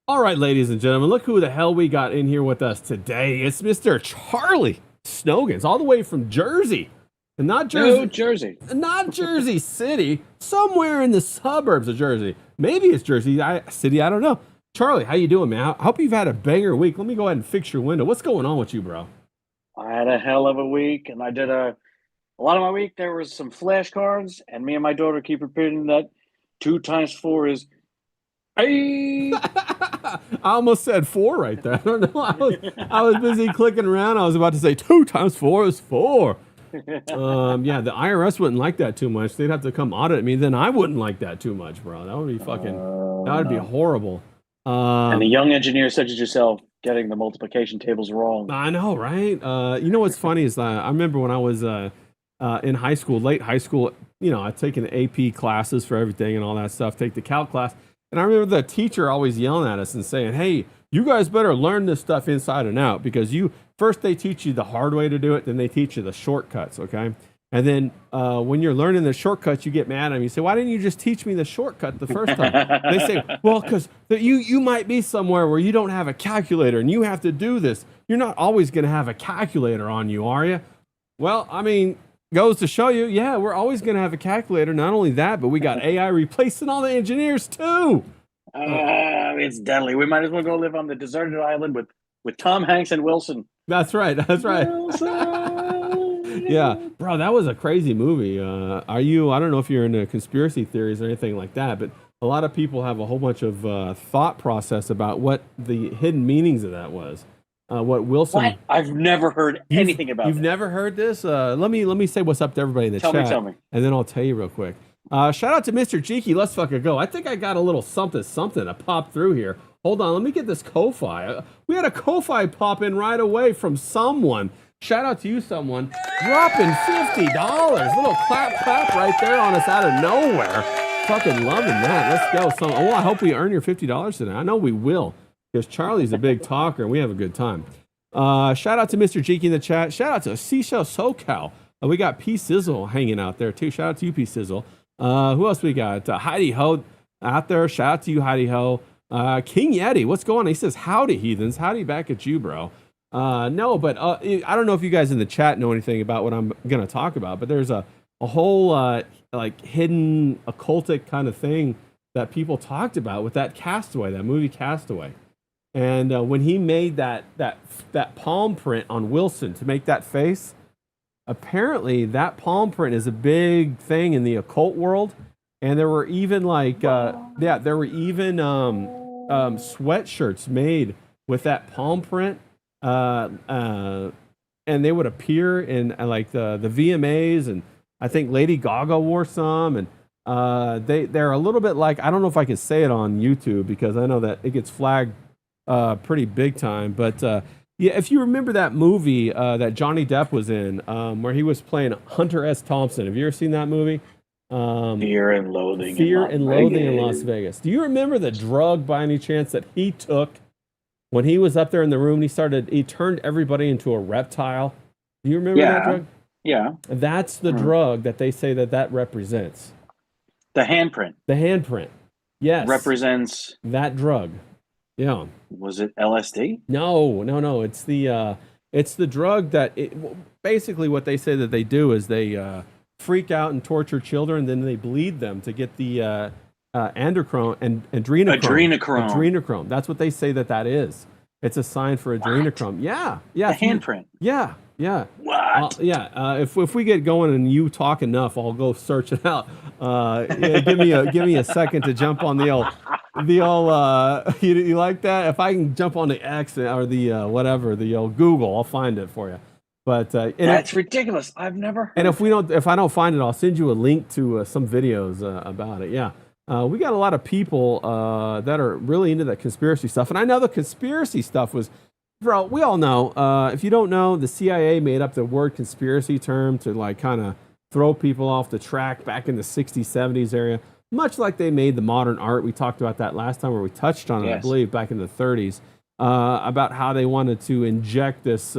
All right, ladies and gentlemen, look who the hell we got in here with us today. It's Mr. Charlie Snogans, all the way from Jersey. And not New Jersey, Jersey. not Jersey City, somewhere in the suburbs of Jersey. Maybe it's Jersey City, I don't know. Charlie, how you doing, man? I hope you've had a banger week. Let me go ahead and fix your window. What's going on with you, bro? I had a hell of a week, and I did a lot of my week. There was some flashcards, and me and my daughter keep repeating that 2 times 4 is 8. I almost said four right there. I don't know. I was busy clicking around. I was about to say 2 times 4 is four. Yeah, the IRS wouldn't like that too much. They'd have to come audit me. Then I wouldn't like that too much, bro. That would be fucking. That would be No. horrible. And the young engineer such as yourself getting the multiplication tables wrong. I know, right? You know what's funny is I remember when I was in high school, late high school. You know, I'd taken the AP classes for everything and all that stuff. Take the calc class, and I remember the teacher always yelling at us and saying, "Hey, you guys better learn this stuff inside and out because you first they teach you the hard way to do it, then they teach you the shortcuts, okay? And then when you're learning the shortcuts, you get mad at them. You say, why didn't you just teach me the shortcut the first time? They say, well, because you might be somewhere where you don't have a calculator and you have to do this. You're not always going to have a calculator on you, are you? Well, I mean, goes to show you, yeah, we're always going to have a calculator. Not only that, but we got AI replacing all the engineers too. It's deadly. We might as well go live on the deserted island with Tom Hanks and Wilson. That's right. That's right. Yeah, bro, that was a crazy movie. I don't know if you're into conspiracy theories or anything like that, but a lot of people have a whole bunch of thought process about what the hidden meanings of that was. What Wilson? What? I've never heard anything about. You've never heard this? Let me say what's up to everybody in the chat. Tell me. And then I'll tell you real quick. Shout out to Mr. Cheeky. Let's fucking go. I think I got a little something to pop through here. Hold on, let me get this Ko-Fi. We had a Ko-Fi pop in right away from someone. Shout out to you, someone. Dropping $50. Little clap right there on us out of nowhere. Fucking loving that. Let's go. I hope we earn your $50 today. I know we will, because Charlie's a big talker and we have a good time. Shout out to Mr. Cheeky in the chat. Shout out to Seashell SoCal. We got P Sizzle hanging out there too. Shout out to you, P Sizzle. Who else we got? Heidi Ho out there. Shout out to you, Heidi Ho. King Yeti, what's going on? He says, howdy, heathens. Howdy back at you, bro. No, but I don't know if you guys in the chat know anything about what I'm going to talk about, but there's a whole like hidden occultic kind of thing that people talked about with that Castaway, that movie Castaway. And when he made that palm print on Wilson to make that face, apparently that palm print is a big thing in the occult world. And there were even sweatshirts made with that palm print. And they would appear in like the VMAs, and I think Lady Gaga wore some, and they're a little bit like, I don't know if I can say it on YouTube because I know that it gets flagged pretty big time, but yeah, if you remember that movie that Johnny Depp was in, where he was playing Hunter S. Thompson, have you ever seen that movie? Fear and Loathing. Fear and Loathing in Las Vegas. Do you remember the drug by any chance that he took when he was up there in the room? He turned everybody into a reptile. Do you remember that drug? Yeah. That's the drug that they say that represents. The handprint. The handprint. Yes. Represents that drug. Yeah. Was it LSD? No. It's the drug that basically what they say that they do is they freak out and torture children, then they bleed them to get the adrenochrome. Adrenochrome. That's what they say that is. It's a sign for adrenochrome. Yeah. The handprint. Yeah. What? If we get going and you talk enough, I'll go search it out. Give me a second to jump on the old. You like that? If I can jump on the X or the the old Google, I'll find it for you. But that's ridiculous. I've never heard. And if I don't find it, I'll send you a link to some videos about it. Yeah, we got a lot of people that are really into that conspiracy stuff, and I know the conspiracy stuff was, bro. We all know. If you don't know, the CIA made up the word conspiracy term to like kind of throw people off the track back in the 60s, 70s area, much like they made the modern art. We talked about that last time, where we touched on it, I believe, back in the 30s. About how they wanted to inject this,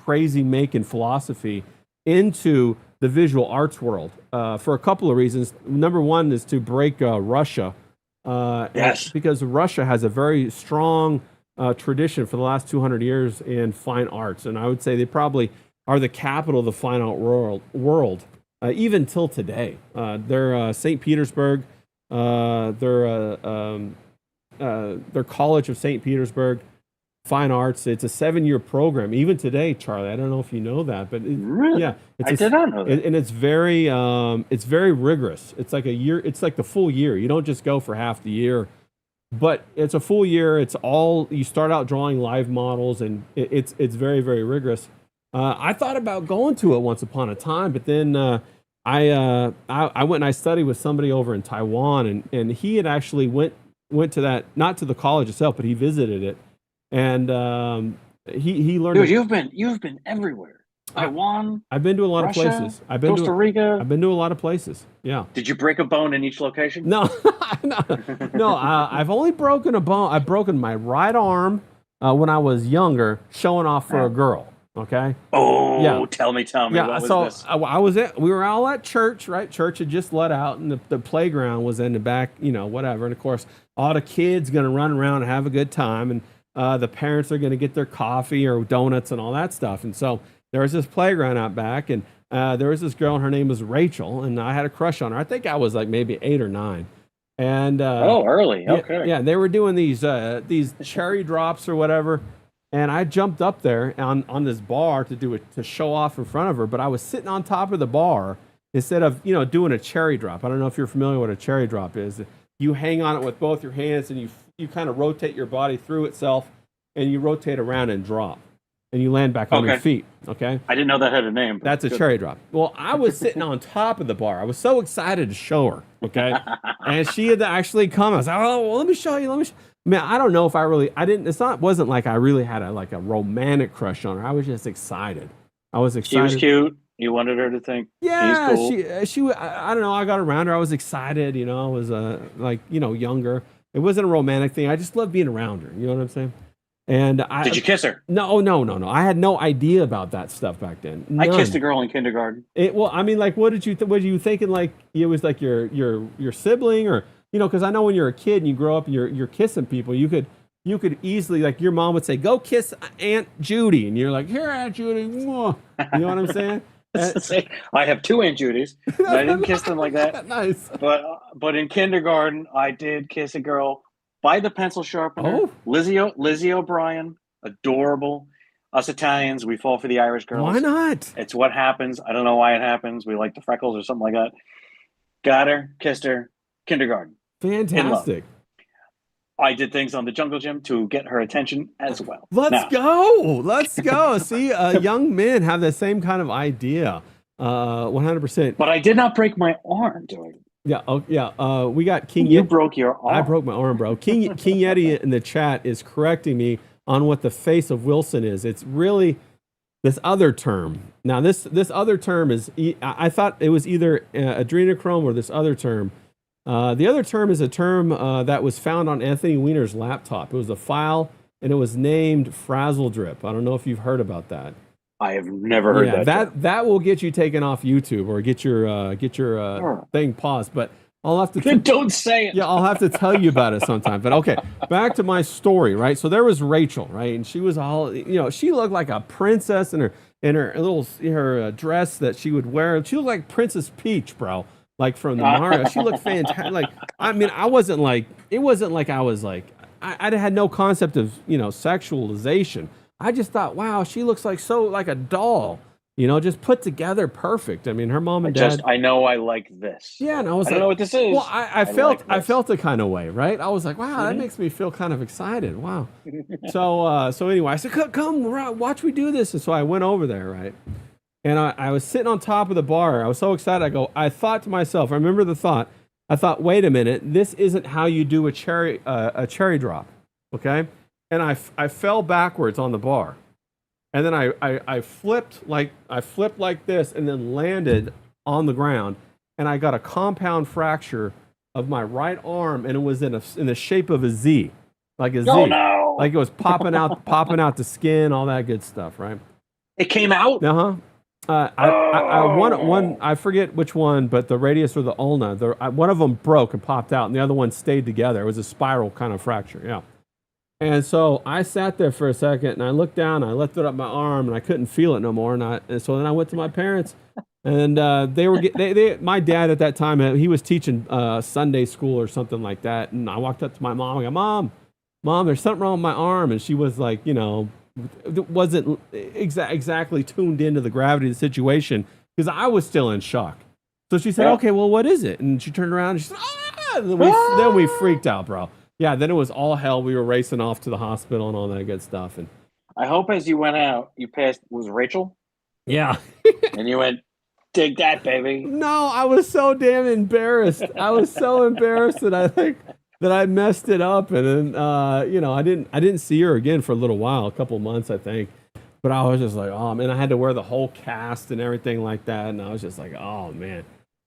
crazy making philosophy into the visual arts world for a couple of reasons. Number one is to break Russia Yes. Because Russia has a very strong tradition for the last 200 years in fine arts, and I would say they probably are the capital of the fine art world, even till today. They're St. Petersburg. Their College of St. Petersburg Fine Arts. It's a 7-year program. Even today, Charlie. I don't know if you know that, but Really? yeah, I did not know that. and it's very rigorous. It's like a year. It's like the full year. You don't just go for half the year, but it's a full year. It's all you start out drawing live models, and it's very very rigorous. I thought about going to it once upon a time, but then I went and I studied with somebody over in Taiwan, and he had actually went to that, not to the college itself, but he visited it, and he learned. Dude, you've been everywhere. Taiwan. I've been to a lot Russia, of places. I've been Costa Rica. I've been to a lot of places. Yeah. Did you break a bone in each location? No, no. I've only broken a bone. I've broken my right arm when I was younger, showing off for a girl. Okay. Oh, yeah. Tell me. Yeah. What was So this? I was at. We were all at church, right? Church had just let out, and the playground was in the back. Whatever. And of course, all the kids gonna run around and have a good time, and the parents are gonna get their coffee or donuts and all that stuff. And so there was this playground out back, and there was this girl, and her name was Rachel, and I had a crush on her. I think I was like maybe 8 or 9. And early. Okay. Yeah, they were doing these cherry drops or whatever. And I jumped up there on this bar to show off in front of her, but I was sitting on top of the bar instead of doing a cherry drop. I don't know if you're familiar with what a cherry drop is. You hang on it with both your hands, and you kind of rotate your body through itself, and you rotate around and drop, and you land back on your feet. Okay. I didn't know that had a name. That's a cherry drop. Well, I was sitting on top of the bar. I was so excited to show her. Okay, and she had to actually come. I was like, oh, well, let me show you. Man, I don't know if I didn't. Wasn't like I really had a romantic crush on her. I was just excited. I was excited. She was cute. You wanted her to think. Yeah, he's cool. she. I don't know. I got around her. I was excited. I was younger. It wasn't a romantic thing. I just loved being around her. You know what I'm saying? And did you kiss her? No. I had no idea about that stuff back then. None. I kissed a girl in kindergarten. Well, I mean, like, what did you thinking? Like, it was like your sibling, or because I know when you're a kid and you grow up and you're kissing people, you could easily, like, your mom would say, "Go kiss Aunt Judy," and you're like, "Here, Aunt Judy." Mwah. You know what I'm saying? I have 2 Aunt Judys. But I didn't kiss them like that. Nice. But in kindergarten, I did kiss a girl by the pencil sharpener. Oh. Lizzie O'Brien, adorable. Us Italians, we fall for the Irish girls. Why not? It's what happens. I don't know why it happens. We like the freckles or something like that. Got her, kissed her, kindergarten. Fantastic. I did things on the jungle gym to get her attention as well. Let's go. See, young men have the same kind of idea. 100%. But I did not break my arm doing it. Yeah. Oh, yeah. We got King. You broke your arm. I broke my arm, bro. King Yeti in the chat is correcting me on what the face of Wilson is. It's really this other term. Now, this other term is. I thought it was either adrenochrome or this other term. The other term is a term that was found on Anthony Weiner's laptop. It was a file, and it was named Frazzle Drip. I don't know if you've heard about that. I have never heard that. That will get you taken off YouTube or get your thing paused. But I'll have to don't say it. Yeah, I'll have to tell you about it sometime. But okay, back to my story, right? So there was Rachel, right, and she was all she looked like a princess in her dress that she would wear. She looked like Princess Peach, bro. Like from the Mario. She looked fantastic. Like, I mean, it wasn't like I was like, I had no concept of, sexualization. I just thought, wow, she looks like a doll, just put together perfect. I mean, her mom and dad. I know I like this. Yeah, and I was I don't know what this is. Well, I felt a kind of way, right? I was like, wow, that makes me feel kind of excited. Wow. So anyway, I said, come, watch me do this. And so I went over there, right? And I was sitting on top of the bar. I was so excited. I thought to myself, I remember the thought. I thought, wait a minute, this isn't how you do a cherry drop, okay? And I fell backwards on the bar, and then I flipped like this, and then landed on the ground, and I got a compound fracture of my right arm, and it was in the shape of a Z, like a Z, no. Like it was popping out the skin, all that good stuff, right? It came out. I forget which one, but the radius or the ulna, one of them broke and popped out, and the other one stayed together. It was a spiral kind of fracture. Yeah. And so I sat there for a second, and I looked down, and I lifted up my arm, and I couldn't feel it no more. And so then I went to my parents, and my dad at that time, he was teaching Sunday school or something like that. And I walked up to my mom. I go, Mom, there's something wrong with my arm. And she was like, wasn't exactly tuned into the gravity of the situation because I was still in shock. So she said, okay, well, what is it? And she turned around and she said, ah! And then we freaked out, bro. Yeah, then it was all hell. We were racing off to the hospital and all that good stuff. And I hope as you went out, you passed, was Rachel? Yeah. And you went, dig that, baby. No, I was so damn embarrassed. I was so embarrassed that I messed it up. And then, I didn't see her again for a little while, a couple months, I think. But I was just like, oh, man, I had to wear the whole cast and everything like that. And I was just like, oh, man.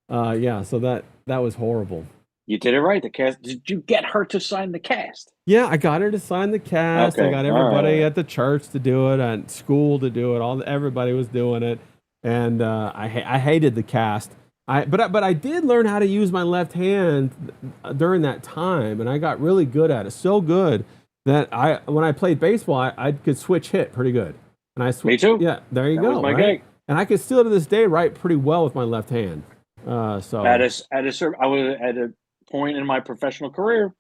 So that was horrible. You did it right. The cast. Did you get her to sign the cast? Yeah, I got her to sign the cast. Okay. I got everybody at the church to do it, at school to do it. Everybody was doing it, and I hated the cast. But I did learn how to use my left hand during that time, and I got really good at it. So good that when I played baseball, I could switch hit pretty good. And I Me too. Yeah, there you go. Was my gig. And I could still to this day write pretty well with my left hand. So I was at a point in my professional career,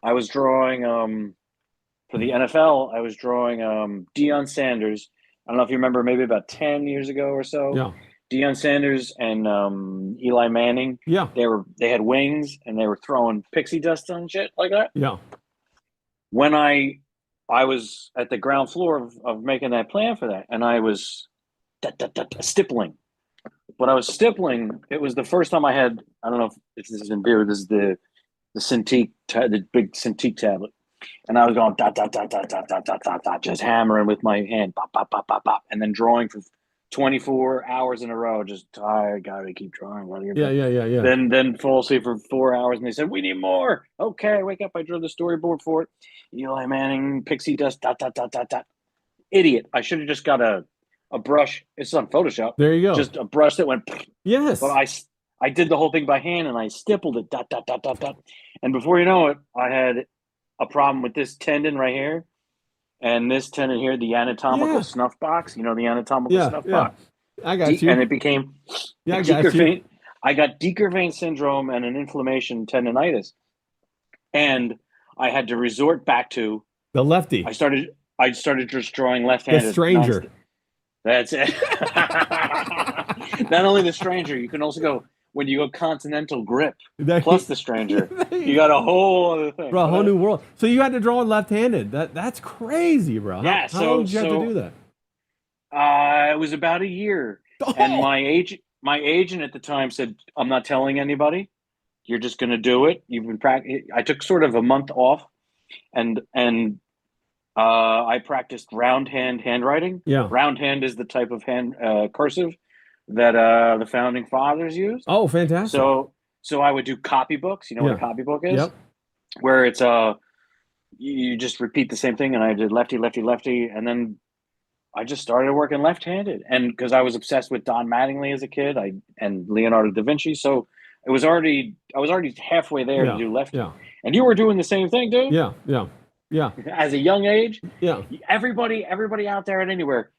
I was drawing for the NFL. I was drawing Deion Sanders. I don't know if you remember, maybe about 10 years ago or so. Yeah. Deion Sanders and Eli Manning. Yeah. They had wings and they were throwing pixie dust on shit like that. Yeah. When I was at the ground floor of making that plan for that, and I was stippling. When I was stippling, it was the first time I had, I don't know if this is in beer, this is the Cintiq, the big Cintiq tablet. And I was going dot, dot, dot, dot, dot, dot, dot, dot, dot, just hammering with my hand, pop, pop, pop, pop, pop, and then drawing for 24 hours in a row. Just, I gotta keep drawing. Yeah. Then fall asleep for 4 hours, and they said, we need more. Okay, wake up. I drew the storyboard for it. Eli Manning, pixie dust, dot, dot, dot, dot, dot. Idiot. I should have just got a brush. It's on Photoshop. There you go. Just a brush that went. Yes. But I did the whole thing by hand, and I stippled it. Dot, dot, dot, dot, dot. And before you know it, I had a problem with this tendon right here, and this tendon here, the anatomical snuff box. You know the anatomical snuff box. I got you. And it became I got you. I got Deeker vein syndrome and an inflammation tendonitis, and I had to resort back to the lefty. I started just drawing left-handed. The stranger. That's it. Not only the stranger, you can also go when you go continental grip plus the stranger. You got a whole other thing, bro. A whole new world. So you had to draw left-handed. That's crazy, bro. Yeah. How long did you have to do that? It was about a year, and my agent at the time said, "I'm not telling anybody. You're just going to do it. You've been practicing." I took sort of a month off, and I practiced round hand handwriting. Yeah. Round hand is the type of hand cursive that the founding fathers used. Oh, fantastic. So I would do copybooks. You know what a copybook is? Yep. Where it's you just repeat the same thing, and I did lefty, lefty, lefty, and then I just started working left-handed. And because I was obsessed with Don Mattingly as a kid, and Leonardo da Vinci, so I was already halfway there to do lefty. Yeah. And you were doing the same thing, dude. Yeah. As a young age, everybody out there and anywhere,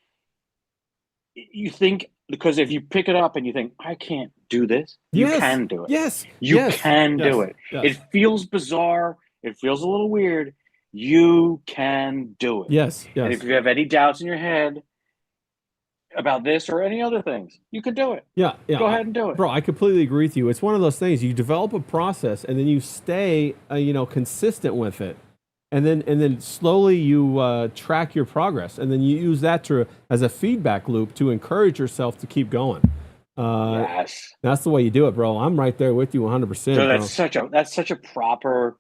you think, because if you pick it up and you think, I can't do this, you can do it. Yes. You can do it. Yes. It feels bizarre. It feels a little weird. You can do it. Yes. And if you have any doubts in your head about this or any other things, you can do it. Yeah. Go ahead and do it. Bro, I completely agree with you. It's one of those things. You develop a process and then you stay, consistent with it. And then slowly you track your progress, and then you use that as a feedback loop to encourage yourself to keep going. Yes, that's the way you do it, bro. I'm right there with you 100%. So that's such a proper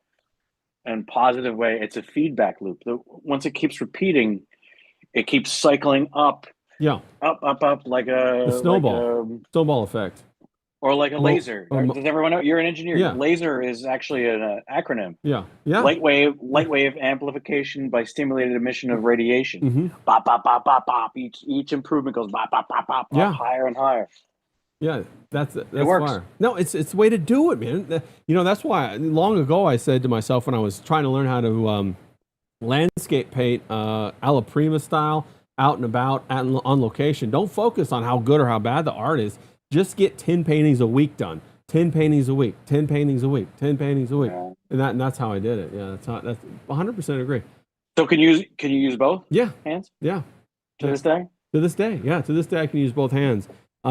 and positive way. It's a feedback loop. Once it keeps repeating, it keeps cycling up. Yeah, up like a snowball effect. or like a Oh, laser. Does everyone know? You're an engineer. yeah. Laser is actually an acronym. Yeah. Yeah. Light wave amplification by stimulated emission of radiation. Mm-hmm. Bop, bop, bop, bop, bop. Each improvement goes bop, bop, bop, bop, bop, Yeah. higher and higher. Yeah, that's works. fire. No, it's the way to do it, man. You know, that's why long ago I said to myself when I was trying to learn how to landscape paint alla prima style out and about on location. Don't focus on how good or how bad the art is. Just get 10 paintings a week done. 10 paintings a week. 10 paintings a week. 10 paintings a week. Yeah. And that's how I did it. Yeah, that's 100% agree. So can you use both? Yeah. Hands? Yeah. To this day? To this day, yeah. To this day, I can use both hands. The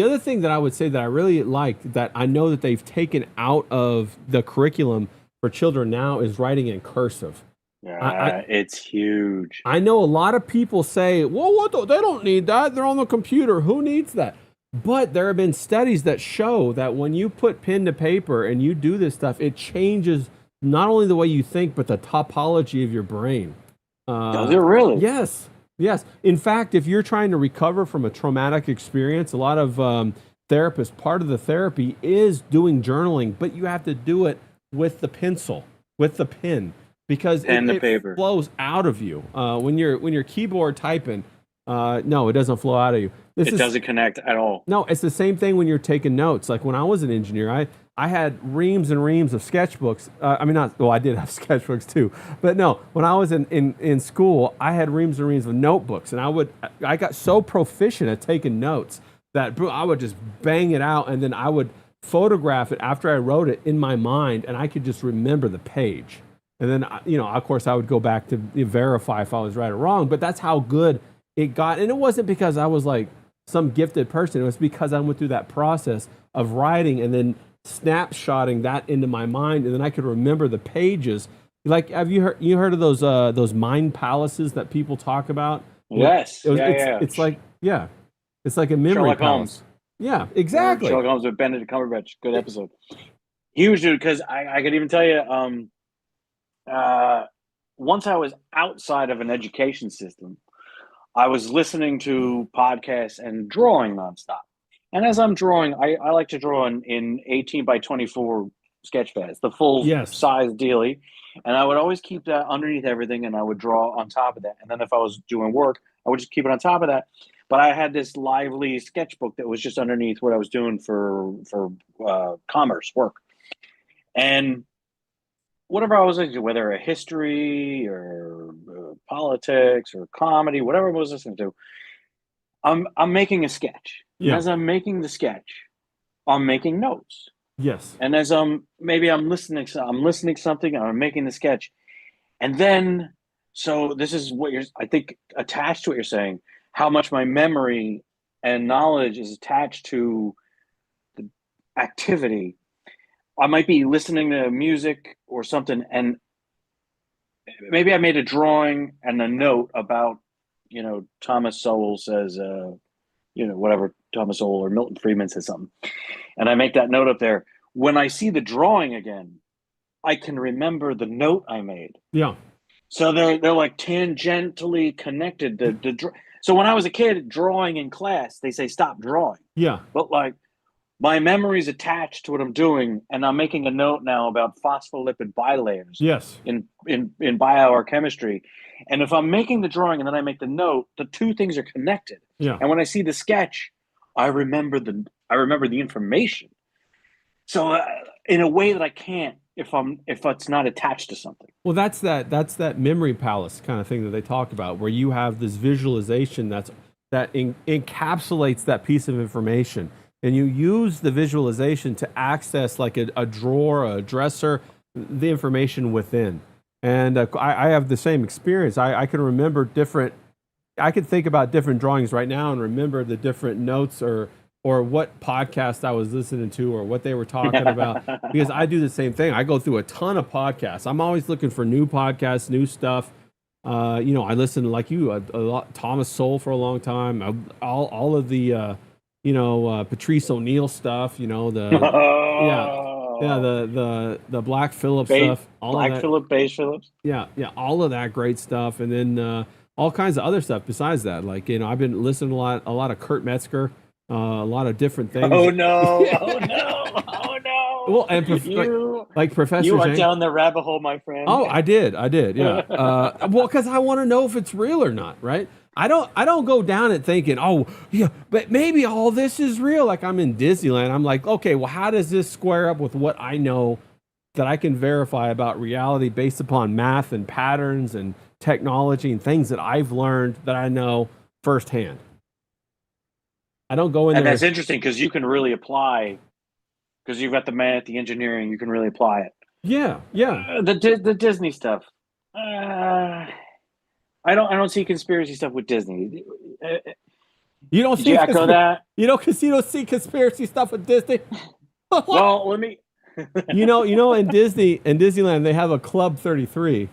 other thing that I would say that I really liked that I know that they've taken out of the curriculum for children now is writing in cursive. Yeah, it's huge. I know a lot of people say, well, they don't need that. They're on the computer. Who needs that? But there have been studies that show that when you put pen to paper and you do this stuff, it changes not only the way you think, but the topology of your brain. Does it really? Yes. Yes. In fact, if you're trying to recover from a traumatic experience, a lot of therapists, part of the therapy is doing journaling, but you have to do it with the pencil, with the pen, because it flows out of you. When you're keyboard typing, no, it doesn't flow out of you. It doesn't connect at all. No, it's the same thing when you're taking notes. Like when I was an engineer, I had reams and reams of sketchbooks. I did have sketchbooks too. But no, when I was in school, I had reams and reams of notebooks. And I got so proficient at taking notes that I would just bang it out. And then I would photograph it after I wrote it in my mind. And I could just remember the page. And then, of course, I would go back to verify if I was right or wrong. But that's how good it got. And it wasn't because I was like some gifted person. It was because I went through that process of writing and then snapshotting that into my mind, and then I could remember the pages. Like, have you heard of those mind palaces that people talk about? Yes. It's like a memory Sherlock palace. Holmes. Yeah, exactly. Sherlock Holmes with Benedict Cumberbatch. Good episode. Huge, dude. Because I could even tell you, once I was outside of an education system, I was listening to podcasts and drawing nonstop. And as I'm drawing, I like to draw in 18 by 24 sketch pads, the full size dealie. And I would always keep that underneath everything, and I would draw on top of that. And then if I was doing work, I would just keep it on top of that. But I had this lively sketchbook that was just underneath what I was doing for commerce work. And whatever I was listening to, whether a history or politics or comedy, whatever I was listening to, I'm making a sketch. Yeah. And as I'm making the sketch, I'm making notes. Yes. And as I'm listening something, and I'm making the sketch. And then, so this is what I think attached to what you're saying, how much my memory and knowledge is attached to the activity. I might be listening to music or something, and maybe I made a drawing and a note about, Thomas Sowell says, whatever Thomas Sowell or Milton Friedman says something. And I make that note up there. When I see the drawing again, I can remember the note I made. Yeah. So they're like tangentially connected. So when I was a kid drawing in class, they say, stop drawing. Yeah. But like, my memory's attached to what I'm doing, and I'm making a note now about phospholipid bilayers. Yes. In bio or chemistry. And if I'm making the drawing and then I make the note, the two things are connected. Yeah. And when I see the sketch, I remember the information. So in a way that I can't if it's not attached to something. Well, that's that memory palace kind of thing that they talk about, where you have this visualization that encapsulates that piece of information. And you use the visualization to access like a drawer, a dresser, the information within. And I have the same experience. I can remember I could think about different drawings right now and remember the different notes or what podcast I was listening to or what they were talking about. Because I do the same thing. I go through a ton of podcasts. I'm always looking for new podcasts, new stuff. I listened like you, a lot, Thomas Sowell for a long time. All of the Patrice O'Neill stuff, the Black Phillip stuff, Bass Phillips. Yeah, all of that great stuff, and then all kinds of other stuff besides that. Like I've been listening a lot of Kurt Metzger. a lot of different things. Oh no! Oh no! Oh no! Well, and like Professor You are Zhang. down the rabbit hole, my friend. Oh, I did, yeah. Well, because I want to know if it's real or not, right? I don't go down it thinking, oh, yeah, but maybe all this is real. Like I'm in Disneyland. I'm like, okay, well, how does this square up with what I know that I can verify about reality based upon math and patterns and technology and things that I've learned that I know firsthand. I don't go in And there. that's interesting because you can really apply because you've got the math, the engineering. You can really apply it. Yeah, yeah. The Disney stuff. I don't see conspiracy stuff with Disney. You don't Did see you echo that? you know, because you don't see conspiracy stuff with Disney. Well, let me. In Disneyland, they have a Club 33.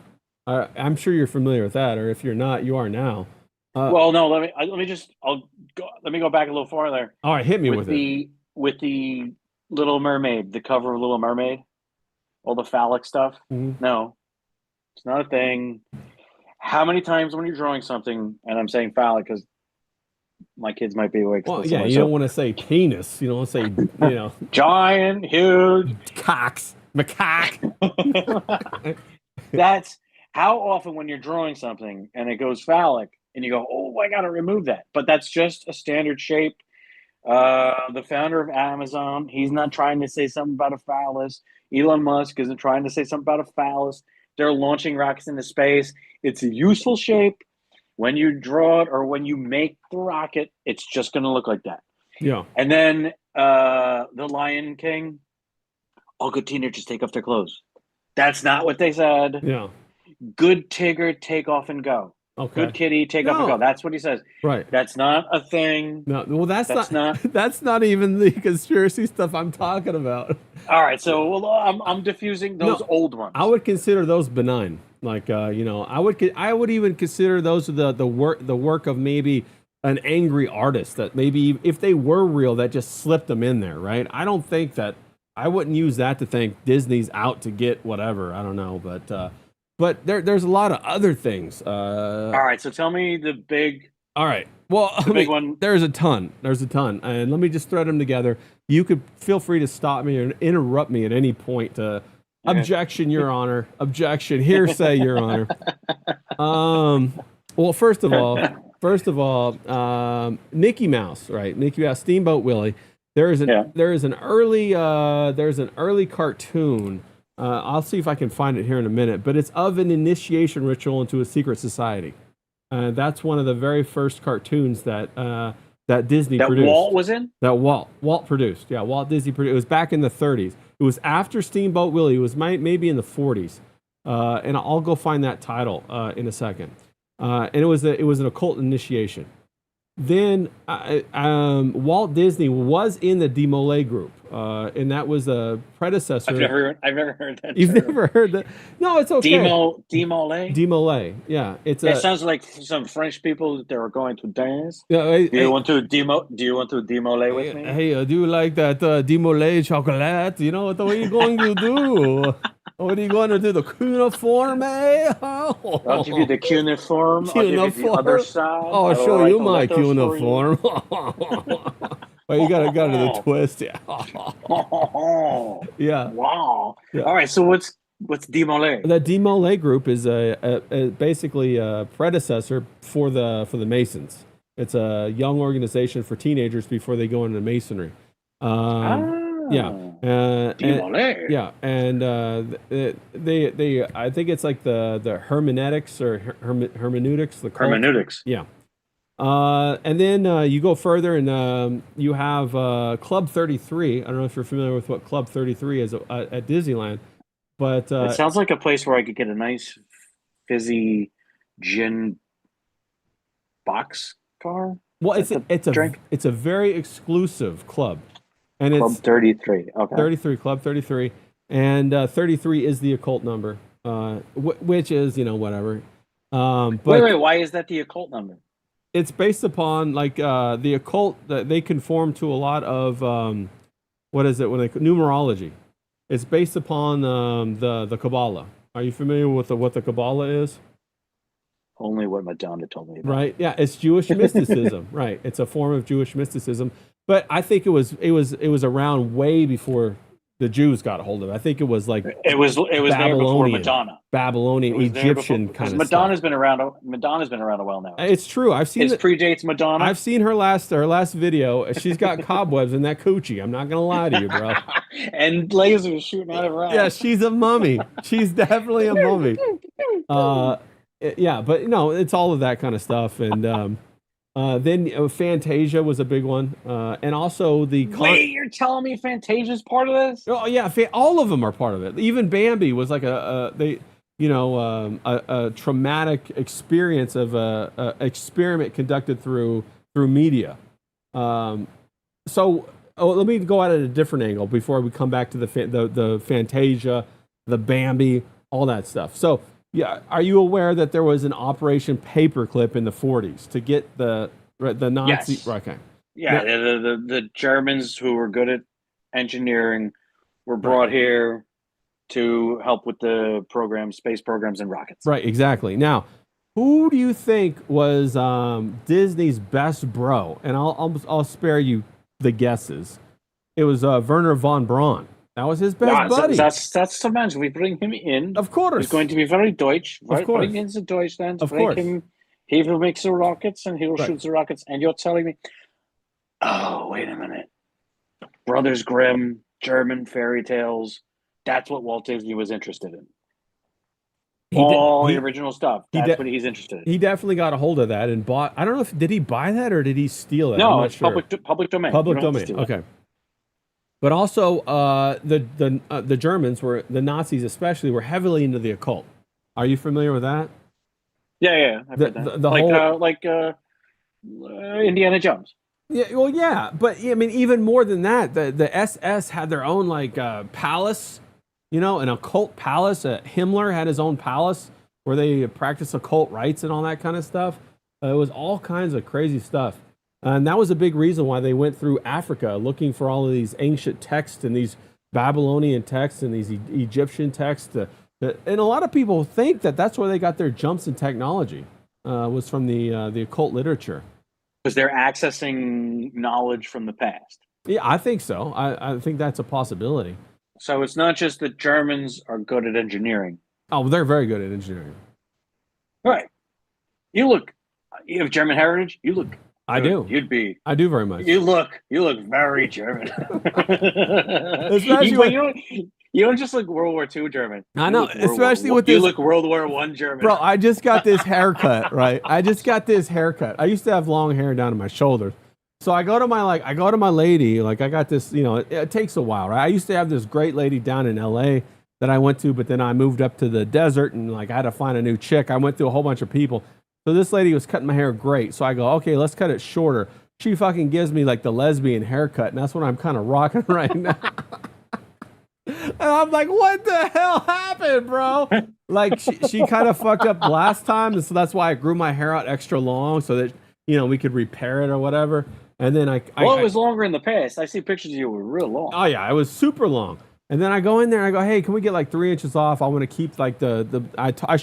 I'm sure you're familiar with that, or if you're not, you are now. Well, no. Let me just. Let me go back a little farther. All right, hit me with it. With the Little Mermaid, the cover of Little Mermaid, all the phallic stuff. Mm-hmm. No, it's not a thing. How many times when you're drawing something, and I'm saying phallic because my kids might be awake. Well, yeah, you don't want to say penis. You don't want to say, giant, huge, cocks, macaque. That's how often when you're drawing something and it goes phallic, and you go, "Oh, I got to remove that." But that's just a standard shape. The founder of Amazon, he's not trying to say something about a phallus. Elon Musk isn't trying to say something about a phallus. They're launching rockets into space. It's a useful shape. When you draw it or when you make the rocket, it's just going to look like that. Yeah. And then the Lion King, all good teenagers take off their clothes. That's not what they said. Yeah. Good Tigger, take off and go. Okay. Good kitty, take off and go. That's what he says. Right. That's not a thing. No, well, that's not that's not even the conspiracy stuff I'm talking about. All right, so I'm diffusing those old ones. I would consider those benign. Like I would even consider those the work of maybe an angry artist that maybe if they were real that just slipped them in there, right? I don't think that I wouldn't use that to think Disney's out to get whatever. I don't know, but there's a lot of other things. All right, so tell me the big. All right. Well, the big one. There's a ton, and let me just thread them together. You could feel free to stop me or interrupt me at any point. Objection, Your Honor. Objection. Hearsay, Your Honor. Well, first of all, Mickey Mouse, right? Mickey Mouse, Steamboat Willie. There is an early cartoon. I'll see if I can find it here in a minute, but it's of an initiation ritual into a secret society. That's one of the very first cartoons that Disney produced. That Walt was in? That Walt produced. Yeah, Walt Disney produced. It was back in the 30s. It was after Steamboat Willie. It was maybe in the 40s. And I'll go find that title in a second. And it was an occult initiation. Then Walt Disney was in the Demolay group, and that was a predecessor. I've never heard that. You've never heard that? No, it's okay. Demolay. Demolay. Yeah, it sounds like some French people that they were going to dance. Yeah, do you want to demolay with me? Hey, do you like that demolay chocolate? You know what are you going to do? What are you going to do? The cuneiform, eh? I'll give you the cuneiform. I'll give you the other side. I'll show you my cuneiform. Well, you got to go to the twist. Yeah. Yeah. Wow. Yeah. All right. So what's Demolay? The Demolay group is basically a predecessor for the Masons. It's a young organization for teenagers before they go into Masonry. Yeah. And they I think it's like the hermeneutics or hermeneutics. Hermeneutics. Yeah. And then you go further and you have Club 33. I don't know if you're familiar with what Club 33 is at Disneyland, but it sounds like a place where I could get a nice fizzy gin box car. Well, it's a very exclusive club. And Club 33. Okay. 33, Club 33. And 33 is the occult number, which is, whatever. But wait, why is that the occult number? It's based upon, like, the occult, they conform to a lot of, numerology. It's based upon the Kabbalah. Are you familiar with what the Kabbalah is? Only what Madonna told me about. Right, yeah, it's Jewish mysticism, right. It's a form of Jewish mysticism. But I think it was around way before the Jews got a hold of it. I think it was like it was there before Madonna. Babylonian, Egyptian kind of Madonna's stuff. been around. Madonna's been around a while now. It's true. I've seen it. Predates Madonna. I've seen her last video. She's got cobwebs in that coochie. I'm not gonna lie to you, bro. And lasers shooting out of her eyes. Yeah, she's a mummy. She's definitely a mummy. Yeah, but no, it's all of that kind of stuff. And then Fantasia was a big one, and also Wait, you're telling me Fantasia's part of this? Oh yeah, all of them are part of it. Even Bambi was like a traumatic experience of a experiment conducted through media. So let me go at it at a different angle before we come back to the Fantasia, the Bambi, all that stuff. So yeah, are you aware that there was an Operation Paperclip in the 40s to get the Nazi? Yes. Okay. Yeah, the Germans who were good at engineering were brought here to help with the space programs and rockets. Right, exactly. Now, who do you think was Disney's best bro? And I'll spare you the guesses. It was Werner von Braun. That was his best buddy. That's the man. We bring him in. Of course. He's going to be very Deutsch. Right? Of course. Bring in the Deutschland. Of course. He will make the rockets and he will shoot the rockets. And you're telling me, oh, wait a minute. Brothers Grimm, German fairy tales. That's what Walt Disney was interested in. The original stuff. That's what he's interested in. He definitely got a hold of that and bought. I don't know did he buy that or did he steal it? No, it's public domain. Public domain. Okay. But also, the Germans the Nazis especially were heavily into the occult. Are you familiar with that? Yeah, I've heard that. Indiana Jones. Yeah, well, yeah, but I mean, even more than that, the SS had their own palace, an occult palace. Himmler had his own palace where they practiced occult rites and all that kind of stuff. It was all kinds of crazy stuff. And that was a big reason why they went through Africa looking for all of these ancient texts and these Babylonian texts and these Egyptian texts. And a lot of people think that that's where they got their jumps in technology, was from the occult literature. Because they're accessing knowledge from the past. Yeah, I think so. I think that's a possibility. So it's not just that Germans are good at engineering. Oh, they're very good at engineering. Right. You have German heritage. You look. I do. I do very much. You look very German. Especially you don't just look World War II German. I know, especially with this. You look World War I German. Bro, I just got this haircut, right? I used to have long hair down to my shoulders. So I go to my lady, I got this, it takes a while, right? I used to have this great lady down in LA that I went to, but then I moved up to the desert and I had to find a new chick. I went through a whole bunch of people. So this lady was cutting my hair great. So I go, okay, let's cut it shorter. She fucking gives me the lesbian haircut, and that's what I'm kind of rocking right now. And I'm like, what the hell happened, bro? She kind of fucked up last time, and so that's why I grew my hair out extra long so that we could repair it or whatever. And then it was longer in the past. I see pictures of you were real long. Oh yeah, it was super long. And then I go in there and I go, hey, can we get 3 inches off? I want to keep I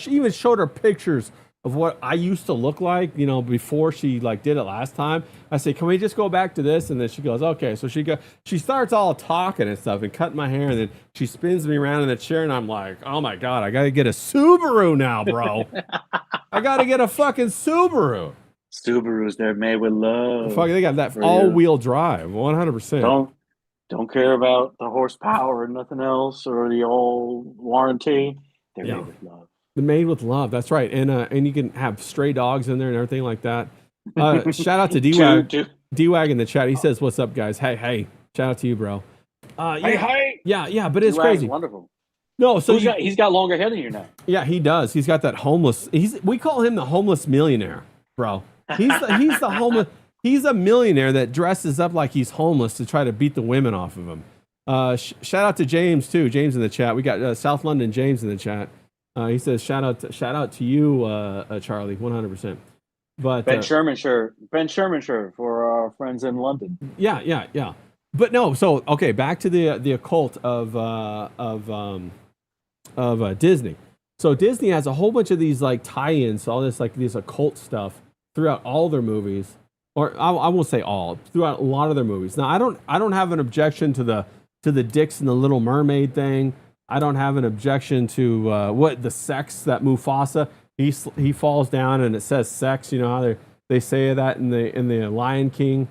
even showed her pictures of what I used to look like, before she did it last time. I say, can we just go back to this? And then she goes, okay. So she starts all talking and stuff and cutting my hair, and then she spins me around in the chair, and I'm like, oh my God, I gotta get a Subaru now, bro. I gotta get a fucking Subaru. Subarus, they're made with love. Fuck, they got that all-wheel drive, 100%. Don't care about the horsepower or nothing else or the old warranty. They're made with love. Made with love, that's right, and you can have stray dogs in there and everything like that. Shout out to D-Wag in the chat. He says, "What's up, guys? Hey, shout out to you, bro." Hey. Yeah, but it's crazy. Wonderful. No, so he's got longer hair than you now. Yeah, he does. He's got that homeless. We call him the homeless millionaire, bro. He's the homeless. He's a millionaire that dresses up like he's homeless to try to beat the women off of him. Shout out to James too. James in the chat. We got South London James in the chat. He says, shout out to you, Charlie, 100%. But Ben Sherman shirt for our friends in London. Yeah. But no, so okay, back to the occult of Disney. So Disney has a whole bunch of these tie-ins, all this this occult stuff throughout all their movies. or I won't say all, throughout a lot of their movies. Now, I don't have an objection to the dicks and the Little Mermaid thing. I don't have an objection to what the sex that Mufasa he falls down and it says sex. You know how they say that in the Lion King.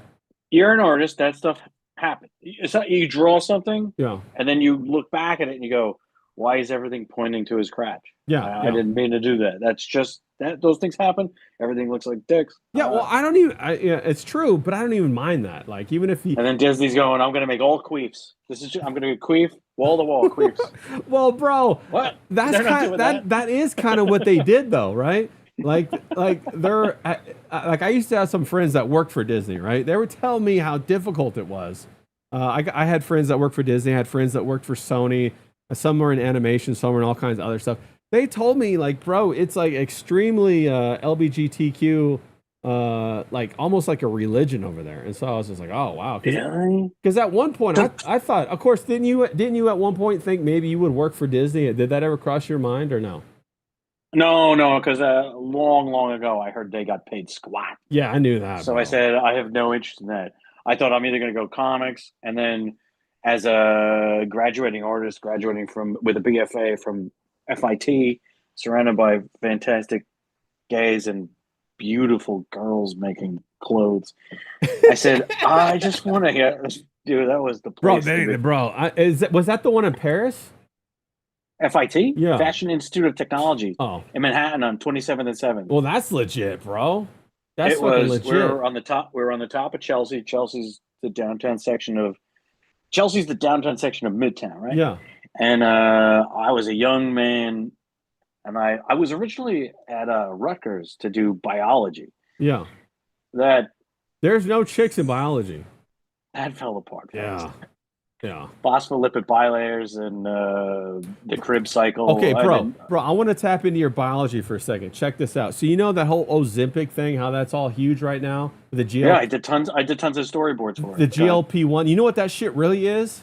You're an artist. That stuff happens. It's not, you draw something, Yeah, and then you look back at it and you go, "Why is everything pointing to his crotch? yeah, I yeah. didn't mean to do that. That's just that. Those things happen. Everything looks like dicks. Yeah, well, I don't even. Yeah, it's true, but I don't even mind that. Like, even if he, And then Disney's going, I'm going to make all queefs. I'm going to get queef, wall to wall queefs. well, bro, What? that's They're not kind doing that is kind of what they did, though, right? Like they're like I used to have some friends that worked for Disney, right? They would tell me how difficult it was. I had friends that worked for Disney. I had friends that worked for Sony. Some were in animation, some were in all kinds of other stuff. They told me, like, bro, it's like extremely LGBTQ, like almost like a religion over there. And so I was just like, oh wow, Really? because at one point I thought, of course, didn't you at one point think maybe you would work for Disney? Did that ever cross your mind or no? No, because long ago I heard they got paid squat. Yeah, I knew that, So I bro. said, I have no interest in that. I thought I'm either going to go comics and then as a graduating artist, graduating from with a BFA from FIT, surrounded by fantastic gays and beautiful girls making clothes. I said, I just want to get, dude, that was the Bro, place to be. was that the one in Paris? FIT, Yeah. Fashion Institute of Technology Oh, in Manhattan on 27th and 7th. well, that's legit, bro. That's It fucking was, legit. we were on the top of Chelsea. Chelsea's the downtown section of Midtown, right? Yeah, And I was a young man, and I was originally at Rutgers to do biology. yeah. That There's no chicks in biology. fell apart Yeah, fast. yeah. Phospholipid bilayers and the Crib cycle. Okay, I bro, didn't. I want to tap into your biology for a second. Check this out. So you know that whole Ozempic thing, how that's all huge right now? The Yeah, GL, I did tons. I did tons of storyboards for the it. Go ahead. GLP-1. You know what that shit really is?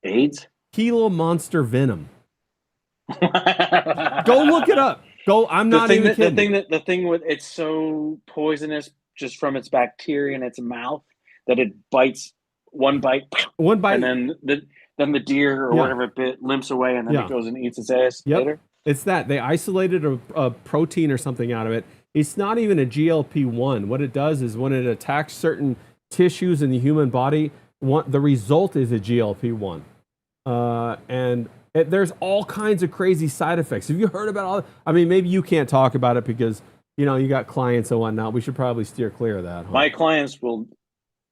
AIDS. Gila monster venom. Go the look it up. Go. I'm not thing even that kidding. the thing with it's so poisonous just from its bacteria in its mouth that it bites one bite One and bite. then the deer or Yeah, whatever it bit limps away and then it yeah. goes and eats its ass Yep. later. It's that they isolated a protein or something out of it. It's not even a GLP-1. What it does is when it attacks certain tissues in the human body, the result is a GLP-1. There's all kinds of crazy side effects. Have you heard about all? I mean, maybe you can't talk about it because you got clients and whatnot. We should probably steer clear of that. Huh? My clients will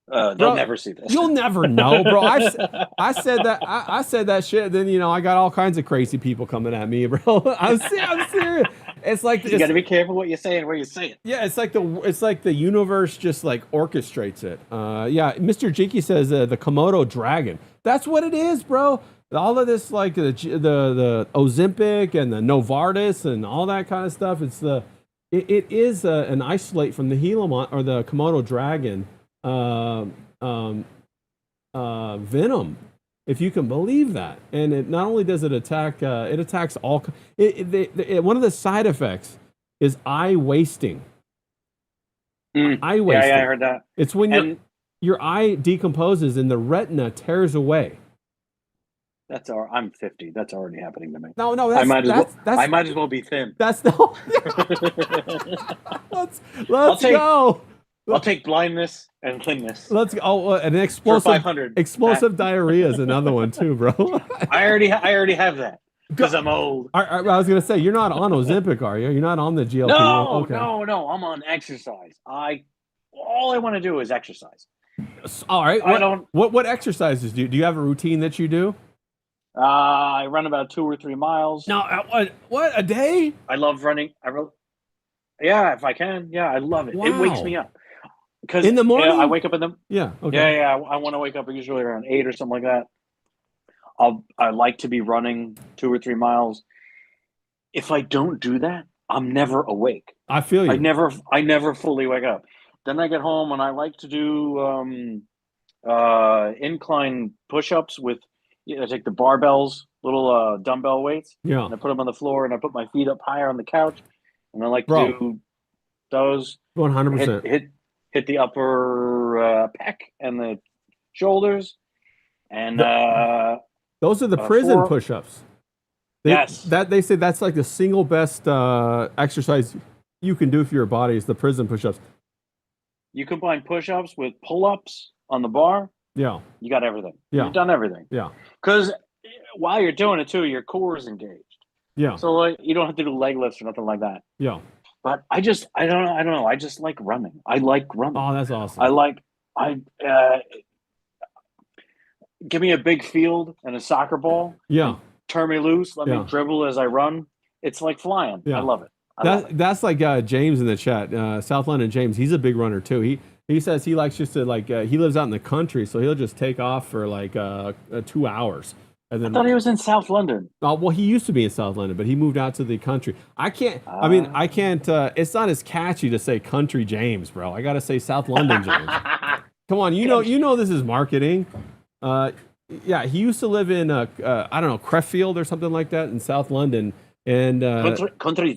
they'll Bro, never see this. you'll never know, bro. I said that I said that shit. Then I got all kinds of crazy people coming at me, bro. I'm serious. It's like You got to be careful what you say and where you say it. yeah, it's like the universe just like orchestrates it. Yeah, Mr. Jinky says the Komodo dragon. That's what it is, bro. All of this like the Ozempic and the Novartis and all that kind of stuff. It is an isolate from the Gila or the Komodo dragon venom, if you can believe that. And it not only does it attack, it attacks all. One of the side effects is eye wasting. Eye wasting. Yeah, I heard that. It's when your eye decomposes and the retina tears away. I'm 50. That's already happening to me. No, I might as well be thin. That's no. let's go. I'll take blindness and thinness. Let's go. Oh, an For explosive 500. explosive diarrhea is another one too, bro. I already have that because I'm old. I was gonna say you're not on Ozempic, are you? You're not on the GLP-1. No, Okay. no. I'm on exercise. All I want to do is exercise. All right. I don't. What exercises do you do? You have a routine that you do? I run about 2 or 3 miles. No. What a day? I love running. Yeah, if I can. Yeah, I love it. Wow. It wakes me up. Because In the morning? I wake up in the Yeah. Okay. yeah. I want to wake up usually around 8 or something like that. I like to be running 2 or 3 miles. If I don't do that, I'm never awake. I feel you. I never fully wake up. Then I get home and I like to do incline push-ups with. I take the barbells, little dumbbell weights, Yeah. and I put them on the floor, and I put my feet up higher on the couch, and I like Bro. to do those. 100%. Hit the upper pec and the shoulders, and Those are the prison push-ups. Yes. They say that's like the single best exercise you can do for your body is the prison push-ups. You combine push-ups with pull-ups on the bar. Yeah. You got everything. Yeah. You've done everything. Yeah. Because while you're doing it too, your core is engaged. Yeah. So like you don't have to do leg lifts or nothing like that. Yeah. But I don't know. I just like running. I like running. Oh, that's awesome. Give me a big field and a soccer ball. Yeah. Turn me loose. Let me dribble as I run. It's like flying. Yeah. I love it. That's like James in the chat. South London James. He's a big runner too. He says he likes just to he lives out in the country, so he'll just take off for 2 hours. And then, I thought he was in South London. Well, he used to be in South London, but he moved out to the country. I can't. It's not as catchy to say Country James, bro. I gotta say South London James. Come on, you know this is marketing. Yeah, he used to live in I don't know, Creffield or something like that in South London. And Country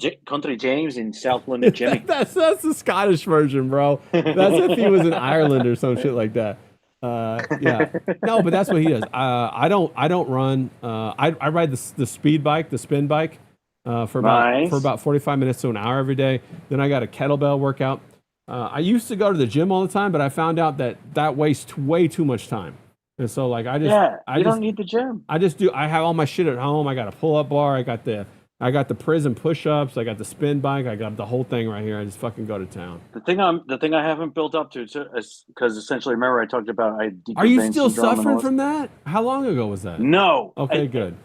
James in South London, Jimmy. that's the Scottish version, bro. That's if he was in Ireland or some shit like that. Yeah, no, but that's what he does. I don't run. I ride the speed bike, the spin bike, for about 45 minutes to an hour every day. Then I got a kettlebell workout. I used to go to the gym all the time, but I found out that wastes way too much time. And so I don't need the gym. I have all my shit at home. I got a pull-up bar. I got the prison push-ups. I got the spin bike. I got the whole thing right here. I just fucking go to town. The thing I haven't built up to is because essentially, remember I talked about Are you still suffering from that? How long ago was that? No. Okay, good.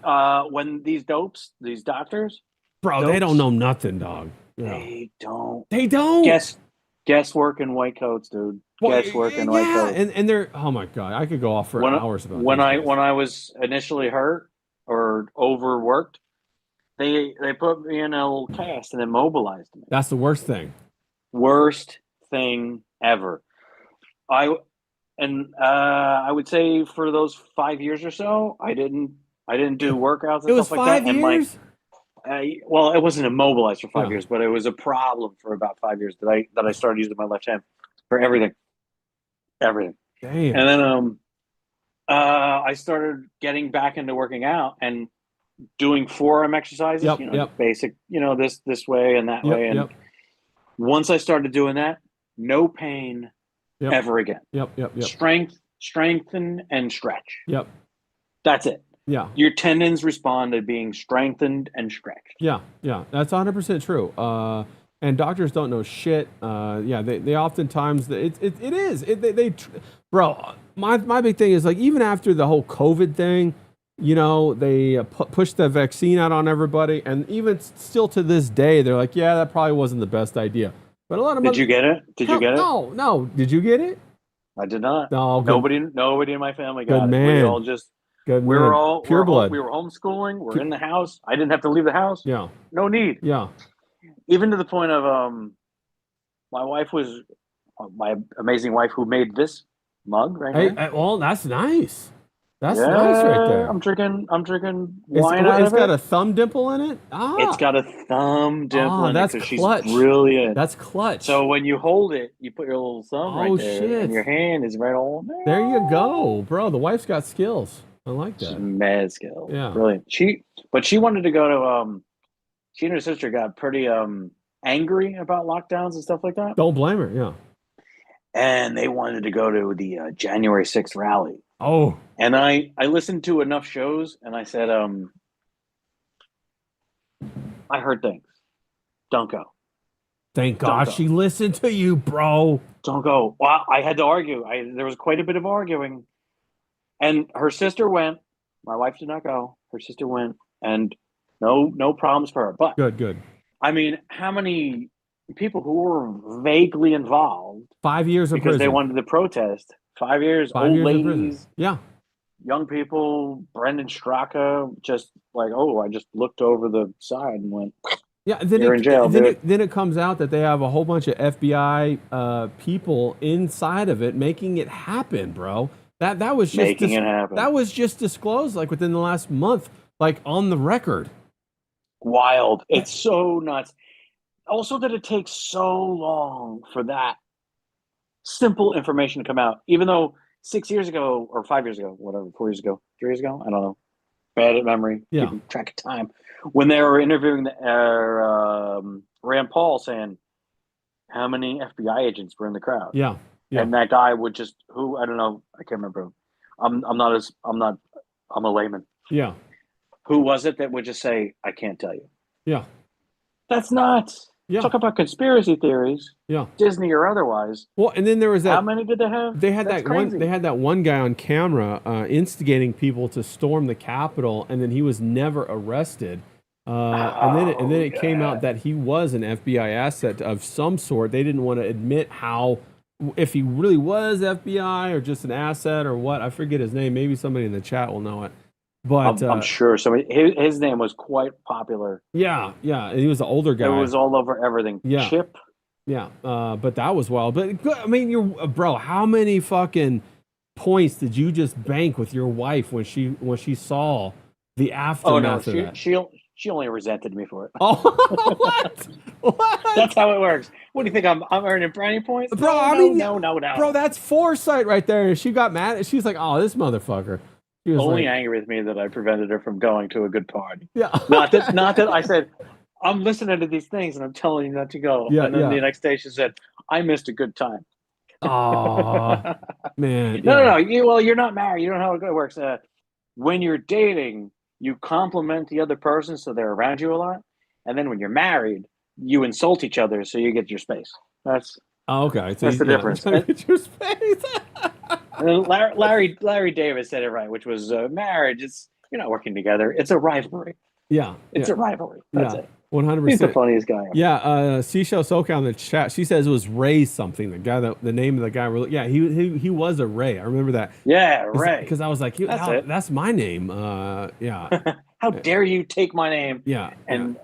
When these doctors, bro, they don't know nothing, dog. Yeah. They don't. Guesswork in white coats, dude. Guesswork in white coats. And they're, oh my god, I could go off for hours about when I was initially hurt or overworked. They put me in a little cast and immobilized me. That's the worst thing. Worst thing ever. I would say for those 5 years or so, I didn't do workouts and stuff like that. It was 5 years? Well, it wasn't immobilized for 5 years, but it was a problem for about 5 years that I started using my left hand for everything. Everything. Damn. And then I started getting back into working out and doing forearm exercises, basic, this way and that way. And once I started doing that, no pain ever again. Yep. Strengthen and stretch. Yep. That's it. Yeah. Your tendons respond to being strengthened and stretched. Yeah. That's 100% true. And doctors don't know shit. They oftentimes, it is. Bro, my big thing is even after the whole COVID thing, they pushed the vaccine out on everybody, and even still to this day, they're like, yeah, that probably wasn't the best idea. But a lot of Did you get it? No. Did you get it? I did not. No, nobody in my family got it. Man. We all just we were all pure blood. We were homeschooling. We're in the house. I didn't have to leave the house. Yeah. No need. Yeah. Even to the point of my amazing wife who made this mug right here. Well, that's nice. That's nice right there. I'm drinking wine out of it. It's got a thumb dimple in it? It's got a thumb dimple in it because she's brilliant. That's clutch. So when you hold it, you put your little thumb right there. Shit. And your hand is right all there. There you go. Bro, the wife's got skills. I like that. She's mad skills. Yeah. Brilliant. She wanted to go to she and her sister got pretty angry about lockdowns and stuff like that. Don't blame her, yeah. And they wanted to go to the January 6th rally. Oh. And I listened to enough shows and I said, I heard things. Don't go. Thank God she listened to you, bro. Don't go. Well, I had to argue. There was quite a bit of arguing. And her sister went. My wife did not go. Her sister went. And no problems for her. But good. I mean, how many people who were vaguely involved 5 years of because prison. They wanted to protest. 5 years, old ladies, young people. Brendan Straka, just I just looked over the side and went. Yeah, you're in jail. Then it comes out that they have a whole bunch of FBI people inside of it making it happen, bro. That was just making it happen. That was just disclosed within the last month, on the record. Wild. It's so nuts. also that it takes so long for that simple information to come out, even though 6 years ago or 5 years ago, whatever, 4 years ago, 3 years ago, I don't know, bad at memory, Yeah. keeping track of time, when they were interviewing Rand Paul saying how many FBI agents were in the crowd. Yeah. Yeah. And that guy would just, who, I don't know, I can't remember. I'm a layman. Yeah. Who was it that would just say, I can't tell you? Yeah. That's nuts. Yeah. Talk about conspiracy theories, Yeah. Disney or otherwise. Well, and then there was that. How many did they have? They had That's that one. crazy. They had that one guy on camera instigating people to storm the Capitol, and then he was never arrested. And then it came out that he was an FBI asset of some sort. They didn't want to admit if he really was FBI or just an asset or what. I forget his name. Maybe somebody in the chat will know it. But I'm sure somebody. His name was quite popular. Yeah, and he was an older guy. It was all over everything. Yeah. Chip. Yeah, but that was wild. But I mean, bro, how many fucking points did you just bank with your wife when she saw the aftermath of that? She only resented me for it. Oh, what? What? That's how it works. What do you think? I'm earning brownie points, bro? No. Bro, that's foresight right there. And she got mad. She's like, "Oh, this motherfucker." She was only angry with me that I prevented her from going to a good party. Yeah. Not that I said, I'm listening to these things and I'm telling you not to go. Yeah, and then the next day she said, I missed a good time. Oh, man. No. You're not married. You don't know how it works. When you're dating, you compliment the other person so they're around you a lot. And then when you're married, you insult each other so you get your space. That's okay. So that's the difference. Get your space. And then Larry David said it right, which was marriage. You're not working together. It's a rivalry. Yeah. It's a rivalry. That's it. 100%. He's the funniest guy ever. Yeah, Seashell Soka in the chat. She says it was Ray something. The guy the name of the guy. Yeah, he was a Ray. I remember that. Yeah, Ray. Because I was like, that's my name. Yeah. How dare you take my name? Yeah. And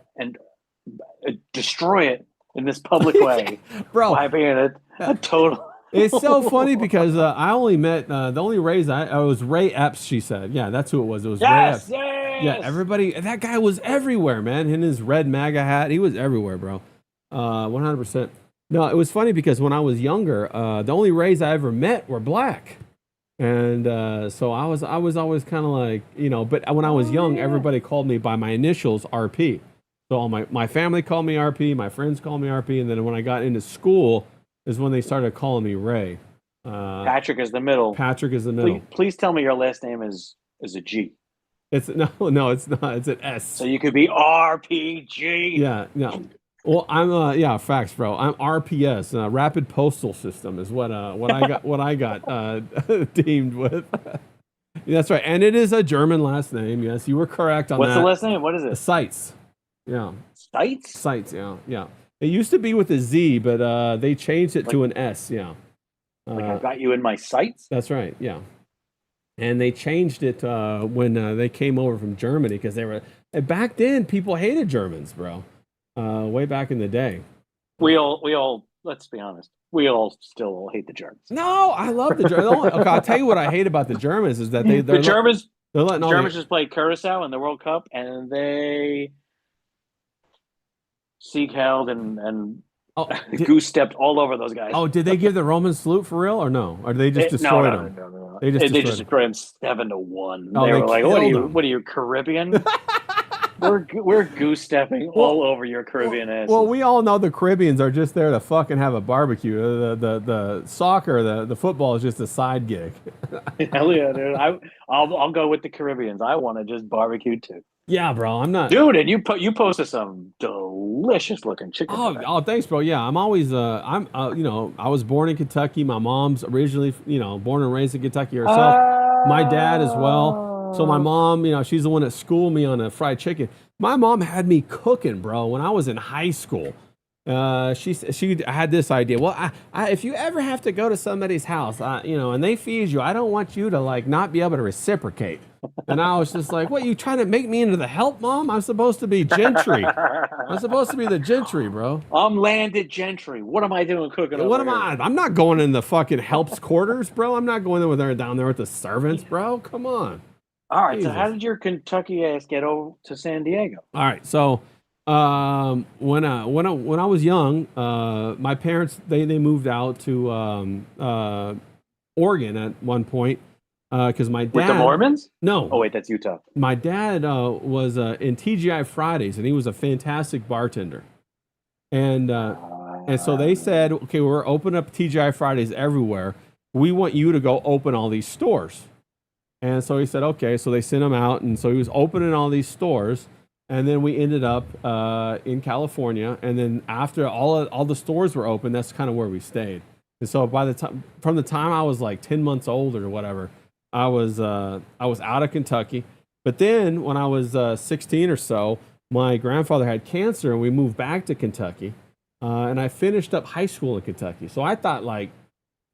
destroy it in this public way, bro. By being a total. It's so funny because I only met the only Rays I was Ray Epps. She said, yeah, that's who it was. It was Ray Epps. Yes. Yeah, everybody. That guy was everywhere, man. In his red MAGA hat, he was everywhere, bro. 100%. No, it was funny because when I was younger, the only Rays I ever met were black, and so I was always kind of like, But when I was young, everybody called me by my initials, RP. So all my family called me RP, my friends called me RP, and then when I got into school is when they started calling me Ray. Patrick is the middle. Patrick is the middle. Please tell me your last name is a G. It's no, it's not. It's an S. So you could be RPG. Yeah, no. Well, I'm facts, bro. I'm RPS, Rapid Postal System, is what I got deemed with. That's right, and it is a German last name. Yes, you were correct on that. What's the last name? What is it? Seitz. Yeah. Seitz. Yeah. It used to be with a Z, but they changed it to an S. Yeah. I got you in my sights. That's right. Yeah. And they changed it when they came over from Germany because they were back then. People hated Germans, bro. Way back in the day. We all. Let's be honest. We all still hate the Germans. No, I love the Germans. Okay, I'll tell you what I hate about the Germans is that the Germans. They're letting the Germans just played Curacao in the World Cup, and they Sieg held and goose stepped all over those guys. Oh, did they give the Romans salute for real or no? Or they just destroyed them? No. They just destroyed them 7-1. Oh, they were like, them. What are you, Caribbean? we're goose stepping all over your Caribbean asses. Well, we all know the Caribbeans are just there to fucking have a barbecue. The soccer, the football is just a side gig. Hell yeah, dude. I'll go with the Caribbeans. I want to just barbecue too. Yeah, bro. I'm not. Dude, and you posted some delicious looking chicken. Oh, thanks, bro. Yeah, I'm always I was born in Kentucky. My mom's originally, born and raised in Kentucky herself. My dad as well. So my mom, she's the one that schooled me on a fried chicken. My mom had me cooking, bro, when I was in high school. She had this idea. Well, if you ever have to go to somebody's house, and they feed you, I don't want you to not be able to reciprocate. And I was just like, what, you trying to make me into the help, Mom? I'm supposed to be gentry. I'm supposed to be the gentry, bro. I'm landed gentry. What am I doing cooking? What am I? I'm not going in the fucking help's quarters, bro. I'm not going down there with the servants, bro. Come on. All right. Jesus. So how did your Kentucky ass get over to San Diego? All right. So When I was young, my parents they moved out to Oregon at one point because my With the dad. Mormons? No, Oh wait, that's Utah. my dad was in TGI Fridays, and he was a fantastic bartender. And so they said, okay, we're opening up TGI Fridays everywhere. We want you to go open all these stores. And so he said, okay. So they sent him out, and so he was opening all these stores. And then we ended up in California. And then after all the stores were open, that's kind of where we stayed. And so from the time I was like 10 months old or whatever, I was out of Kentucky. But then when I was 16 or so, my grandfather had cancer, and we moved back to Kentucky. And I finished up high school in Kentucky. So I thought like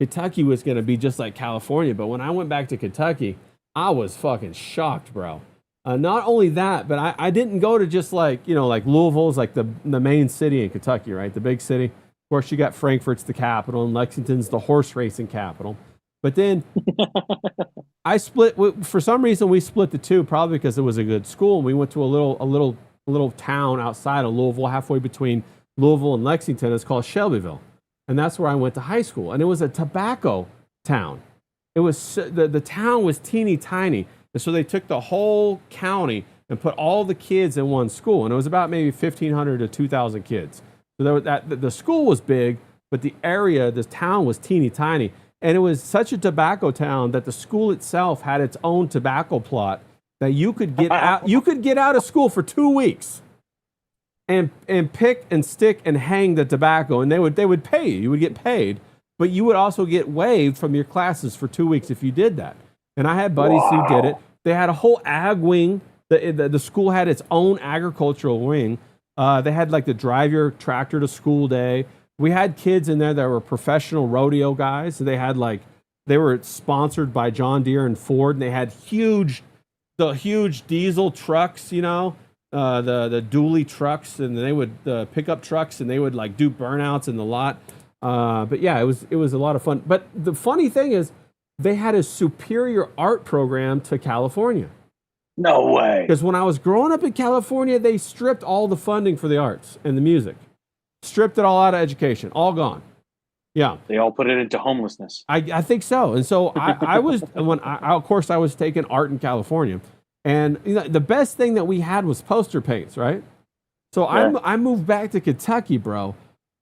Kentucky was going to be just like California. But when I went back to Kentucky, I was fucking shocked, bro. Not only that, but I didn't go to just like, like Louisville's like the main city in Kentucky, right? The big city. Of course, you got Frankfurt's the capital, and Lexington's the horse racing capital. But then I split, for some reason, we split the two, probably because it was a good school. And we went to a little town outside of Louisville, halfway between Louisville and Lexington. It's called Shelbyville. And that's where I went to high school. And it was a tobacco town. It was the town was teeny tiny. And so they took the whole county and put all the kids in one school. And it was about maybe 1,500 to 2,000 kids. So the school was big, but the area, this town was teeny tiny. And it was such a tobacco town that the school itself had its own tobacco plot that you could get out. You could get out of school for 2 weeks and pick and stick and hang the tobacco, and they would pay you. You would get paid, but you would also get waived from your classes for 2 weeks if you did that. And I had buddies who did it. They had a whole ag wing. The school had its own agricultural wing. They had like the drive your tractor to school day. We had kids in there that were professional rodeo guys. So they were sponsored by John Deere and Ford, and they had the huge diesel trucks, the dually trucks, and they would pickup trucks, and they would like do burnouts in the lot. But yeah, it was a lot of fun. But the funny thing is, they had a superior art program to California. No way. Because when I was growing up in California, they stripped all the funding for the arts and the music. Stripped it all out of education. All gone. Yeah. They all put it into homelessness. I think so. And so I was, of course, I was taking art in California. And the best thing that we had was poster paints, right? So yeah. I moved back to Kentucky, bro.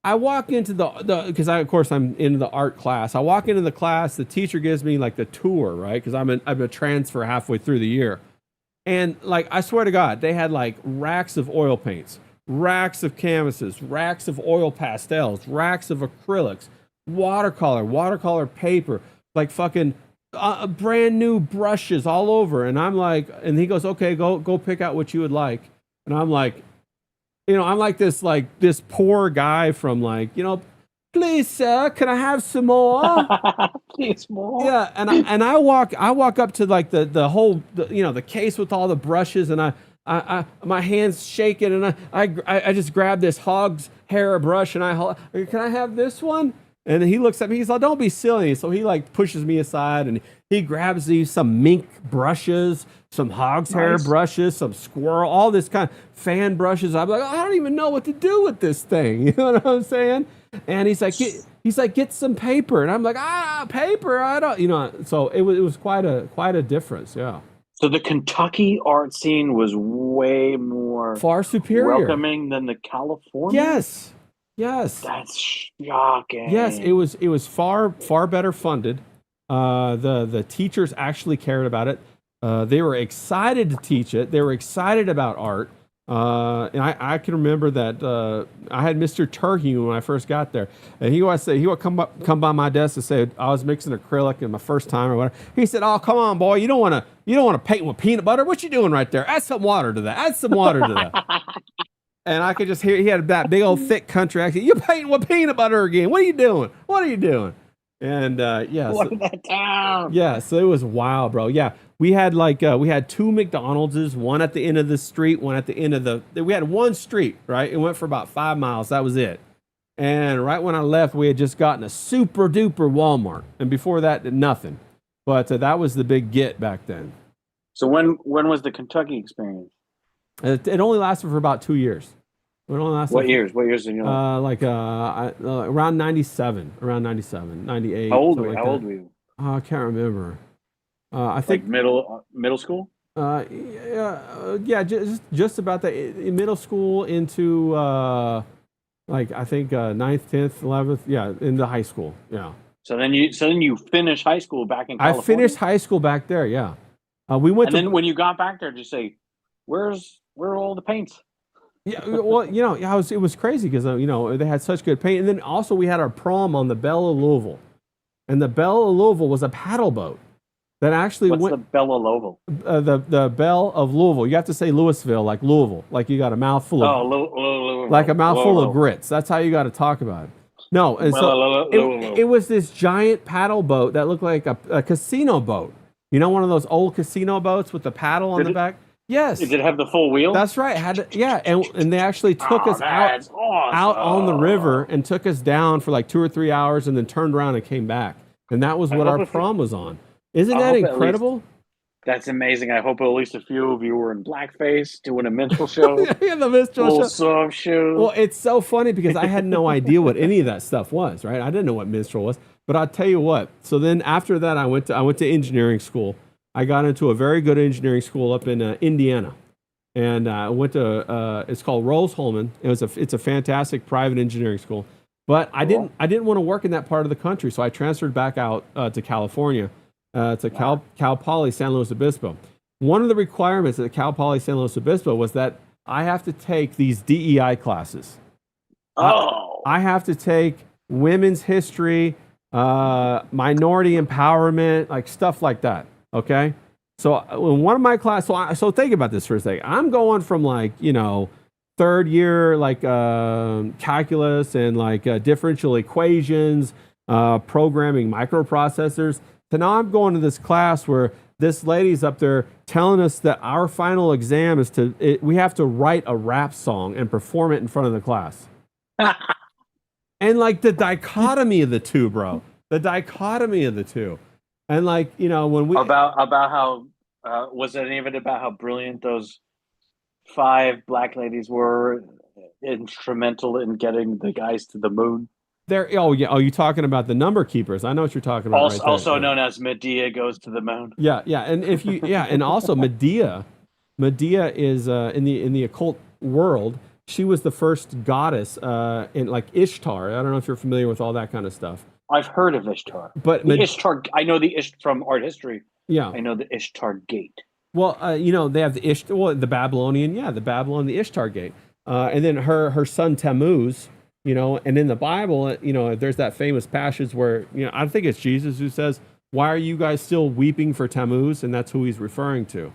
I walk into because of course I'm in the art class. I walk into the class, the teacher gives me like the tour, right? Because I'm a transfer halfway through the year. And like, I swear to God, they had like racks of oil paints, racks of canvases, racks of oil pastels, racks of acrylics, watercolor paper, like fucking brand new brushes all over. And I'm like, and he goes, okay, go pick out what you would like. And I'm like, I'm like this poor guy from like, please, sir, can I have some more? Please more. Yeah, and I walk up to like the whole the case with all the brushes, and I my hands shaking, and I just grab this hog's hair brush, and can I have this one? And he looks at me, he's like, don't be silly. So he like pushes me aside, and he grabs some mink brushes, some hog's hair brushes, some squirrel, all this kind of fan brushes. I'm like, I don't even know what to do with this thing. You know what I'm saying? And he's like, get some paper. And I'm like, paper. I don't, so it was quite a difference. Yeah. So the Kentucky art scene was way more far superior, welcoming than the California. Yes. That's shocking. Yes, it was far better funded. The teachers actually cared about it. They were excited to teach it. They were excited about art. And I can remember that I had Mr. Terhune when I first got there, and he would come by my desk and say I was mixing acrylic in my first time or whatever. He said, "Oh, come on, boy, you don't want to paint with peanut butter. What you doing right there? Add some water to that. Add some water to that." And I could just hear he had that big old thick country accent. You're painting with peanut butter again. What are you doing? What are you doing? And yeah, slow that down. Yeah, so it was wild, bro. Yeah, we had two McDonald's, one at the end of the street, one at the end of we had one street, right? It went for about 5 miles. That was it. And right when I left, we had just gotten a super duper Walmart, and before that, nothing. But that was the big get back then. So when was the Kentucky experience? It only lasted for about 2 years. When the last What time, years? What years in your life? around 97, around 97, How 98, old something were you? like How that. old were you? I can't remember. I Like think, middle school? yeah, just about that in middle school into like I think ninth, 10th, 11th, yeah, into high school. Yeah, So then you finished high school back in I California, finished high school back there. Yeah, we went and then to when you got back there, did you say, where are all the paints? yeah. Well, yeah, it was crazy because they had such good paint, and then also we had our prom on the Belle of Louisville, and the Belle of Louisville was a paddle boat that actually What's went the Bella Loval? the Belle of Louisville. You have to say Louisville like Louisville, like you got a mouthful of Oh, like a mouthful of Louisville. grits. That's how you got to talk about it. No, and so it Louisville. was this giant paddle boat that looked like a casino boat. You know, one of those old casino boats with the paddle on Did the it, back. did Yes, it have the full wheel? that's right. Yeah, and they actually took Oh, us that's out on the river awesome. and took us down for like 2 or 3 hours, and then turned around and came back. And that was I what our hope if prom was on. Isn't I that hope at least incredible? that's amazing. I hope at least a few of you were in blackface doing a minstrel show, Yeah, the minstrel little show. soft shoes. Well, it's so funny because I had no idea what any of that stuff was, right? I didn't know what minstrel was. But I'll tell you what. So then after that, I went to engineering school. I got into a very good engineering school up in Indiana, and I went to it's called Rose-Hulman. It's a fantastic private engineering school. But Cool. I didn't want to work in that part of the country, so I transferred back out to California, to Wow. Cal Poly San Luis Obispo. One of the requirements at Cal Poly San Luis Obispo was that I have to take these DEI classes. I, Oh, I have to take women's history, minority empowerment, like stuff like that. Okay. So in one of my classes, so think about this for a second. I'm going from like, third year, like calculus and like differential equations, programming microprocessors, to now I'm going to this class where this lady's up there telling us that our final exam is we have to write a rap song and perform it in front of the class. And like the dichotomy of the two, bro. The dichotomy of the two. And like, when we about how was it even about how brilliant those five black ladies were instrumental in getting the guys to the moon? they're oh yeah, oh, you talking about the number keepers. I know what you're talking about Also, right there. also Yeah. known as Medea goes to the moon. Yeah, yeah. And if you yeah, and also Medea is in the occult world, she was the first goddess in like Ishtar. I don't know if you're familiar with all that kind of stuff. I've heard of Ishtar. But The Ishtar. I know the Ish from art history. yeah. I know the Ishtar Gate. Well, they have the Babylonian, yeah, the Babylon, the Ishtar Gate, and then her son Tammuz, and in the Bible, there's that famous passage where, I think it's Jesus who says, "Why are you guys still weeping for Tammuz?" And that's who he's referring to.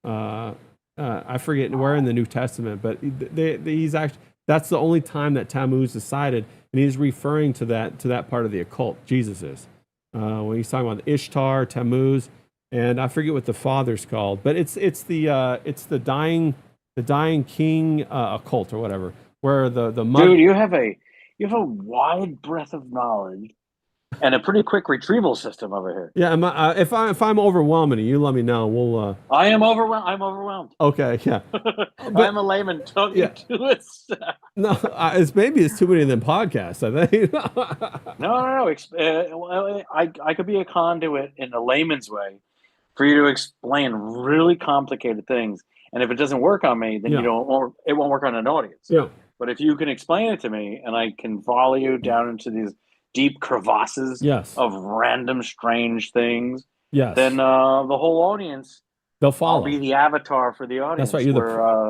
I forget where in the New Testament, but he's actually that's the only time that Tammuz is cited, and he's referring to that part of the occult. Jesus is when he's talking about Ishtar, Tammuz. And I forget what the father's called, but it's the dying king occult or whatever, where the mother. Dude, you have a wide breadth of knowledge and a pretty quick retrieval system over here. Yeah, if I'm overwhelming you, let me know. We'll I am overwhelmed. I'm overwhelmed. okay, yeah, I'm a layman talking yeah. to it. No, maybe it's too many of them podcasts. I think. No. Well, I could be a conduit in a layman's way for you to explain really complicated things. And if it doesn't work on me, then Yeah. it won't work on an audience. Yeah. But if you can explain it to me and I can follow you down into these deep crevasses Yes. of random, strange things, Yes. then the whole audience, They'll I'll follow. be the avatar for the audience. That's right.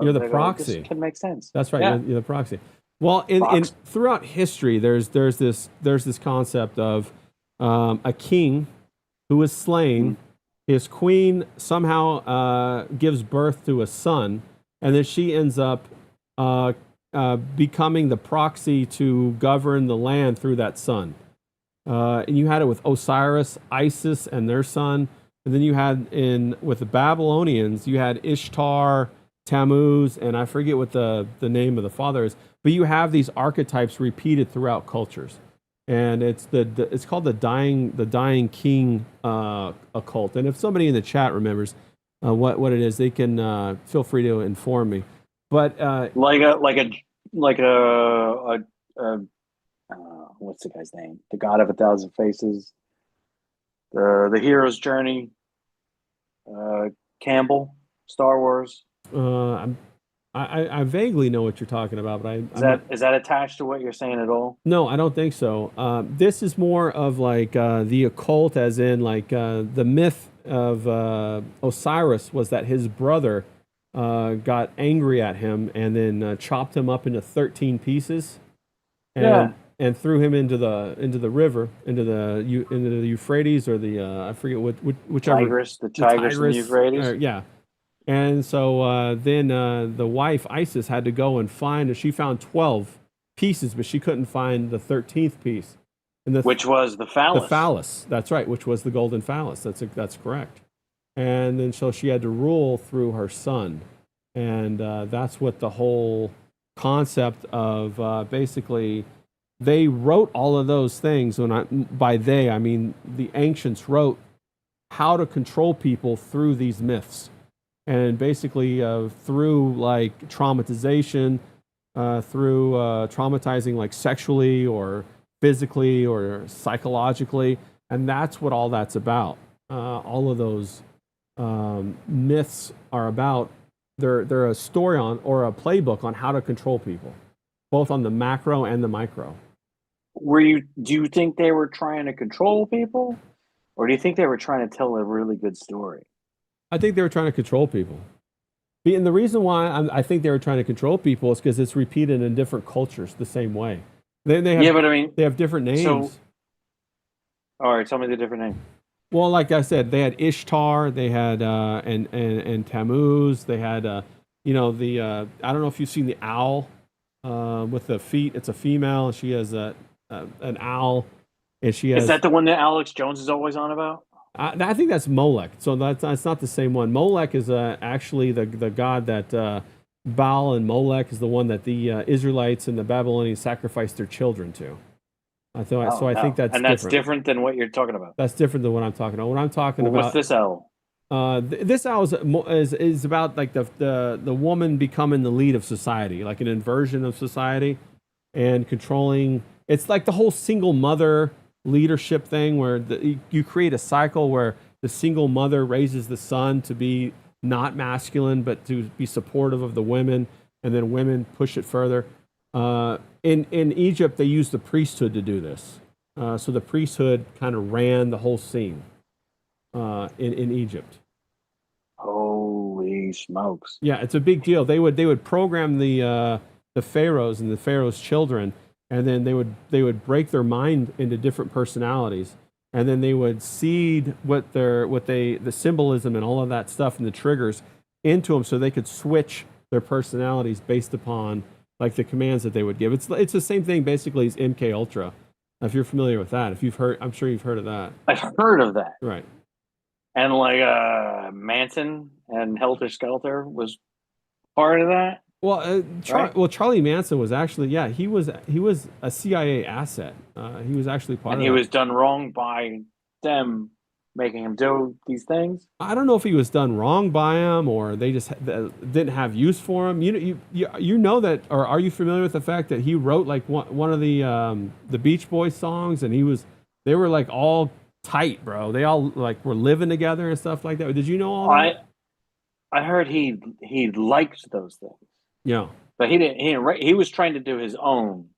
You're the they go, proxy. this can make sense. That's right. Yeah. You're the proxy. Well, throughout history, there's this concept of a king who is slain. His queen somehow gives birth to a son, and then she ends up becoming the proxy to govern the land through that son. And you had it with Osiris, Isis, and their son. And then you had with the Babylonians, you had Ishtar, Tammuz, and I forget what the name of the father is. But you have these archetypes repeated throughout cultures. And it's called the dying king occult. And if somebody in the chat remembers what it is, they can feel free to inform me. But like a like a what's the guy's name? The God of a Thousand Faces, the hero's journey, uh, Campbell, Star Wars. I'm, I vaguely know what you're talking about, but I'm not. Is that attached to what you're saying at all? No, I don't think so. This is more of like the occult, as in like the myth of Osiris was that his brother got angry at him and then chopped him up into 13 pieces Yeah, and threw him into the river, into the Euphrates or the I forget whichever, The the Tigris and the Tigris. Euphrates. Yeah. And so then the wife Isis had to go and find. She found 12 pieces, but she couldn't find the 13th piece. And Which was the the phallus. phallus, that's right, which was the golden phallus. That's correct. And then so she had to rule through her son, and that's what the whole concept of basically they wrote all of those things. By they I mean the ancients wrote how to control people through these myths and basically through like traumatization, through traumatizing like sexually or physically or psychologically, and that's what all that's about. All of those myths are about. They're a story on or a playbook on how to control people, both on the macro and the micro. Do you think they were trying to control people, or do you think they were trying to tell a really good story? I think they were trying to control people. And the reason why I think they were trying to control people is because it's repeated in different cultures the same way. Yeah, but I mean, They have different so names. all right, tell me the different name. Well, like I said, they had Ishtar, they had and Tammuz, they had the I don't know if you've seen the owl with the feet. It's a female, and she has an owl, and she Is has. that the one that Alex Jones is always on about? I think that's Molech. So that's not the same one. Molech is actually the god that Baal and Molech is the one that the Israelites and the Babylonians sacrificed their children to. Oh So I think no, that's and that's different. different than what you're talking about. That's different than what I'm talking about. What I'm talking Well, what's about, this L? this hour is about like the woman becoming the lead of society, like an inversion of society and controlling. It's like the whole single mother leadership thing where you create a cycle where the single mother raises the son to be not masculine but to be supportive of the women, and then women push it further. In Egypt, they used the priesthood to do this. So the priesthood kind of ran the whole scene in Egypt. Holy smokes! Yeah, it's a big deal. They would program the pharaohs and the pharaohs' children, and then they would break their mind into different personalities, and then they would seed the symbolism and all of that stuff and the triggers into them, so they could switch their personalities based upon like the commands that they would give. It's the same thing basically as MK Ultra. If you're familiar with that, if you've heard, I'm sure you've heard of that. I've heard of that, Right. and like Manson and Helter Skelter was part of that, Well, right? Charlie Manson was actually, yeah, he was a CIA asset. He was actually part And of he that. was done wrong by them making him do these things. I don't know if he was done wrong by him or they just didn't have use for him. You know that, or are you familiar with the fact that he wrote like one of the Beach Boys songs, and they were like all tight, bro. They all like were living together and stuff like that. Did you know all I that? I heard he liked those things, Yeah. but he was trying to do his own,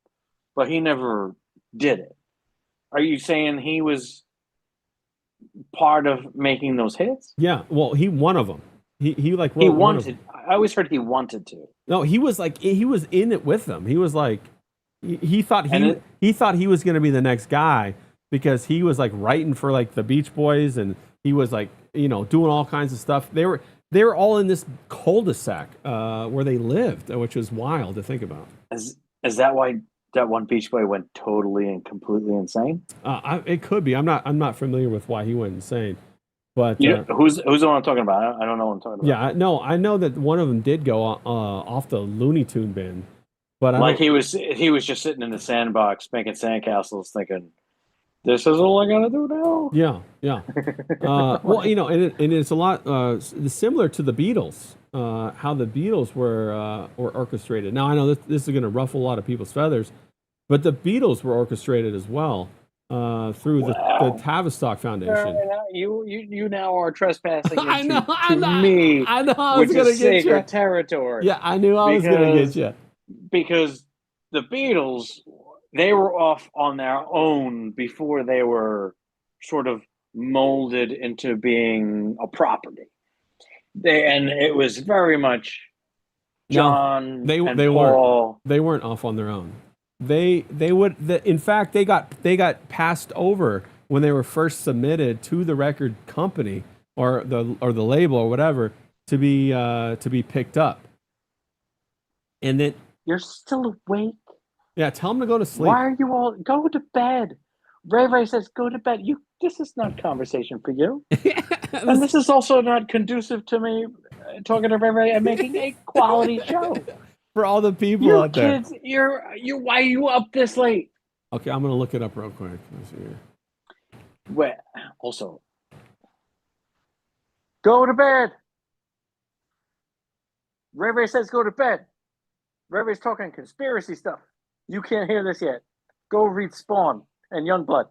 but he never did it. Are you saying he was part of making those hits? Yeah. Well, he one of them. He like He wrote one of them. wanted. I always heard he wanted to, No, he was in it with them. He was like he thought and it, he thought he was going to be the next guy because he was like writing for like the Beach Boys, and he was like doing all kinds of stuff. They were all in this cul-de-sac where they lived, which was wild to think about. is that why that one Beach Boy went totally and completely insane? It could be. I'm not familiar with why he went insane, but You know, who's the one I'm talking about? I don't know what I'm talking about. yeah, I know that one of them did go off the Looney Tune bin, but I Like don't. he was just sitting in the sandbox making sandcastles, thinking, "This is all I gotta do now." Yeah, yeah. Well, and it's a lot similar to the Beatles. how the Beatles were orchestrated. Now I know this is going to ruffle a lot of people's feathers, but the Beatles were orchestrated as well through the Wow. Tavistock Foundation. You now are trespassing I know, to me, I know, I was which going to is get you. sacred territory, Yeah, I knew I was going to get because you. because the Beatles, they were off on their own before they were sort of molded into being a property. And it was very much No, John and they weren't. Paul. They weren't off on their own. They would. In fact, they got passed over when they were first submitted to the record company or the label or whatever to be picked up. And then You're still awake? yeah, tell them to go to sleep. Why are you all go to bed? Ray Ray says go to bed. You This is not conversation for you. And this is also not conducive to me talking to Ray Ray and making a quality show. For all the people You out there. kids, why are you up this late? Okay, I'm gonna look it up real quick. Let's see here. Well, also, go to bed. Ray Ray says go to bed. Ray Ray's talking conspiracy stuff. You can't hear this yet. Go read Spawn and Youngblood.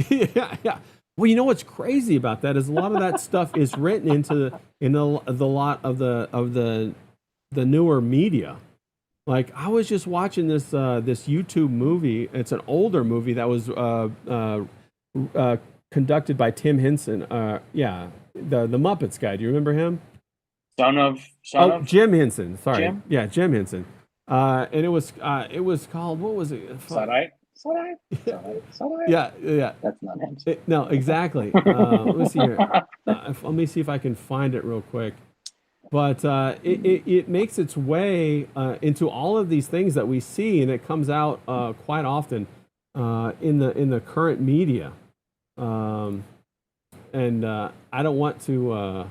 Yeah, yeah. Well, you know what's crazy about that is a lot of that stuff is written into the lot of the newer media. Like I was just watching this YouTube movie. It's an older movie that was conducted by Tim Henson. Yeah, the Muppets guy. Do you remember him? Son of Jim Henson. Sorry. Jim? Yeah, Jim Henson. And it was called, what was it? Sadai. Yeah, yeah. That's not him. No, exactly. Let me see here. Let me see if I can find it real quick. But it makes its way into all of these things that we see, and it comes out quite often in the current media. And I don't want to.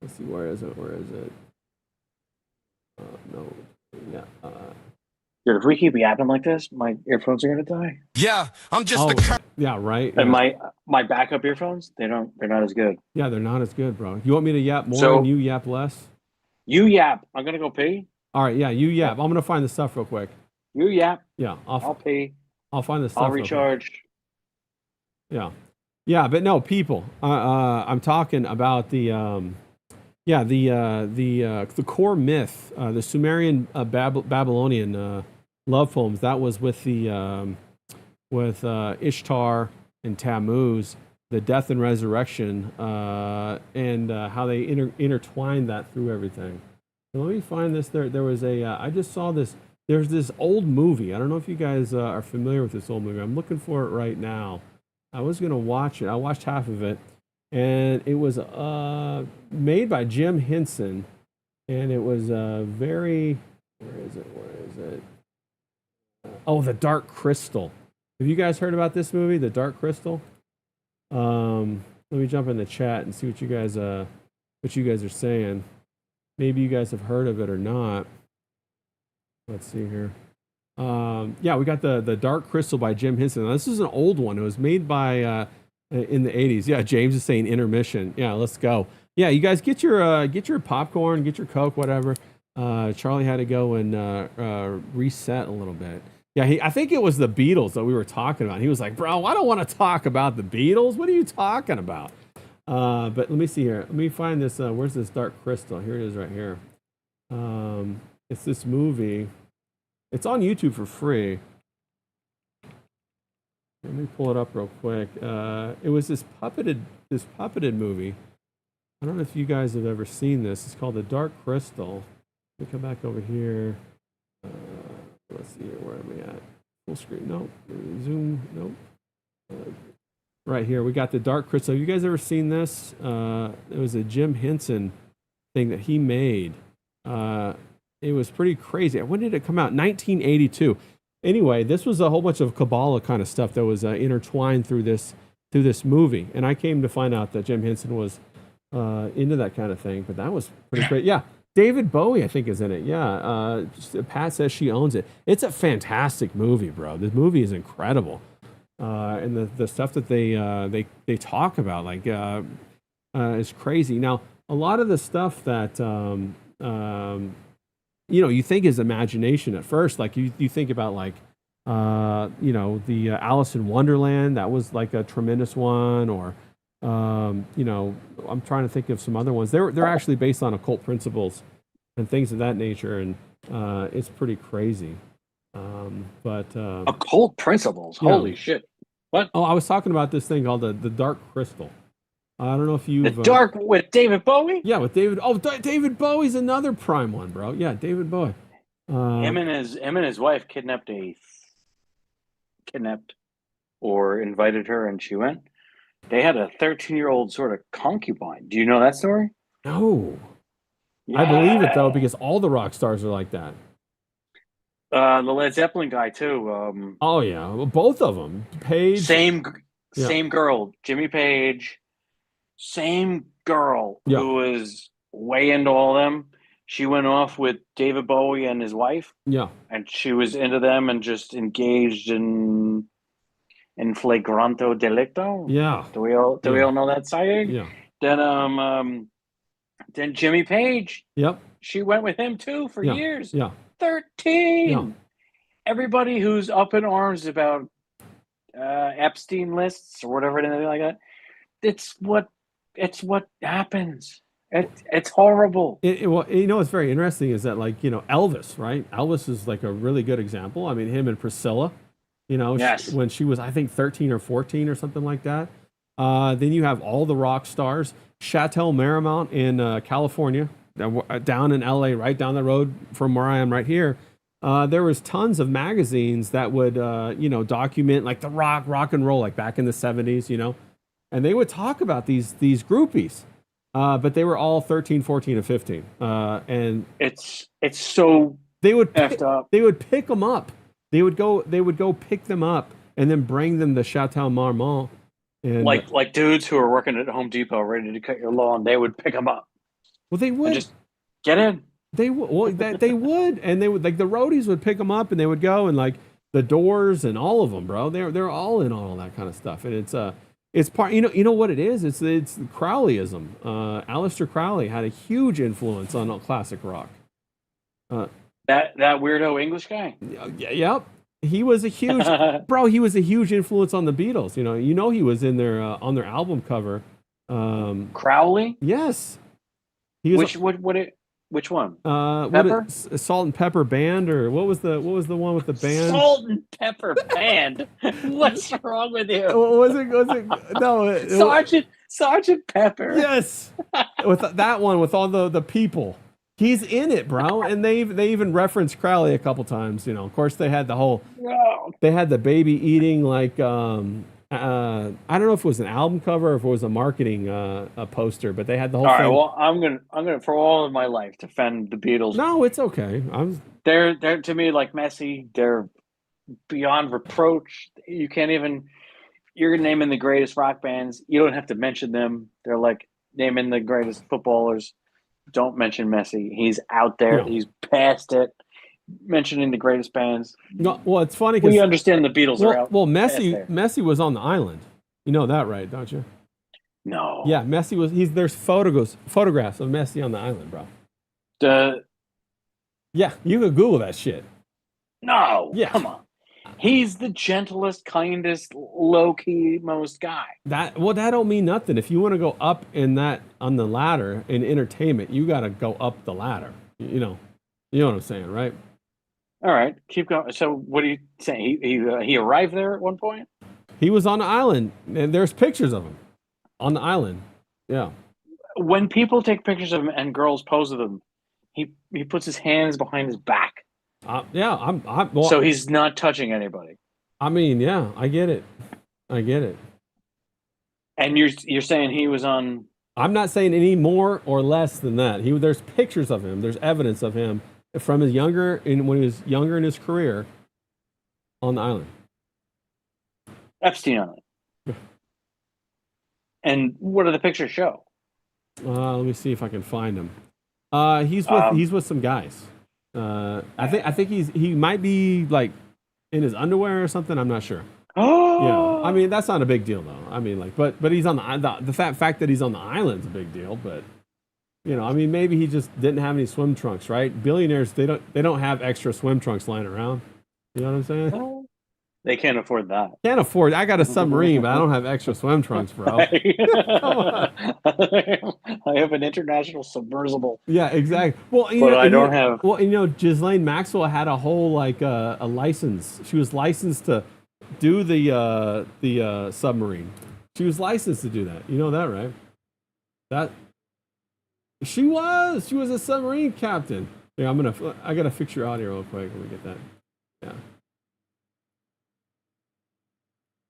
Let's see, where is it? Where is it? No, yeah. Dude, if we keep yapping like this, my earphones are gonna die. Yeah, I'm just yeah, right. And Yeah. my backup earphones, they're not as good. Yeah, they're not as good, bro. You want me to yap more So- and you yap less? You yap. I'm gonna go pee. All right, yeah, you yap. I'm gonna find the stuff real quick. You yap. Yeah, I'll pee. I'll find the stuff. I'll real quick. recharge. Yeah, yeah, but no, people. I'm talking about the core myth, the Sumerian Babylonian love poems. That was with the with Ishtar and Tammuz, the death and resurrection, and how they intertwined that through everything. So let me find this. There was a. I just saw this. There's this old movie. I don't know if you guys are familiar with this old movie. I'm looking for it right now. I was gonna watch it. I watched half of it, and it was made by Jim Henson, and it was very. Where is it? Where is it? Oh, The Dark Crystal. Have you guys heard about this movie, The Dark Crystal? Let me jump in the chat and see what you guys are saying. Maybe you guys have heard of it or not. Let's see here. Yeah, we got the Dark Crystal by Jim Henson. Now, this is an old one. It was made by in the 80s. Yeah, James is saying intermission. Yeah, let's go. Yeah, you guys get your popcorn, get your Coke, whatever. Charlie had to go and reset a little bit. Yeah, I think it was the Beatles that we were talking about. He was like, bro, I don't want to talk about the Beatles. What are you talking about? But let me see here. Let me find this. Where's this Dark Crystal? Here it is right here. It's this movie. It's on YouTube for free. Let me pull it up real quick. It was this puppeted movie. I don't know if you guys have ever seen this. It's called The Dark Crystal. Let me come back over here. Let's see here. Where am I at? Full screen. Nope. Zoom. Nope. Right here. We got The Dark Crystal. Have you guys ever seen this? It was a Jim Henson thing that he made. It was pretty crazy. When did it come out? 1982. Anyway, this was a whole bunch of Kabbalah kind of stuff that was intertwined through this movie. And I came to find out that Jim Henson was into that kind of thing. But that was pretty great. Yeah. David Bowie, I think, is in it. Yeah. Pat says she owns it. It's a fantastic movie, bro. This movie is incredible. And the stuff that they talk about, like, is crazy. Now, a lot of the stuff that you think his imagination at first, like you think about like, the Alice in Wonderland, that was like a tremendous one, or, I'm trying to think of some other ones. They're actually based on occult principles and things of that nature, and it's pretty crazy. But Occult principles. Yeah. Holy shit! What? Oh, I was talking about this thing called the Dark Crystal. I don't know if The you've Dark with David Bowie. yeah, with David. Oh, David Bowie's another prime one, bro. Yeah, David Bowie. Him and his wife kidnapped or invited her, and she went. They had a 13-year-old sort of concubine. Do you know that story? No, Yeah. I believe it though because all the rock stars are like that. The Led Zeppelin guy too. Oh yeah, well, both of them. Page. Same Yeah. girl, Jimmy Page. Same girl Yeah. who was way into all them. She went off with David Bowie and his wife, Yeah. and she was into them and just engaged in flagranto delicto. Yeah. Do we all know that saying? Yeah. Then Jimmy Page. Yep. She went with him too for Yeah. years. Yeah. 13. Yeah. Everybody who's up in arms about Epstein lists or whatever, anything like that. It's what happens. It's horrible. Well, what's very interesting is that, like, Elvis, right? Elvis is like a really good example. I mean, him and Priscilla, Yes. when she was, I think, 13 or 14 or something like that. Then you have all the rock stars. Chateau Marmont in California, down in LA, right down the road from where I am right here. There was tons of magazines that would, document like the rock and roll, like back in the 70s, and they would talk about these groupies. But they were all 13, 14, and 15. And it's so they would effed up. They would pick them up. They would go pick them up and then bring them to Chateau Marmont. And like dudes who are working at Home Depot ready to cut your lawn, they would pick them up. Well, they would and just get in. They would, they would, and they would, like, the roadies would pick them up and they would go, and like the Doors and all of them, bro. They're all in on all that kind of stuff, and it's part. You know what it is? It's Crowleyism. Aleister Crowley had a huge influence on classic rock. That weirdo English guy. Yep. He was a huge bro. He was a huge influence on the Beatles. He was in their on their album cover. Crowley. Yes. He was which one? Pepper? Salt and Pepper Band, or what was the one with the band? Salt and Pepper Band. What's wrong with you? Was it no? Sergeant Pepper. Yes. With that one with all the people. He's in it, bro, and they even referenced Crowley a couple times. Of course, they had they had the baby eating, like, I don't know if it was an album cover or if it was a marketing a poster, but they had the whole thing. All right, well, I'm gonna for all of my life defend the Beatles. No, it's okay. They're to me like messy. They're beyond reproach. You can't even. You're naming the greatest rock bands. You don't have to mention them. They're like naming the greatest footballers. Don't mention Messi. He's out there. No. He's past it. Mentioning the greatest bands. No, well, it's funny because we understand the Beatles are out. Well, Messi was on the island. You know that, right? Don't you? No. Yeah, Messi was. There's photographs of Messi on the island, bro. Yeah, you can Google that shit. No. Yeah. Come on. He's the gentlest, kindest, low-key most guy. That don't mean nothing. If you want to go up on the ladder in entertainment, you got to go up the ladder. You know what I'm saying, right? All right, keep going. So, what are you saying? He arrived there at one point. He was on the island, and there's pictures of him on the island. Yeah. When people take pictures of him and girls pose with him, he puts his hands behind his back. Yeah, so he's not touching anybody. I mean, yeah, I get it. And you're saying he was on? I'm not saying any more or less than that. There's pictures of him. There's evidence of him from when he was younger in his career on the island. Epstein Island. And what do the pictures show? Let me see if I can find him. He's with some guys. I think he might be like in his underwear or something. I'm not sure. Oh, yeah. I mean, that's not a big deal though. I mean, like, but he's on the fact that he's on the island's a big deal. But You know, I mean, maybe he just didn't have any swim trunks, right? Billionaires, they don't have extra swim trunks lying around. You know what I'm saying? Well, they can't afford that. Can't afford. I got a submarine, but I don't have extra swim trunks, bro. Come on. I have an international submersible, Yeah, exactly. Well, but I don't have. Ghislaine Maxwell had a whole like a license. She was licensed to do the submarine. She was licensed to do that. You know that, right? That she was a submarine captain. Yeah, I gotta fix your audio real quick. Let me get that. Yeah.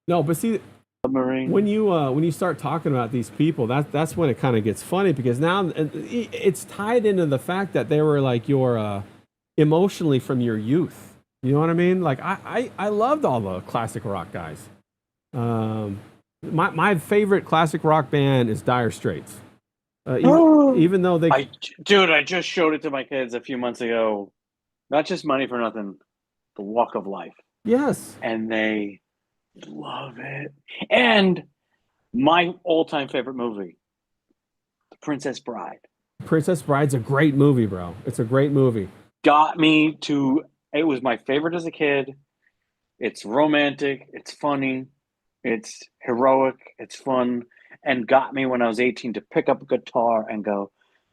No, but see, Submarine. when you start talking about these people, that's when it kind of gets funny because now it's tied into the fact that they were like your emotionally from your youth. You know what I mean? Like I loved all the classic rock guys. My favorite classic rock band is Dire Straits. Even though I just showed it to my kids a few months ago. Not just Money for Nothing, The Walk of Life, yes, and they love it. And my all-time favorite movie, The Princess Bride, Princess Bride's a great movie, bro. It's a great movie. got me to. It was my favorite as a kid. It's romantic. It's funny. It's heroic. It's fun, and got me when I was 18 to pick up a guitar and go.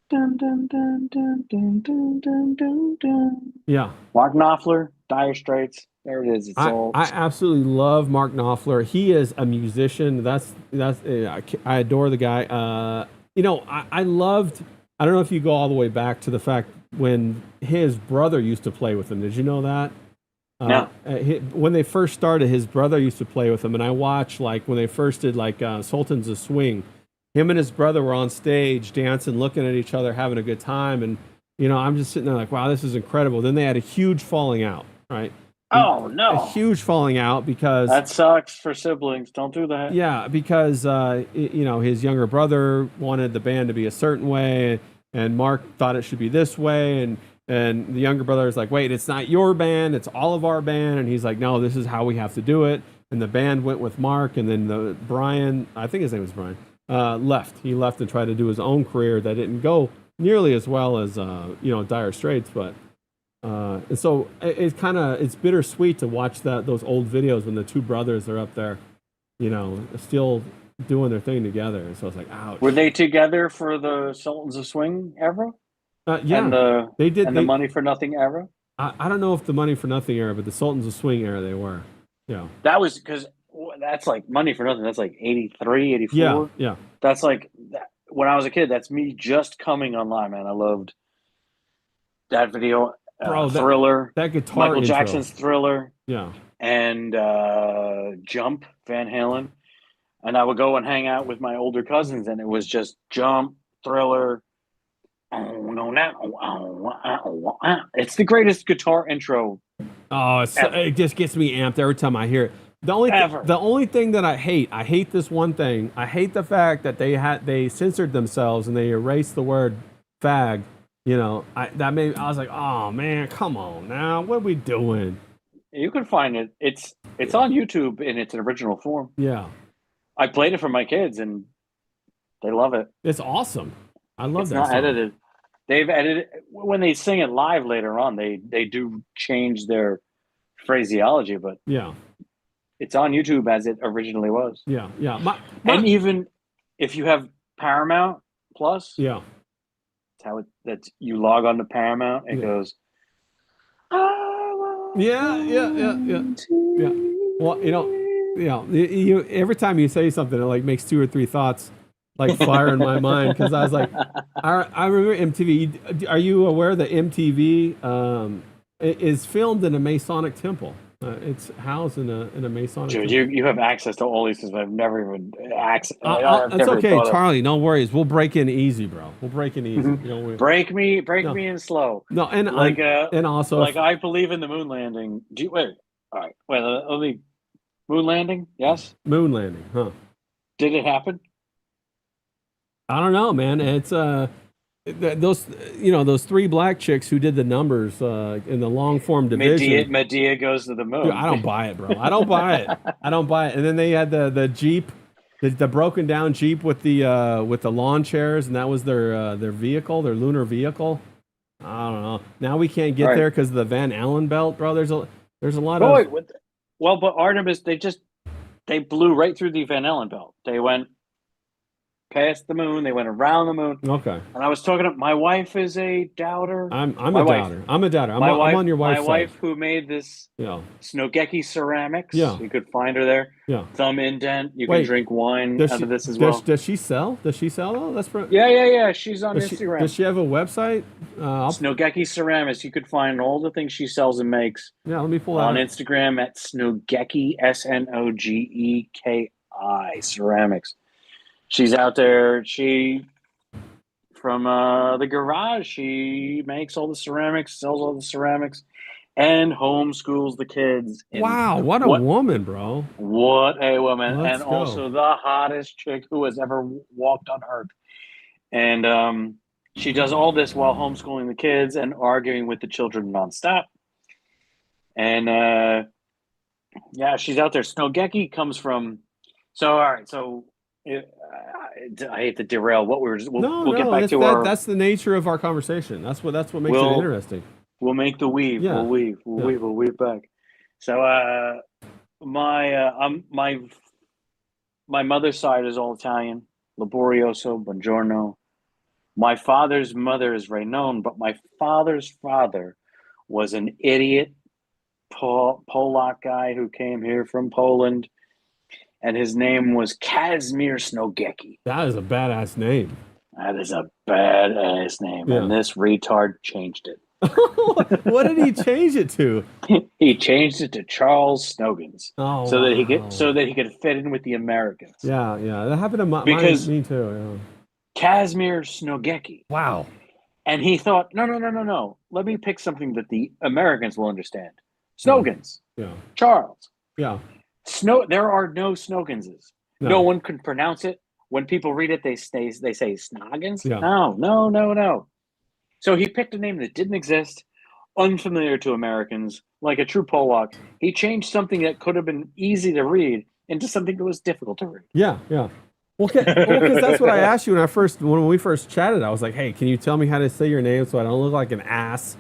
Dun, dun, dun, dun, dun, dun, dun, dun, dun. Yeah. Mark Knopfler, Dire Straits. There it is. It's all. I absolutely love Mark Knopfler. He is a musician. I adore the guy. I loved. I don't know if you go all the way back to the fact when his brother used to play with him. Did you know that? No. When they first started, his brother used to play with him, and I watched like when they first did like Sultans of Swing. Him and his brother were on stage dancing, looking at each other, having a good time, and I'm just sitting there like, wow, this is incredible. Then they had a huge falling out, right? Oh no! A huge falling out because that sucks for siblings. Don't do that. Yeah, because his younger brother wanted the band to be a certain way, and Mark thought it should be this way, and the younger brother is like, wait, it's not your band, it's all of our band, and he's like, no, this is how we have to do it. And the band went with Mark, and then Brian, I think his name was Brian, left. He left and tried to do his own career that didn't go nearly as well as Dire Straits, but. And so it's bittersweet to watch those old videos when the two brothers are up there, still doing their thing together. And so it's like, ouch. Were they together for the Sultans of Swing era? Yeah, they did. And the Money for Nothing era? I don't know if the Money for Nothing era, but the Sultans of Swing era they were. Yeah. That was because that's like Money for Nothing. That's like 83, 84. Yeah. That's like when I was a kid. That's me just coming online, man. I loved that video. Bro, Thriller, that guitar Michael intro. Jackson's Thriller, yeah, and Jump, Van Halen, and I would go and hang out with my older cousins, and it was just Jump, Thriller. It's the greatest guitar intro. Oh, it just gets me amped every time I hear it. The only thing that I hate this one thing. I hate the fact that they censored themselves and they erased the word fag. I was like, oh man, come on now, what are we doing? You can find it. It's on YouTube in its original form. Yeah, I played it for my kids and they love it. It's awesome. I love that. It's not song. edited. They've edited when they sing it live later on. They do change their phraseology, but yeah, it's on YouTube as it originally was. Yeah. And even if you have Paramount Plus, yeah. That you log on to Paramount, it goes. Yeah. Well, you every time you say something, it like makes 2 or 3 thoughts like fire in my mind because I was like, I remember MTV. Are you aware that MTV is filmed in a Masonic temple? It's housed in a Masonic. Dude, you have access to all these things. I've never even access. It's okay, Charlie. No worries. We'll break in easy, bro. We'll break in easy. Break me in slow. No, and also I believe in the moon landing. Wait. All right. Wait. Let me. Moon landing? Yes. Moon landing, huh? Did it happen? I don't know, man. It's those 3 black chicks who did the numbers in the long form division. Medea goes to the moon. Dude, I don't buy it, bro. I don't buy it. And then they had the Jeep The broken down Jeep with the lawn chairs, and that was their vehicle, their lunar vehicle. I don't know. Now we can't All get right. there because of the Van Allen belt, bro. There's a lot But of wait, well, but Artemis, they blew right through the Van Allen belt. They went past the moon. They went around the moon. okay. And I was talking to my wife is a doubter. I'm My a wife, doubter. I'm a doubter. my I'm wife, on your my wife's side. wife who made this Yeah. Snogeki ceramics. Yeah. You could find her there. Yeah. Thumb indent. You can Wait. drink wine Does out she of this as well. does she sell? Does she sell though? Yeah. She's on Does Instagram. she have a website? Snogeki ceramics. You could find all the things she sells and makes Yeah, let me pull that on up. Instagram at Snogeki Snogeki ceramics. She's out there. She from the garage. She makes all the ceramics, sells all the ceramics, and homeschools the kids. And Wow, what a what woman, bro. what a woman, and Let's go. also the hottest chick who has ever walked on earth. And she does all this while homeschooling the kids and arguing with the children nonstop. And yeah, she's out there. Snogeki comes from. So all right, so I hate to derail. What we were, No, we'll get no, back to our. that's the nature of our conversation. That's what makes it We'll interesting. we'll make the weave. Yeah. We'll weave. We'll Yeah. weave. We'll weave back. So my mother's side is all Italian. Laborioso, buongiorno. My father's mother is Raynon, but my father's father was an idiot Polak guy who came here from Poland, and his name was Kazimir Snogeki. That is a badass name. That is a badass name, Yeah. and this retard changed it. What did he change it to? He changed it to Charles Snoggins, Oh, so that he wow. could fit in with the Americans. Yeah, yeah. That happened to Because me too. Kazimir Snogeki. Yeah. Wow. And he thought, no. Let me pick something that the Americans will understand. Snoggins. Yeah. Charles. Yeah. There are no Snogginses. No one can pronounce it. When people read it, they say Snoggins. Yeah. No. So he picked a name that didn't exist, unfamiliar to Americans, like a true Polak. He changed something that could have been easy to read into something that was difficult to read. Yeah, yeah. Well, because that's what I asked you when we first chatted. I was like, "Hey, can you tell me how to say your name so I don't look like an ass?"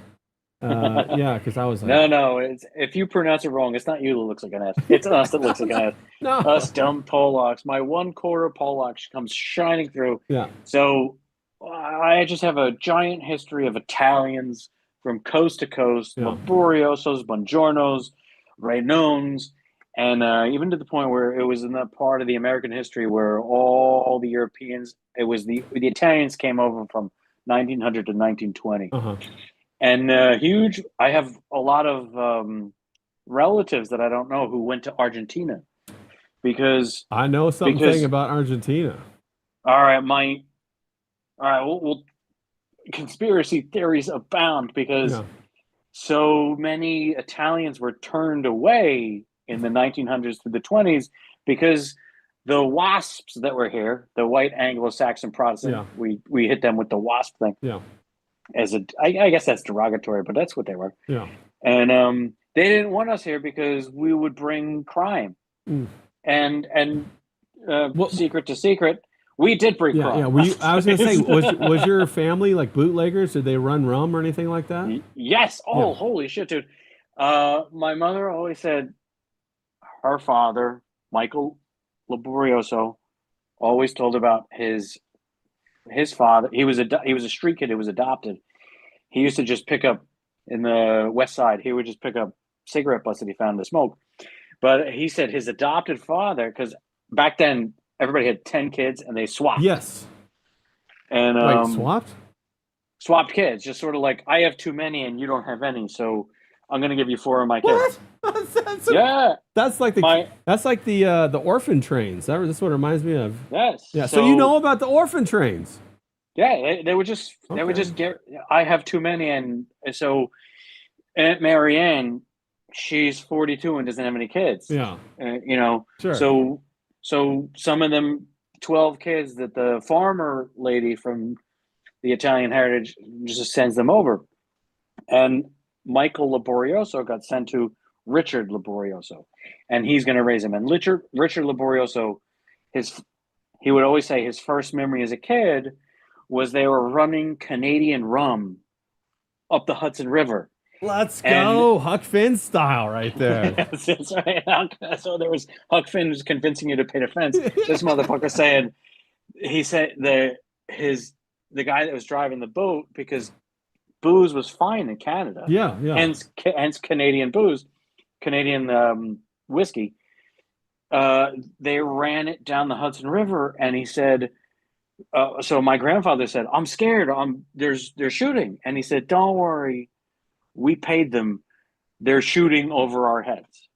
Yeah, because I was like, No. If you pronounce it wrong, it's not you that looks like an ass. It's us that looks like an ass. no. Us dumb Polacks. My one quarter Polak comes shining through. Yeah. So I just have a giant history of Italians from coast to coast, Yeah. Laboriosos, Buongiornos, Raynones, and even to the point where it was in that part of the American history where all the Europeans, it was the Italians came over from 1900 to 1920. Uh-huh. And huge, I have a lot of relatives that I don't know who went to Argentina because I know something about Argentina. All right, well, conspiracy theories abound because so many Italians were turned away in the 1900s to the 20s because the WASPs that were here, the white Anglo-Saxon Protestant, we hit them with the WASP thing. Yeah. I guess that's derogatory, but that's what they were. Yeah. And they didn't want us here because we would bring crime. And secret to secret, we did bring crime. Yeah. I was gonna say, was your family like bootleggers? Did they run rum or anything like that? Yes. Oh, holy shit, dude. My mother always said her father, Michael Laborioso, always told about his father. He was a street kid who was adopted. He used to just pick up in the West Side. He would just pick up cigarette butts that he found to smoke. But he said his adopted father, because back then everybody had 10 kids and they swapped. Yes. And wait, swapped? Swapped kids, just sort of like I have too many and you don't have any, so I'm gonna give you 4 of my kids. What? That's like the orphan trains. That's what it reminds me of. Yes. Yeah. So you know about the orphan trains? Yeah, they would just get. I have too many, and so Aunt Marianne, she's 42 and doesn't have any kids. Yeah. Sure. So some of them 12 kids that the farmer lady from the Italian heritage just sends them over, and Michael Laborioso got sent to Richard Laborioso, and he's going to raise him. And Richard Laborioso, his he would always say his first memory as a kid was they were running Canadian rum up the Hudson River. Let's And go, Huck Finn style, right there. that's right. So there was Huck Finn was convincing you to pay the fence. This motherfucker saying, he said the guy that was driving the boat, because booze was fine in Canada. Yeah. Hence Canadian booze, Canadian whiskey. They ran it down the Hudson River, and he said, so my grandfather said, "I'm scared. They're shooting," and he said, "Don't worry, we paid them. They're shooting over our heads.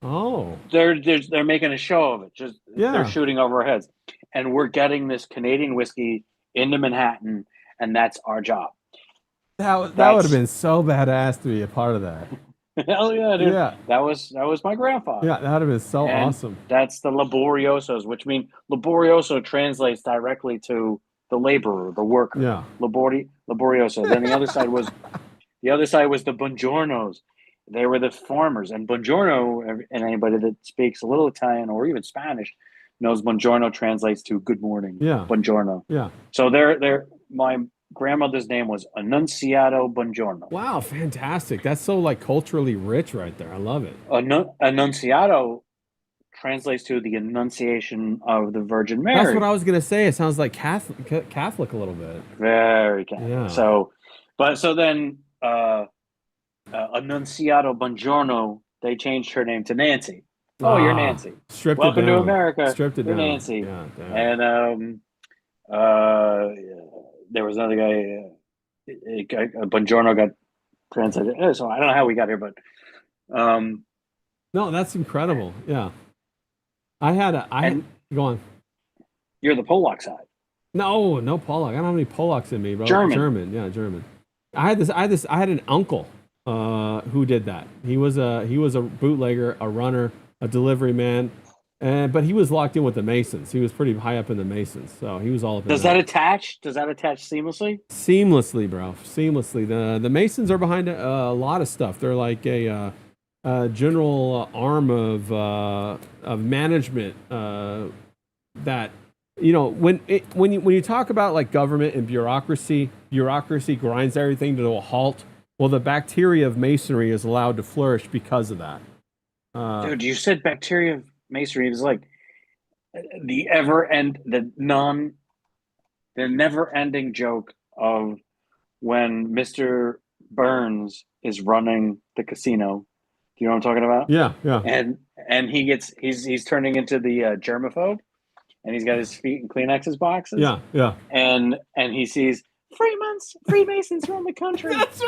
Oh, they're making a show of it. Just they're yeah. shooting over our heads, and we're getting this Canadian whiskey into Manhattan, and that's our job." That would have been so badass to be a part of that. Hell yeah, dude. Yeah. That was my grandfather. Yeah, that would have been so awesome. That's the laboriosos, which mean laborioso translates directly to the laborer, the worker. Yeah. Laborioso. Then the other side was the buongiornos. They were the farmers. And buongiorno, and anybody that speaks a little Italian or even Spanish knows buongiorno translates to good morning. Yeah. Buongiorno. Yeah. So my grandmother's name was Annunziato Buongiorno. Wow, fantastic. That's so like culturally rich right there. I love it. Annunziato translates to the Annunciation of the Virgin Mary. That's what I was going to say. It sounds like Catholic a little bit. Very Catholic. Yeah. So then Annunziato Buongiorno, they changed her name to Nancy. Oh, you're Nancy. Stripped Welcome it down. to America. Stripped it you're down. Nancy. Yeah, damn. And there was another guy, Buongiorno got translated. So I don't know how we got here, but no, that's incredible. Yeah. Go on. You're the Polak side. No Polak. I don't have any Polacks in me, bro. German. Yeah, German. I had an uncle who did that. He was a bootlegger, a runner, a delivery man. But he was locked in with the Masons. He was pretty high up in the Masons, so he was all up in Does that attach seamlessly? Seamlessly, bro. Seamlessly. The Masons are behind a lot of stuff. They're like a general arm of management that, you know, when you talk about like government and bureaucracy grinds everything to a halt. Well, the bacteria of masonry is allowed to flourish because of that. Dude, you said bacteria of masonry. It was like the never-ending joke of when Mr. Burns is running the casino. Do you know what I'm talking about? Yeah. And he's turning into the germaphobe, and he's got his feet in Kleenex's boxes. Yeah. And he sees Freemasons run the country. That's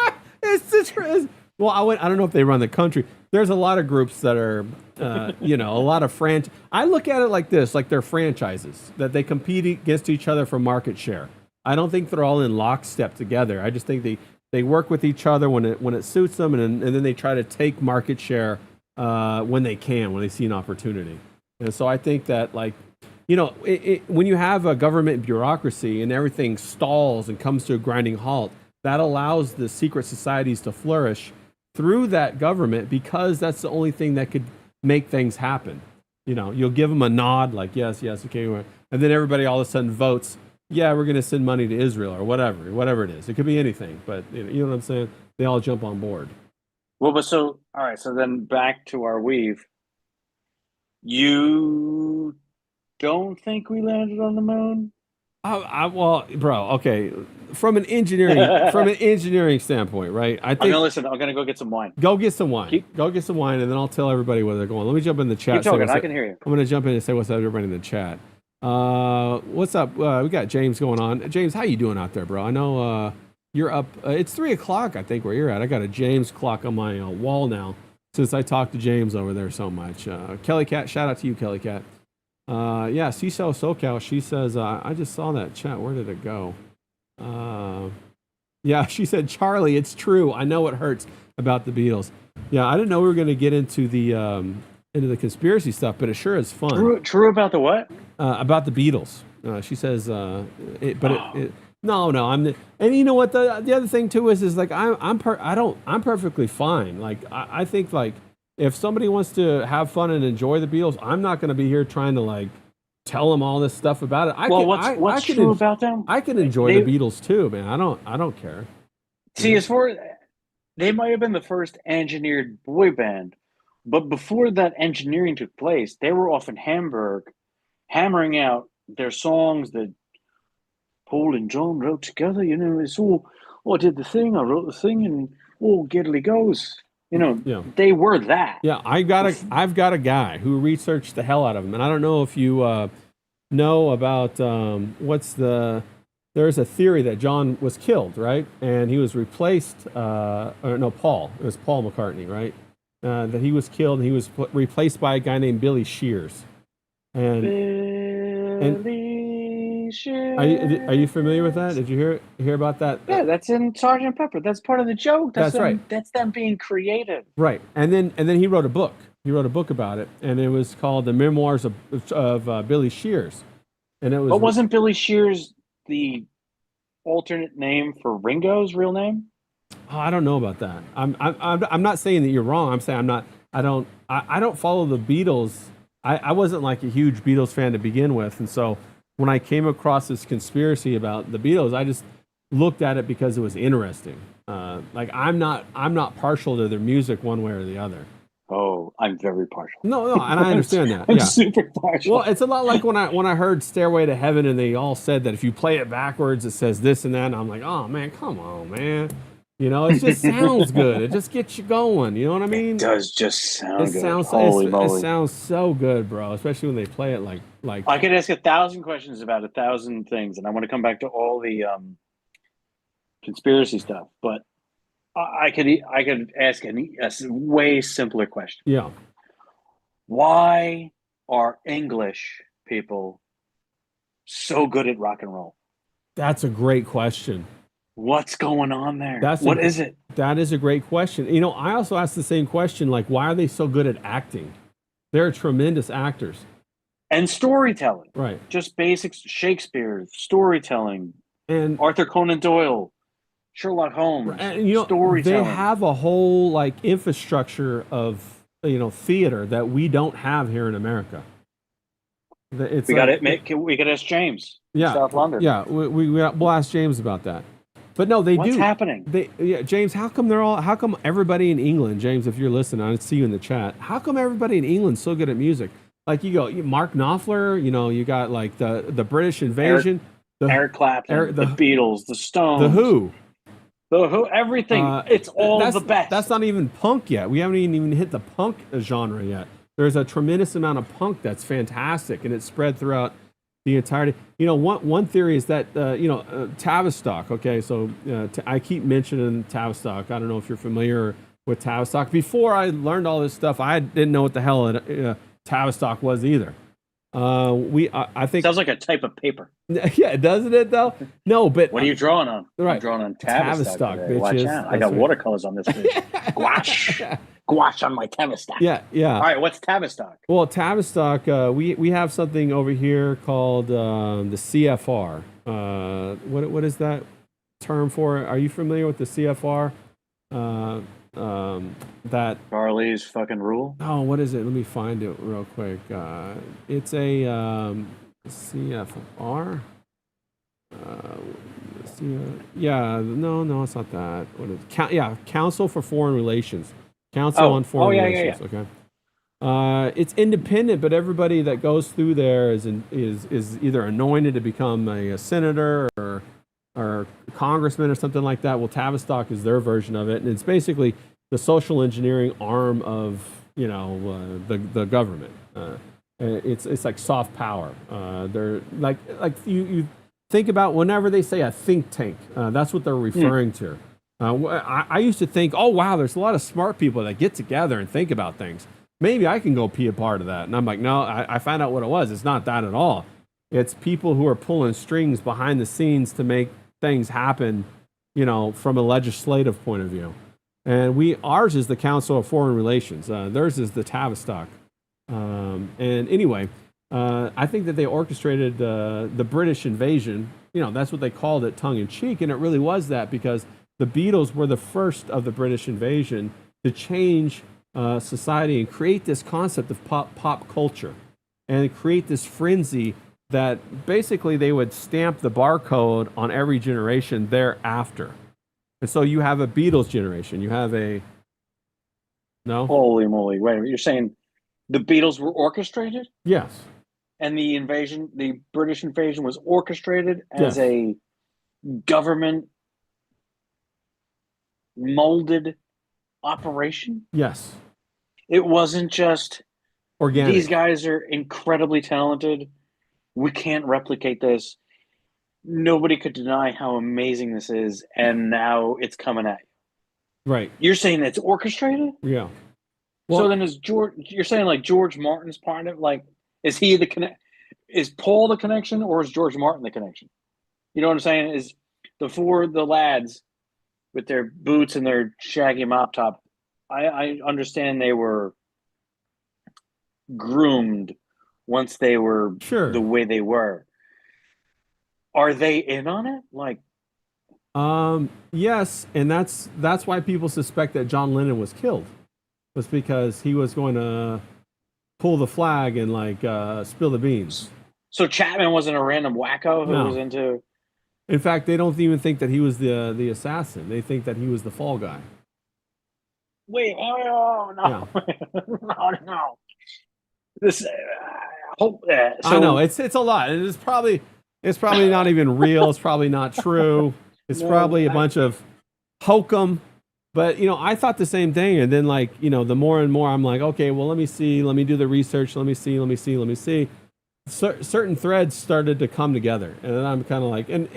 right. Well, I don't know if they run the country. There's a lot of groups that are, a lot of I look at it like this, like they're franchises that they compete against each other for market share. I don't think they're all in lockstep together. I just think they work with each other when it suits them, and then they try to take market share when they see an opportunity. And so I think that, like, when you have a government bureaucracy and everything stalls and comes to a grinding halt, that allows the secret societies to flourish through that government, because that's the only thing that could make things happen. You'll give them a nod, like, yes, okay, and then everybody all of a sudden votes, yeah, we're going to send money to Israel or whatever it is. It could be anything, but you know what I'm saying? They all jump on board. Well, but all right, so then back to our weave. You don't think we landed on the moon? Well, bro, okay. From an engineering standpoint, right? I think. Listen. I'm gonna go get some wine. Go get some wine. Go get some wine, and then I'll tell everybody where they're going. Let me jump in the chat. Keep talking. I can hear you. I'm gonna jump in and say what's up, everybody in the chat. What's up? We got James going on. James, how you doing out there, bro? I know you're up. It's 3:00, I think, where you're at. I got a James clock on my wall now since I talked to James over there so much. Kelly Cat, shout out to you, Kelly Cat. Yeah, CISO SoCal, she says, I just saw that chat. Where did it go? Yeah, she said, Charlie, it's true. I know it hurts about the Beatles. Yeah, I didn't know we were going to get into the conspiracy stuff, but it sure is fun. True about the what? About the Beatles. She says, no. And you know what? The other thing too is like I'm perfectly fine. Like I think, like, if somebody wants to have fun and enjoy the Beatles, I'm not going to be here trying to, like, tell them all this stuff about it. What's true about them? I can enjoy the Beatles too, man. I don't care. See, as far they might have been the first engineered boy band, but before that engineering took place, they were off in Hamburg, hammering out their songs that Paul and John wrote together. It's all, I did the thing, I wrote the thing, and all giddly goes. They were that. Yeah, I've got a guy who researched the hell out of them, and I don't know if you know about there's a theory that John was killed, right? And he was replaced, Paul. It was Paul McCartney, right? That he was killed, and he was replaced by a guy named Billy Shears. Billy Shears. Are you familiar with that? Did you hear about that? Yeah, that's in Sergeant Pepper. That's part of the joke. That's right. That's them being creative. Right, and then he wrote a book. He wrote a book about it, and it was called The Memoirs of Billy Shears. And it was. But wasn't Billy Shears the alternate name for Ringo's real name? Oh, I don't know about that. I'm not saying that you're wrong. I'm saying I don't follow the Beatles. I wasn't like a huge Beatles fan to begin with, and so when I came across this conspiracy about the Beatles, I just looked at it because it was interesting. Like I'm not partial to their music one way or the other. Oh, I'm very partial. No, and I understand that. I'm super partial. Well, it's a lot like when I heard Stairway to Heaven, and they all said that if you play it backwards, it says this and that. And I'm like, oh man, come on, man. It just sounds good. It just gets you going. You know what I mean? It does just sound good. It sounds so good, bro. Especially when they play it like. I could ask 1,000 questions about 1,000 things, and I want to come back to all the conspiracy stuff, but. I could ask a way simpler question. Yeah. Why are English people so good at rock and roll? That's a great question. What's going on there? What is it? That is a great question. I also asked the same question, like, why are they so good at acting? They're tremendous actors. And storytelling. Right. Just basics, Shakespeare, storytelling, and Arthur Conan Doyle. Sherlock Holmes, storytelling. They have a whole infrastructure of theater that we don't have here in America. We got to ask James. Yeah, South London. Yeah, we'll ask James about that. But no, they do. What's happening? James, how come everybody in England, James, if you're listening, I see you in the chat. How come everybody in England's so good at music? Like Mark Knopfler. You got the British Invasion, Eric Clapton, the Beatles, the Stones, the Who. Everything. It's all the best. That's not even punk yet. We haven't even hit the punk genre yet. There's a tremendous amount of punk that's fantastic, and it's spread throughout the entirety. One theory is that Tavistock. Okay, so I keep mentioning Tavistock. I don't know if you're familiar with Tavistock. Before I learned all this stuff, I didn't know what the hell Tavistock was either. I think sounds like a type of paper. Yeah, doesn't it though? No, but what are you drawing on? Right. I'm drawing on Tavistock. Watch out! I got watercolors on this page. Gouache on my Tavistock. Yeah. All right, what's Tavistock? Well, Tavistock, we have something over here called the CFR. What is that term for? Are you familiar with the CFR? That Charlie's fucking rule. Oh, what is it? Let me find it real quick. It's a CFR. No, it's not that. What is it? Council for Foreign Relations. Council on Foreign Relations. Yeah. Okay. It's independent, but everybody that goes through there is either anointed to become a senator or congressman or something like that. Well, Tavistock is their version of it, and it's basically the social engineering arm of the government. It's like soft power. They're like you think about whenever they say a think tank, that's what they're referring to. I used to think, oh wow, there's a lot of smart people that get together and think about things. Maybe I can go be a part of that. And I'm like, no, I found out what it was. It's not that at all. It's people who are pulling strings behind the scenes to make things happen, from a legislative point of view. And ours is the Council of Foreign Relations. Theirs is the Tavistock. And anyway, I think that they orchestrated the British invasion. That's what they called it, tongue in cheek, and it really was that because the Beatles were the first of the British invasion to change society and create this concept of pop culture. and create this frenzy that basically they would stamp the barcode on every generation thereafter. And so you have a Beatles generation. You have a no? Holy moly! Wait a minute. You're saying the Beatles were orchestrated, Yes. and the British invasion, was orchestrated as Yes. a government molded operation. Yes. It wasn't just these Organic. guys are incredibly talented. We can't replicate this. Nobody could deny how amazing this is, and now it's coming at you. Right. You're saying it's orchestrated? Yeah. So Well, then is George? You're saying like George Martin's part of it? Like, is he the connect? Is Paul the connection, or is George Martin the connection? You know what I'm saying? Is the lads with their boots and their shaggy mop top? I understand they were groomed once they were sure. the way they were. Are they in on it? Like, Yes, and that's why people suspect that John Lennon was killed, was because he was going to pull the flag and like spill the beans. so Chapman wasn't a random wacko who was No. into. In fact, they don't even think that he was the assassin. They think that he was the fall guy. Wait, oh no, no. This, hope that. I know it's a lot. It's probably not even real. It's probably not true. It's probably a bunch of hokum. But I thought the same thing. And then the more and more I'm like, okay, well, let me see. Let me do the research. Let me see. Certain threads started to come together, and then I'm kind of like, and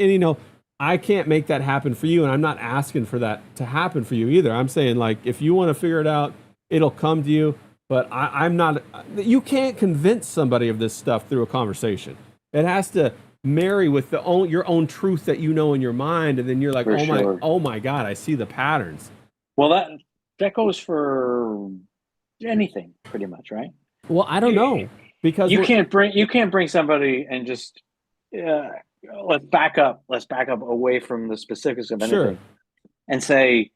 I can't make that happen for you, and I'm not asking for that to happen for you either. I'm saying like, if you want to figure it out, it'll come to you. But I'm not. You can't convince somebody of this stuff through a conversation. It has to marry with your own truth that you know in your mind, and then you're like, oh my God, I see the patterns. Well, that goes for anything, pretty much, right? Well, I don't know, because you can't bring somebody and just let's back up away from the specifics of anything, and say,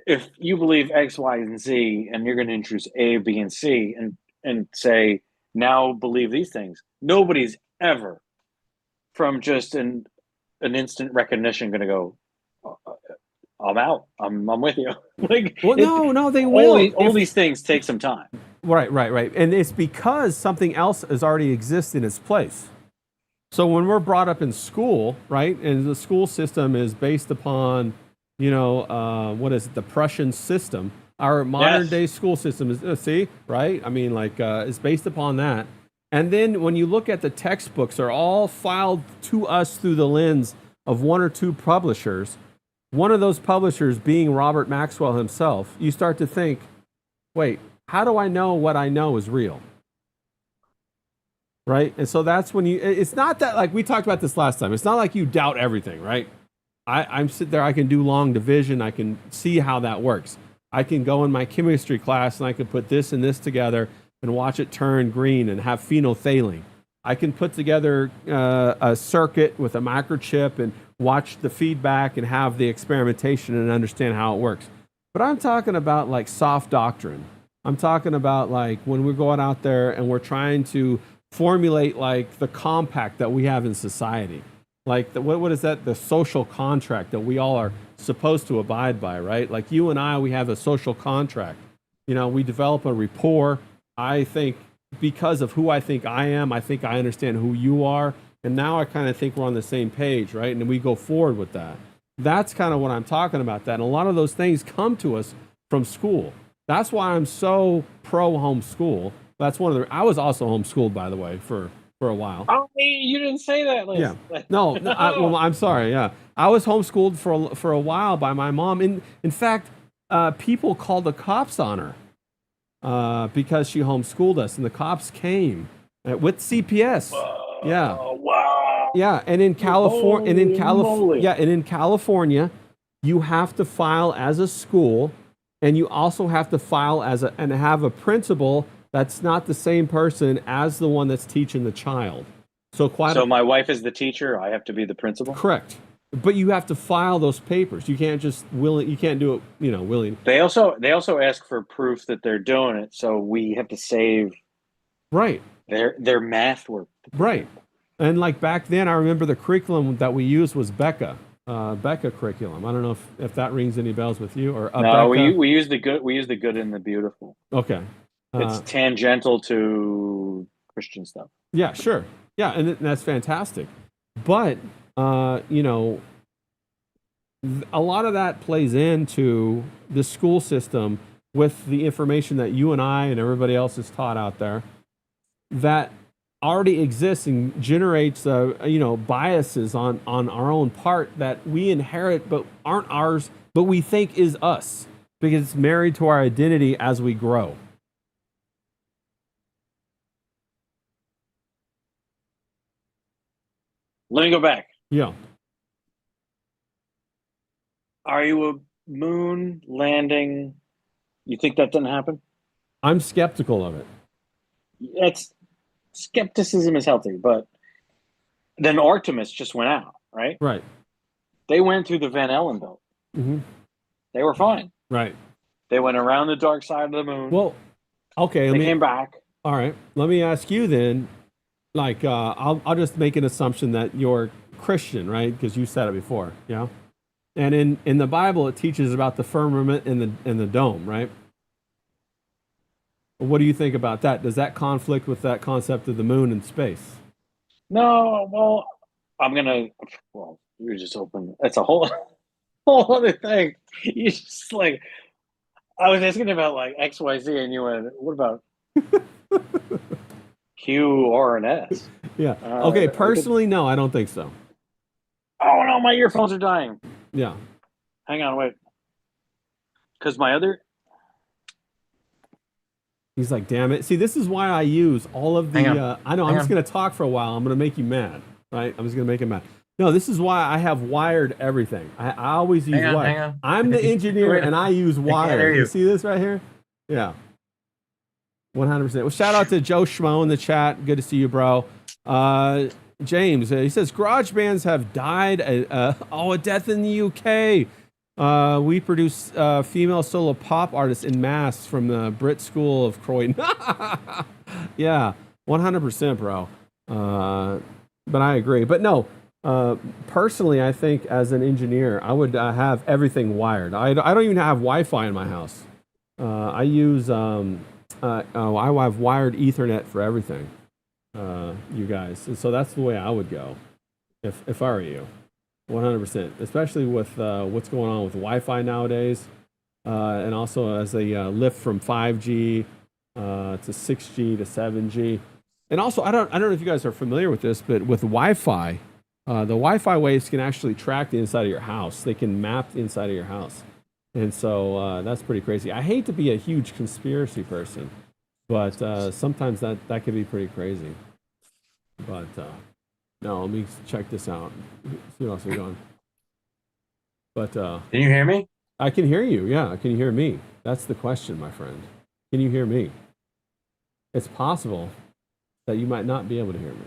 if you believe X, Y, and Z, and you're going to introduce A, B, and C, and say, now believe these things. Nobody's ever, from just an instant recognition, going to go, I'm out. I'm with you. No, they will. All these things take some time. Right. And it's because something else has already existed in its place. So when we're brought up in school, right, and the school system is based upon, what is it, the Prussian system. Our modern day school system is, right? I mean, it's based upon that. And then when you look at the textbooks, are all filed to us through the lens of one or two publishers. One of those publishers being Robert Maxwell himself. You start to think, wait, how do I know what I know is real? Right? And so that's when it's not that, like we talked about this last time, it's not like you doubt everything, right? I'm sitting there, I can do long division, I can see how that works. I can go in my chemistry class and I can put this and this together and watch it turn green and have phenolphthalein. I can put together a circuit with a microchip and watch the feedback and have the experimentation and understand how it works. But I'm talking about like soft doctrine. I'm talking about like when we're going out there and we're trying to formulate like the compact that we have in society. Like what is that? The social contract that we all are supposed to abide by, right? Like you and I, we have a social contract. We develop a rapport. I think because of who I think I am, I think I understand who you are. And now I kind of think we're on the same page, right? And we go forward with that. That's kind of what I'm talking about. That and a lot of those things come to us from school. That's why I'm so pro homeschool. That's one of the. I was also homeschooled, by the way, for a while. Oh, you didn't say that, Liz. Yeah. No. I'm sorry. Yeah, I was homeschooled for a while by my mom. In fact, people called the cops on her because she homeschooled us, and the cops came with CPS. Yeah. Wow. Yeah, and in California, and in California, you have to file as a school, and you also have to file and have a principal that's not the same person as the one that's teaching the child. So my wife is the teacher. I have to be the principal. Correct, but you have to file those papers. You can't just You can't do it. Willing. They also ask for proof that they're doing it, so we have to save. Right. Their math work. Right. And like back then, I remember the curriculum that we used was Becca curriculum. I don't know if that rings any bells with you or No, Becca. we use the good. We use the good and the beautiful. Okay. It's tangential to Christian stuff. Yeah, sure. Yeah, and that's fantastic. But a lot of that plays into the school system with the information that you and I and everybody else is taught out there that already exists and generates biases on our own part that we inherit but aren't ours, but we think is us because it's married to our identity as we grow. Let me go back. Yeah. Are you a moon landing? You think that didn't happen? I'm skeptical of it. It's skepticism is healthy, but then Artemis just went out, right? Right. They went through the Van Allen belt. Mm-hmm. They were fine. Right. They went around the dark side of the moon. Well, okay. They came back. All right. Let me ask you then. Like, I'll just make an assumption that you're Christian, right? Because you said it before, yeah. And in the Bible, it teaches about the firmament and the dome, right? What do you think about that? Does that conflict with that concept of the moon and space? No, well, you just opened. It's a whole other thing. You just like, I was asking about like XYZ, and you went, what about Q, R, and S? Yeah. Okay. Personally, no, I don't think so. Oh no, my earphones are dying. Yeah. Hang on, wait. Because my other. He's like, damn it. See, this is why I use all of the. I know. I'm just going to talk for a while. I'm going to make you mad, right? I'm just going to make him mad. No, this is why I have wired everything. I always use wire. I'm the engineer and I use wire. You see this right here? Yeah. 100%. Well, shout out to Joe Schmo in the chat. Good to see you, bro. James, he says garage bands have died. A death in the UK. We produce female solo pop artists in mass from the Brit School of Croydon. Yeah, 100%, bro. But I agree. But no, personally, I think as an engineer, I would have everything wired. I don't even have Wi-Fi in my house. I use I have wired Ethernet for everything. You guys, and so that's the way I would go if I were you. 100%, especially with what's going on with Wi-Fi nowadays, and also as they lift from 5G to 6G to 7G, and also I don't know if you guys are familiar with this, but with Wi-Fi, the Wi-Fi waves can actually track the inside of your house. They can map the inside of your house, and so that's pretty crazy. I hate to be a huge conspiracy person, but sometimes that could be pretty crazy. But no, let me check this out. See what else is going. But can you hear me? I can hear you. Yeah, can you hear me? That's the question, my friend. Can you hear me? It's possible that you might not be able to hear me,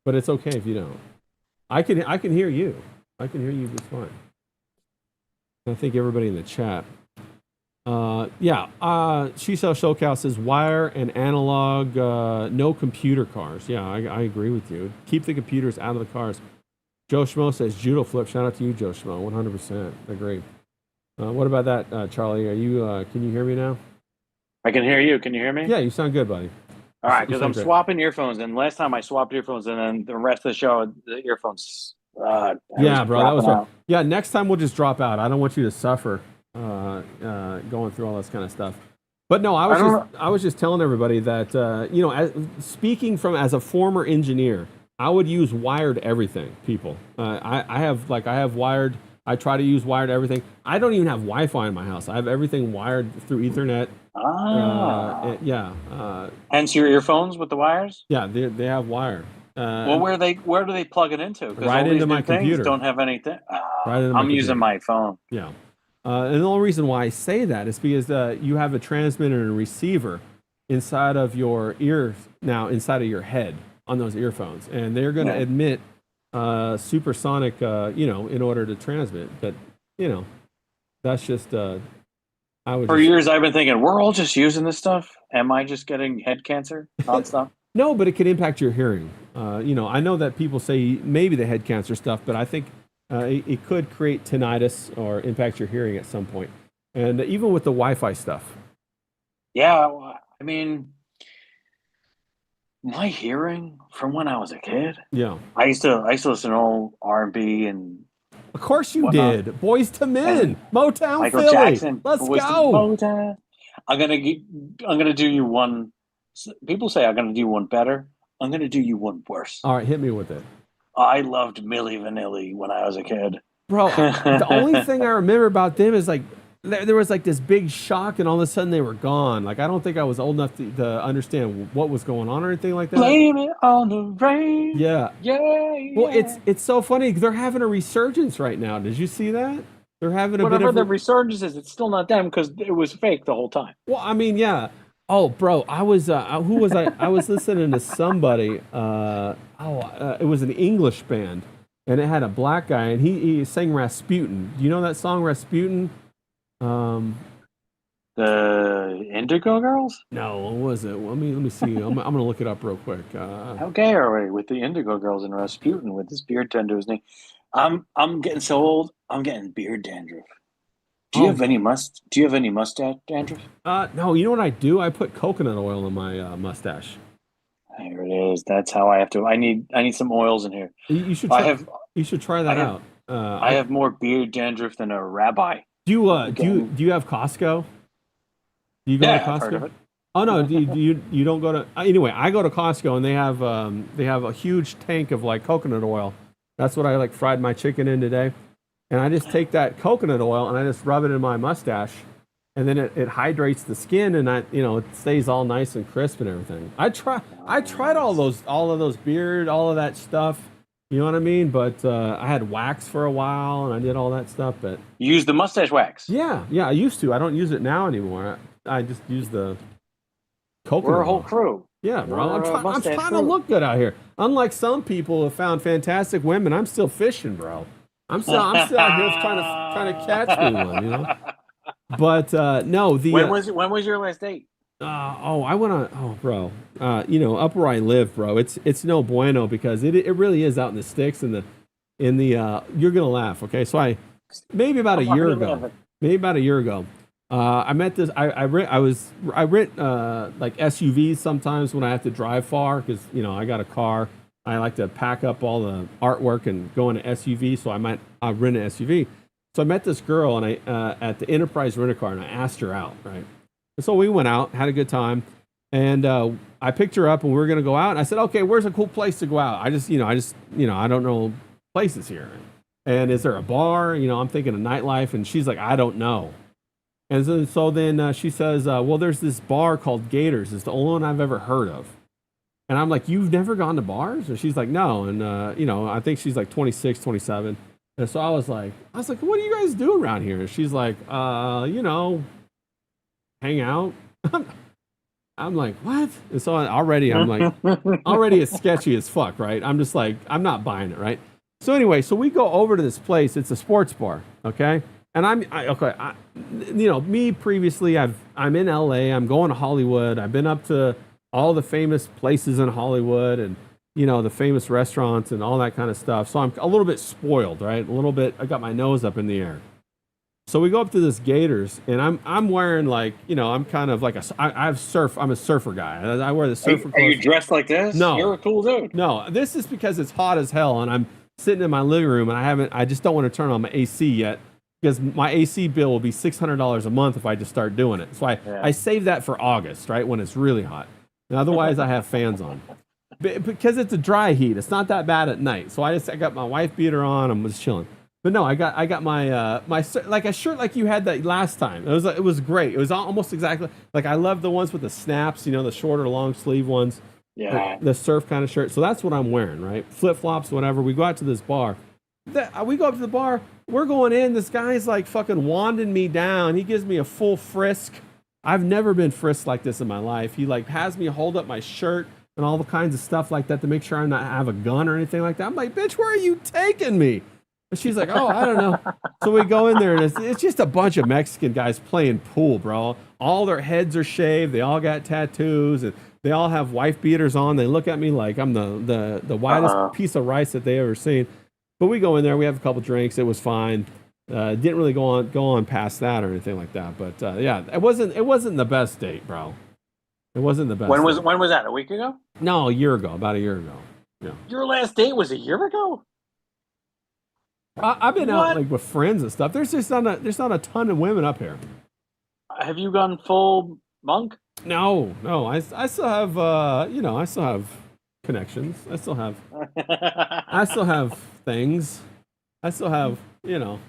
but it's okay if you don't. I can hear you. I can hear you just fine. I think everybody in the chat. She-Cell Showcow says wire and analog, no computer cars. Yeah, I agree with you. Keep the computers out of the cars. Joe Schmo says judo flip. Shout out to you, Joe Schmo. 100% agree. What about that, Charlie? Are you? Can you hear me now? I can hear you. Can you hear me? Yeah, you sound good, buddy. All right, because I'm swapping earphones, and last time I swapped earphones, and then the rest of the show, the earphones. Yeah, bro, that was right. Yeah, next time we'll just drop out. I don't want you to suffer going through all this kind of stuff. But no, I was just telling everybody that speaking from as a former engineer, I would use wired everything. People, I have wired. I try to use wired everything. I don't even have Wi-Fi in my house. I have everything wired through Ethernet. Hence your earphones with the wires. Yeah, they have wire. Well, where do they plug it into? Right into my computer. Don't have anything. I'm using my phone. Yeah, and the only reason why I say that is because you have a transmitter and a receiver inside of your ears now, inside of your head on those earphones, and they're going to emit supersonic, in order to transmit. But that's just years I've been thinking we're all just using this stuff. Am I just getting head cancer nonstop? No, but it could impact your hearing. I know that people say maybe the head cancer stuff, but I think it could create tinnitus or impact your hearing at some point. And even with the Wi-Fi stuff. Yeah, I mean, my hearing from when I was a kid, Yeah. I used to listen to all R&B and Of course you whatnot, did. Boys to Men, and Motown Michael Philly. Jackson, Let's Boys to go. Motown. I'm gonna do you one. People say I'm gonna do one better. I'm gonna do you one worse. All right, hit me with it. I loved Milli Vanilli when I was a kid. Bro, the only thing I remember about them is like there was like this big shock and all of a sudden they were gone. Like I don't think I was old enough to understand what was going on or anything like that. Blame it on the rain. Yeah. Yeah, Well, yeah. it's so funny. They're having a resurgence right now. Did you see that? They're having a bit Whatever of the resurgence is, it's still not them because it was fake the whole time. Well, I mean, yeah. Oh, bro, I was who was I? I was listening to somebody. It was an English band, and it had a black guy, and he sang Rasputin. Do you know that song Rasputin? The Indigo Girls? No, what was it? Let me see. I'm gonna look it up real quick. How gay are we with the Indigo Girls and Rasputin with his beard done to his knee? I'm getting so old. I'm getting beard dandruff. Do you Oh, have any Do you have any mustache dandruff? no. You know what I do? I put coconut oil in my mustache. There it is. That's how I have to. I need some oils in here. You should I try. have You should try that I have out. I have more beard dandruff than a rabbi. Do you have Costco? Do you go to Yeah, I've heard of Costco? it. Oh no, you don't go to anyway. I go to Costco and they have a huge tank of like coconut oil. That's what I like fried my chicken in today, and I just take that coconut oil and I just rub it in my mustache, and then it hydrates the skin and it stays all nice and crisp and everything. I tried all of those beard all of that stuff. You know what I mean? But I had wax for a while and I did all that stuff. But You use the mustache wax. yeah, I used to. I don't use it now anymore. I just use the coconut We're a whole oil. crew. Yeah, bro. We're a I'm mustache trying to crew. look good out here. Unlike some people who have found fantastic women, I'm still fishing, bro. I'm still out here trying to catch me one, you know. But no, the When was your last date? I went on. Oh, bro. Up where I live, bro. It's no bueno because it really is out in the sticks and the you're gonna laugh. Okay, so maybe about a year ago, I met this. I rent like SUVs sometimes when I have to drive far because I got a car. I like to pack up all the artwork and go in an SUV. So I rent an SUV. So I met this girl and I at the Enterprise rent a car and I asked her out, right? And so we went out, had a good time, and I picked her up and we were gonna go out. And I said, okay, where's a cool place to go out? I don't know places here. And is there a bar? I'm thinking of nightlife, and she's like, I don't know. And so then she says, well, there's this bar called Gators. It's the only one I've ever heard of. And I'm like, you've never gone to bars? And she's like, no. And, I think she's like 26, 27. And so I was like, what do you guys do around here? And she's like, hang out. I'm like, what? And so I'm like, already it's sketchy as fuck, right? I'm just like, I'm not buying it, right? So anyway, so we go over to this place. It's a sports bar, okay? And me previously, I'm in LA. I'm going to Hollywood. I've been up to all the famous places in Hollywood and the famous restaurants and all that kind of stuff. So I'm a little bit spoiled, right? A little bit. I got my nose up in the air. So we go up to this Gators, and I'm wearing like I'm kind of like I'm a surfer guy. I wear the surfer clothes. Are you dressed like this? No, You're a cool dude. No, this is because it's hot as hell, and I'm sitting in my living room, and I just don't want to turn on my AC yet because my AC bill will be $600 a month if I just start doing it. So I save that for August, right, when it's really hot. And otherwise, I have fans on. Because it's a dry heat. It's not that bad at night. So I got my wife beater on. I'm just chilling. But no, I got my like a shirt like you had that last time. It was great. It was almost exactly like I love the ones with the snaps, the shorter long sleeve ones. Yeah. The surf kind of shirt. So that's what I'm wearing, right? Flip flops, whatever. We go out to this bar. We go up to the bar. We're going in. This guy's like fucking wanding me down. He gives me a full frisk. I've never been frisked like this in my life. He like has me hold up my shirt and all the kinds of stuff like that to make sure I have a gun or anything like that. I'm like, bitch, where are you taking me? And she's like, oh, I don't know. So we go in there, and it's just a bunch of Mexican guys playing pool, bro. All their heads are shaved. They all got tattoos, and They all have wife beaters on. They look at me like I'm the whitest piece of rice that they ever seen. But we go in there. We have a couple drinks. It was fine. Didn't really go on past that or anything like that. But yeah, it wasn't the best date, bro. It wasn't the best. When was that? A week ago? No, a year ago. About a year ago. Yeah. Your last date was a year ago? I've been out like with friends and stuff. There's not a ton of women up here. Have you gone full monk? No. I still have I still have connections. I still have things. I still have All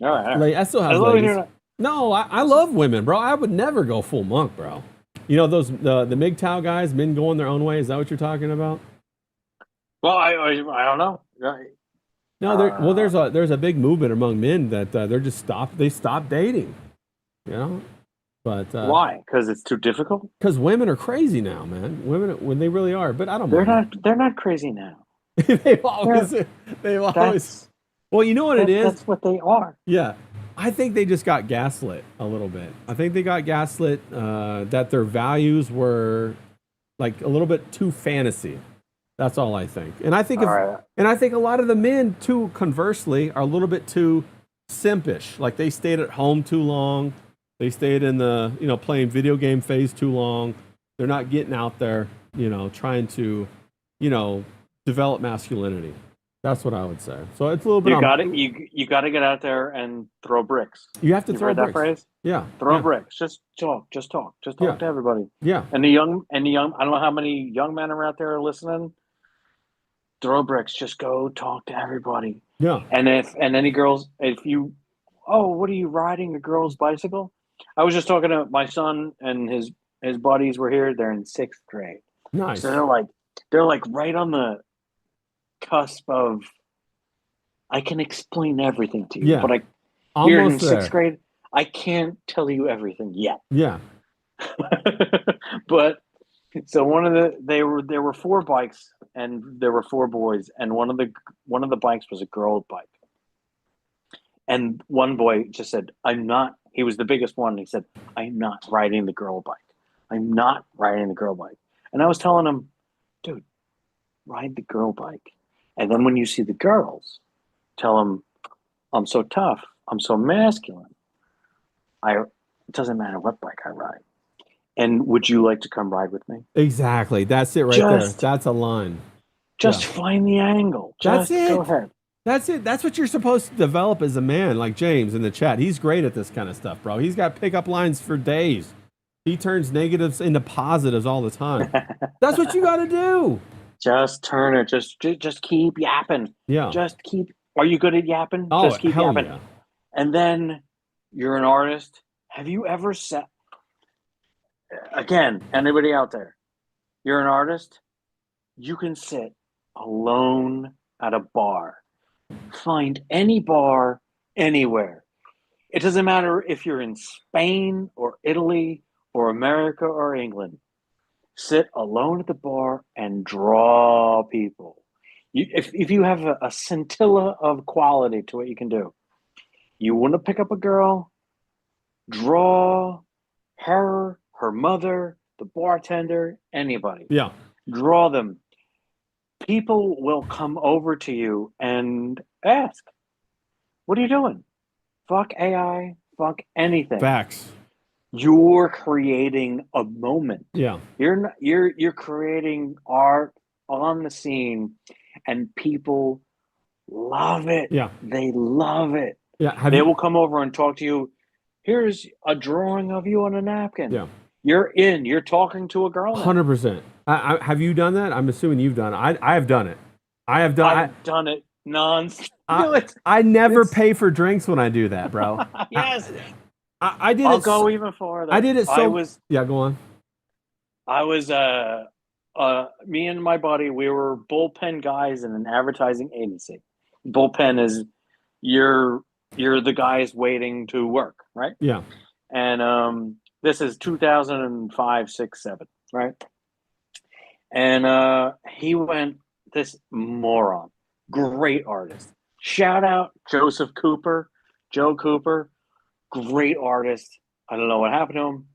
right. I still have ladies. No, I love women, bro. I would never go full monk, bro. You know those the MGTOW guys, men going their own way. Is that what you're talking about? Well, I don't know. No, there's a big movement among men that they stop dating. You know, but why? Because it's too difficult. Because women are crazy now, man. Women when they really are. But I don't. They're not crazy now. they've always. Well, you know what it is. That's what they are. Yeah. I think they just got gaslit a little bit. I think they got gaslit that their values were like a little bit too fantasy. That's all I think. And I think I think a lot of the men too, conversely, are a little bit too simpish. Like they stayed at home too long. They stayed in the, playing video game phase too long. They're not getting out there, trying to, develop masculinity. That's what I would say. So it's a little bit. You got to get out there and throw bricks. You have to throw bricks. That phrase? Yeah. Throw bricks. Just talk to everybody. Yeah. And the young. I don't know how many young men are out there listening. Throw bricks. Just go talk to everybody. Yeah. And if any girls, what are you riding a girl's bicycle? I was just talking to my son and his buddies were here. They're in 6th grade. Nice. So they're like right on the cusp of I can explain everything to you, but you're in 6th grade. I can't tell you everything yet. Yeah. But so there were 4 bikes and there were 4 boys, and one of the bikes was a girl bike. And one boy just said, he was the biggest one. And he said, I'm not riding the girl bike. I'm not riding the girl bike. And I was telling him, dude, ride the girl bike. And then when you see the girls, tell them, I'm so tough. I'm so masculine. It doesn't matter what bike I ride. And would you like to come ride with me? Exactly. That's it right there. That's a line. Just find the angle. That's it. Go ahead. That's it. That's what you're supposed to develop as a man, like James in the chat. He's great at this kind of stuff, bro. He's got pickup lines for days. He turns negatives into positives all the time. That's what you got to do. Just turn it. Just keep yapping. Yeah. Are you good at yapping? Oh, just keep hell yapping. Yeah. And then you're an artist. Have you ever again, anybody out there? You're an artist. You can sit alone at a bar. Find any bar anywhere. It doesn't matter if you're in Spain or Italy or America or England. Sit alone at the bar and draw people. If you have a scintilla of quality to what you can do, you want to pick up a girl, draw her mother, the bartender, anybody. Yeah. Draw them. People will come over to you and ask, what are you doing? Fuck AI, fuck anything. Facts. You're creating a moment. Yeah. You're creating art on the scene, and people love it. Yeah. They love it. Yeah. They will come over and talk to you. Here's a drawing of you on a napkin. Yeah. You're talking to a girl. 100%. Have you done that? I'm assuming you've done it. I have done it. I've done it nonstop. I never pay for drinks when I do that, bro. Yes. I did. I'll go even farther. I did it. Yeah, go on. I was me and my buddy. We were bullpen guys in an advertising agency. Bullpen is you're the guys waiting to work, right? Yeah. And this is 2005, 6, 7, right? And he went, this moron, great artist. Shout out Joe Cooper, great artist. I don't know what happened to him.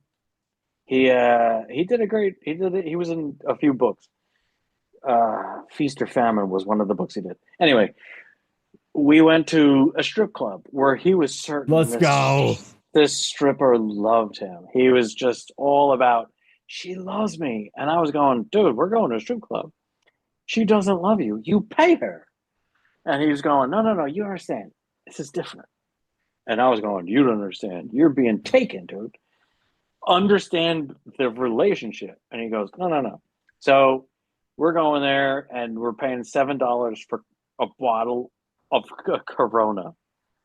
he did a great. He did it. He was in a few books. Feast or Famine was one of the books he did. Anyway, we went to a strip club where he was certain Let's go. this stripper loved him. He was just all about, she loves me. And I was going, dude, we're going to a strip club. She doesn't love you. You pay her. And he was going, no, no, no, you understand. This is different. And I was going, you don't understand. You're being taken, dude. Understand the relationship. And he goes, no, no, no. So we're going there and we're paying $7 for a bottle of Corona,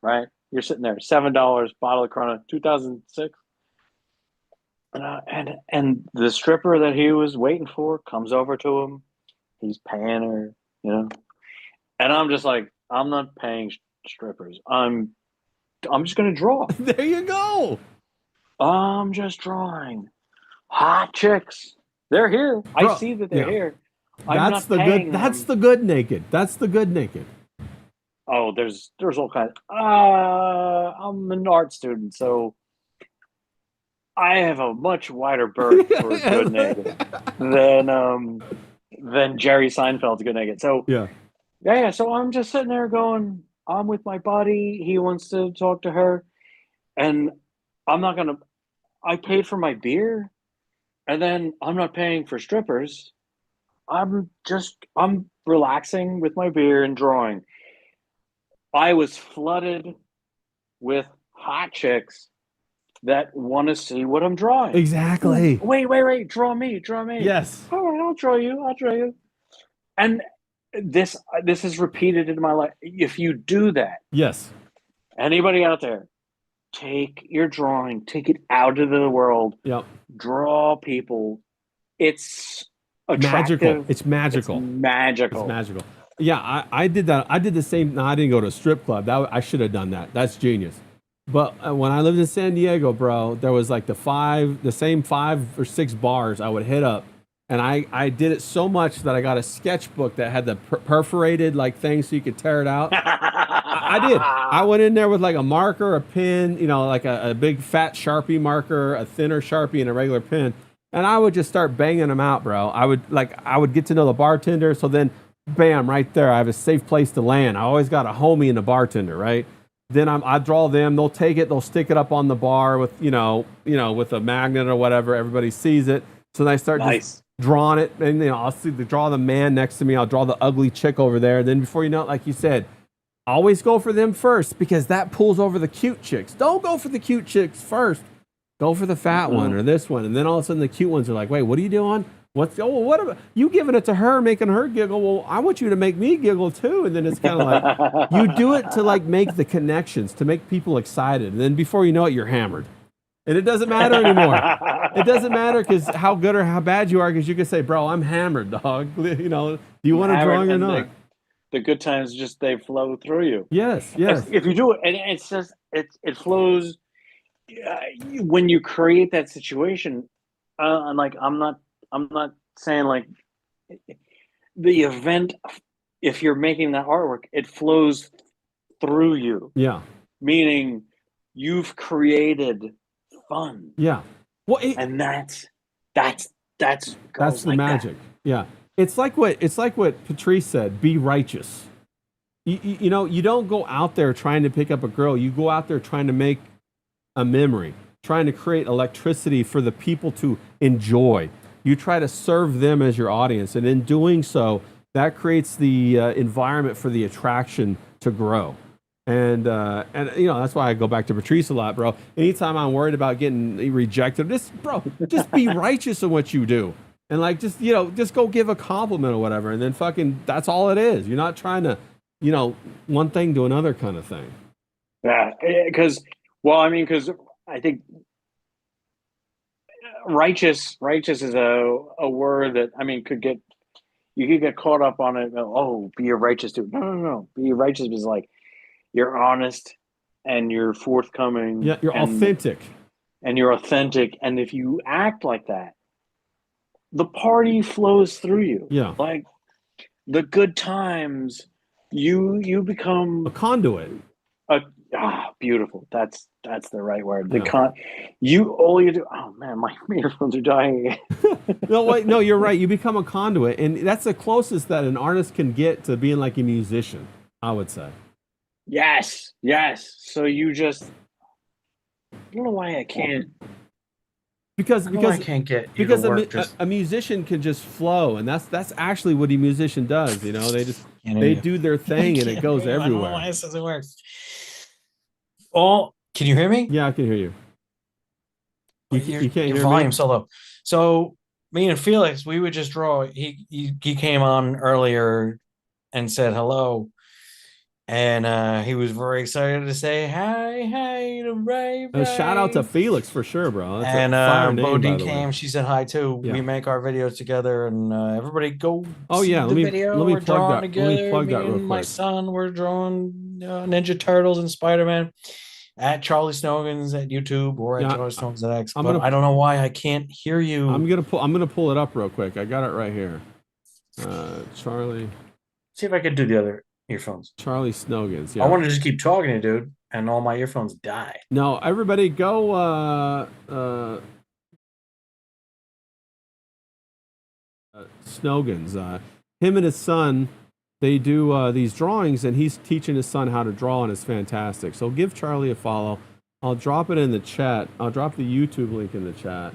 right? You're sitting there, $7 bottle of Corona, 2006. And the stripper that he was waiting for comes over to him. He's paying her, you know. And I'm just like, I'm not paying strippers. I'm just gonna draw. There you go. I'm just drawing. Hot chicks. They're here. Bro, I see that they're here. I'm That's not the paying good. That's them. the good naked. That's the good naked. Oh, there's all kinds. I'm an art student, so I have a much wider berth for good naked than Jerry Seinfeld's good naked. So Yeah. yeah. So I'm just sitting there going, I'm with my buddy. He wants to talk to her, and I'm not gonna. I paid for my beer, and then I'm not paying for strippers. I'm relaxing with my beer and drawing. I was flooded with hot chicks that want to see what I'm drawing. Exactly. Wait, draw me. Yes. All right, I'll draw you. And this is repeated in my life. If you do that, Yes. anybody out there, take your drawing, take it out into the world, Yep. draw people. It's Magical. attractive. It's magical. It's magical. It's magical. Yeah, I did that. I did the same. No, I didn't go to a strip club. I should have done that. That's genius. But when I lived in San Diego, bro, there was like the same 5 or 6 bars I would hit up, and I did it so much that I got a sketchbook that had the perforated like thing so you could tear it out. I did. I went in there with like a marker, a pen, you know, like a big fat Sharpie marker, a thinner Sharpie, and a regular pen. And I would just start banging them out, bro. I would get to know the bartender. So then, bam, right there, I have a safe place to land. I always got a homie in the bartender, right? Then I draw them. They'll take it. They'll stick it up on the bar with with a magnet or whatever. Everybody sees it. So then I start just drawing it, and I'll draw the man next to me. I'll draw the ugly chick over there. Then before you know it, like you said, always go for them first because that pulls over the cute chicks. Don't go for the cute chicks first. Go for the fat one or this one. And then all of a sudden the cute ones are like, wait, what are you doing? What about you giving it to her, making her giggle? Well, I want you to make me giggle too. And then it's kind of like you do it to like make the connections, to make people excited. And then before you know it, you're hammered. And it doesn't matter anymore. It doesn't matter because how good or how bad you are, because you can say, bro, I'm hammered, dog. Do you want a drawing or not? The good times just they flow through you. Yes. If you do it, and it's just it flows. When you create that situation, I'm not saying like the event. If you're making that artwork, it flows through you. Yeah. Meaning, you've created fun. Yeah. Well, and that's the magic. Yeah. It's like what Patrice said. Be righteous. You don't go out there trying to pick up a girl. You go out there trying to make a memory, trying to create electricity for the people to enjoy. You try to serve them as your audience, and in doing so, that creates the environment for the attraction to grow. And that's why I go back to Patrice a lot, bro. Anytime I'm worried about getting rejected, just be righteous in what you do, and just go give a compliment or whatever, and then fucking that's all it is. You're not trying to, one thing to another kind of thing. Yeah, because I think righteous is a word that you could get caught up on it. Oh, be a righteous dude. No. Be righteous is like you're honest and you're forthcoming. Yeah, you're authentic. And you're authentic. And if you act like that, the party flows through you. Yeah. Like the good times, you become a conduit. Beautiful. That's That's the right word. Yeah. All you do. Oh man, my earphones are dying. No, wait, no, you're right. You become a conduit, and that's the closest that an artist can get to being like a musician, I would say. Yes, yes. So you just. I don't know why I can't. Because I don't know why I because can't get you to because work. Just a musician can just flow, and that's actually what a musician does. You know, can't hear they you. do their I thing, and it can't hear goes you. I don't know why everywhere. this doesn't work. Oh, can you hear me? Yeah, I can hear you. You can't Your hear me? volume so low. So me and Felix, we would just draw. He came on earlier and said hello, and he was very excited to say hi to Ray Shout out to Ray. Felix for sure, bro. That's a And fire name, by Bodine the way. came. She said hi too. Yeah. We make our videos together, and everybody go Oh see yeah. the video. Let me We're plug drawing that. Let me together. plug Me that real and my quick. son, we're drawing Ninja Turtles and Spider Man at Charlie Snogans at YouTube or at Yeah, Charlie Snogans at X. I'm But gonna I don't know why I can't hear you. I'm gonna pull it up real quick. I got it right here. Charlie See if I could do the other earphones. Snogans. I Yeah. want to just keep talking to you, dude, and all my earphones die. No, everybody go Snogans. Him and his son, they do these drawings, and he's teaching his son how to draw, and it's fantastic. So give Charlie a follow. I'll drop it in the chat. I'll drop the YouTube link in the chat.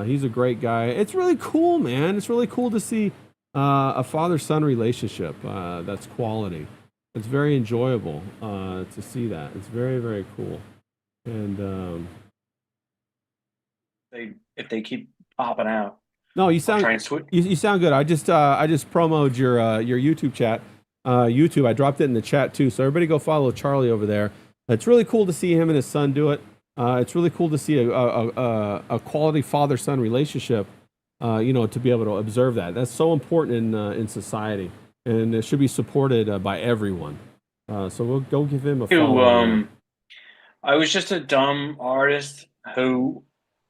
He's a great guy. It's really cool, man. It's really cool to see a father-son relationship that's quality. It's very enjoyable to see that. It's very, very cool. And If they keep popping out, no, I'll try and switch. you sound good. I just promoted your YouTube chat. YouTube, I dropped it in the chat too. So everybody go follow Charlie over there. It's really cool to see him and his son do it. It's really cool to see a quality father son relationship. You know, to be able to observe that. That's so important in society, and it should be supported by everyone. So we'll go give him a follow on that. I was just a dumb artist who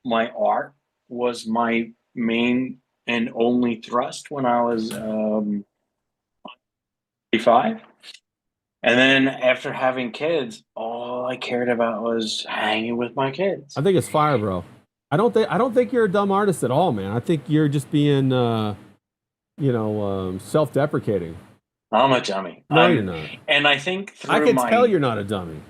my art was my main and only thrust when I was 35. And then after having kids, all I cared about was hanging with my kids. I think it's fire, bro. I don't think you're a dumb artist at all, man. I think you're just being self-deprecating. I'm a dummy. No, you're not. And I think I can tell you're not a dummy.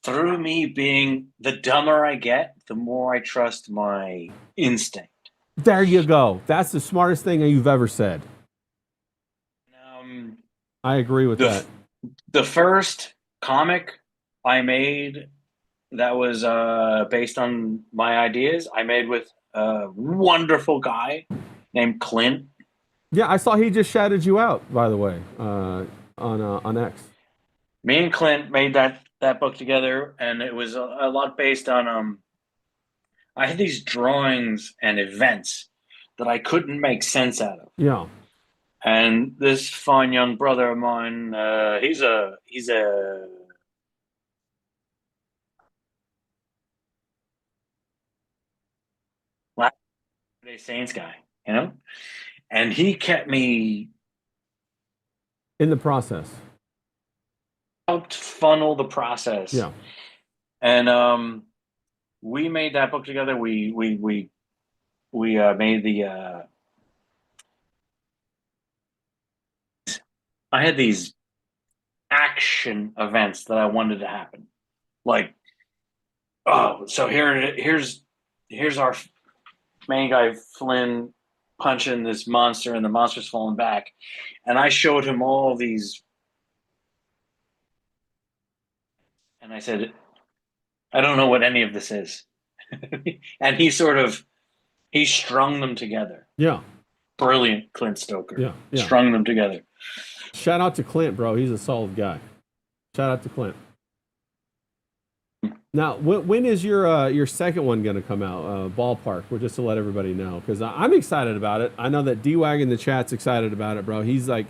through me being the dumber I get, the more I trust my instinct. There you go. That's the smartest thing you've ever said. I agree with that. The first comic I made that was based on my ideas, I made with a wonderful guy named Clint. Yeah, I saw he just shouted you out, by the way, on X. Me and Clint made that book together, and it was a lot based on I had these drawings and events that I couldn't make sense out of. Yeah. And this fine young brother of mine, he's a Latter-day Saints guy, you know, and he kept me In the process. helped funnel the process. Yeah. And we made that book together. We made the. I had these action events that I wanted to happen, like, oh, so here's our main guy Flynn punching this monster, and the monster's falling back, and I showed him all these, and I said, I don't know what any of this is, and he strung them together. Yeah. Brilliant, Clint Stoker. Yeah. Strung them together. Shout out to Clint, bro. He's a solid guy. Shout out to Clint. Now, when is your second one going to come out? Ballpark. We're just to let everybody know, because I'm excited about it. I know that D-Wag in the chat's excited about it, bro. He's like,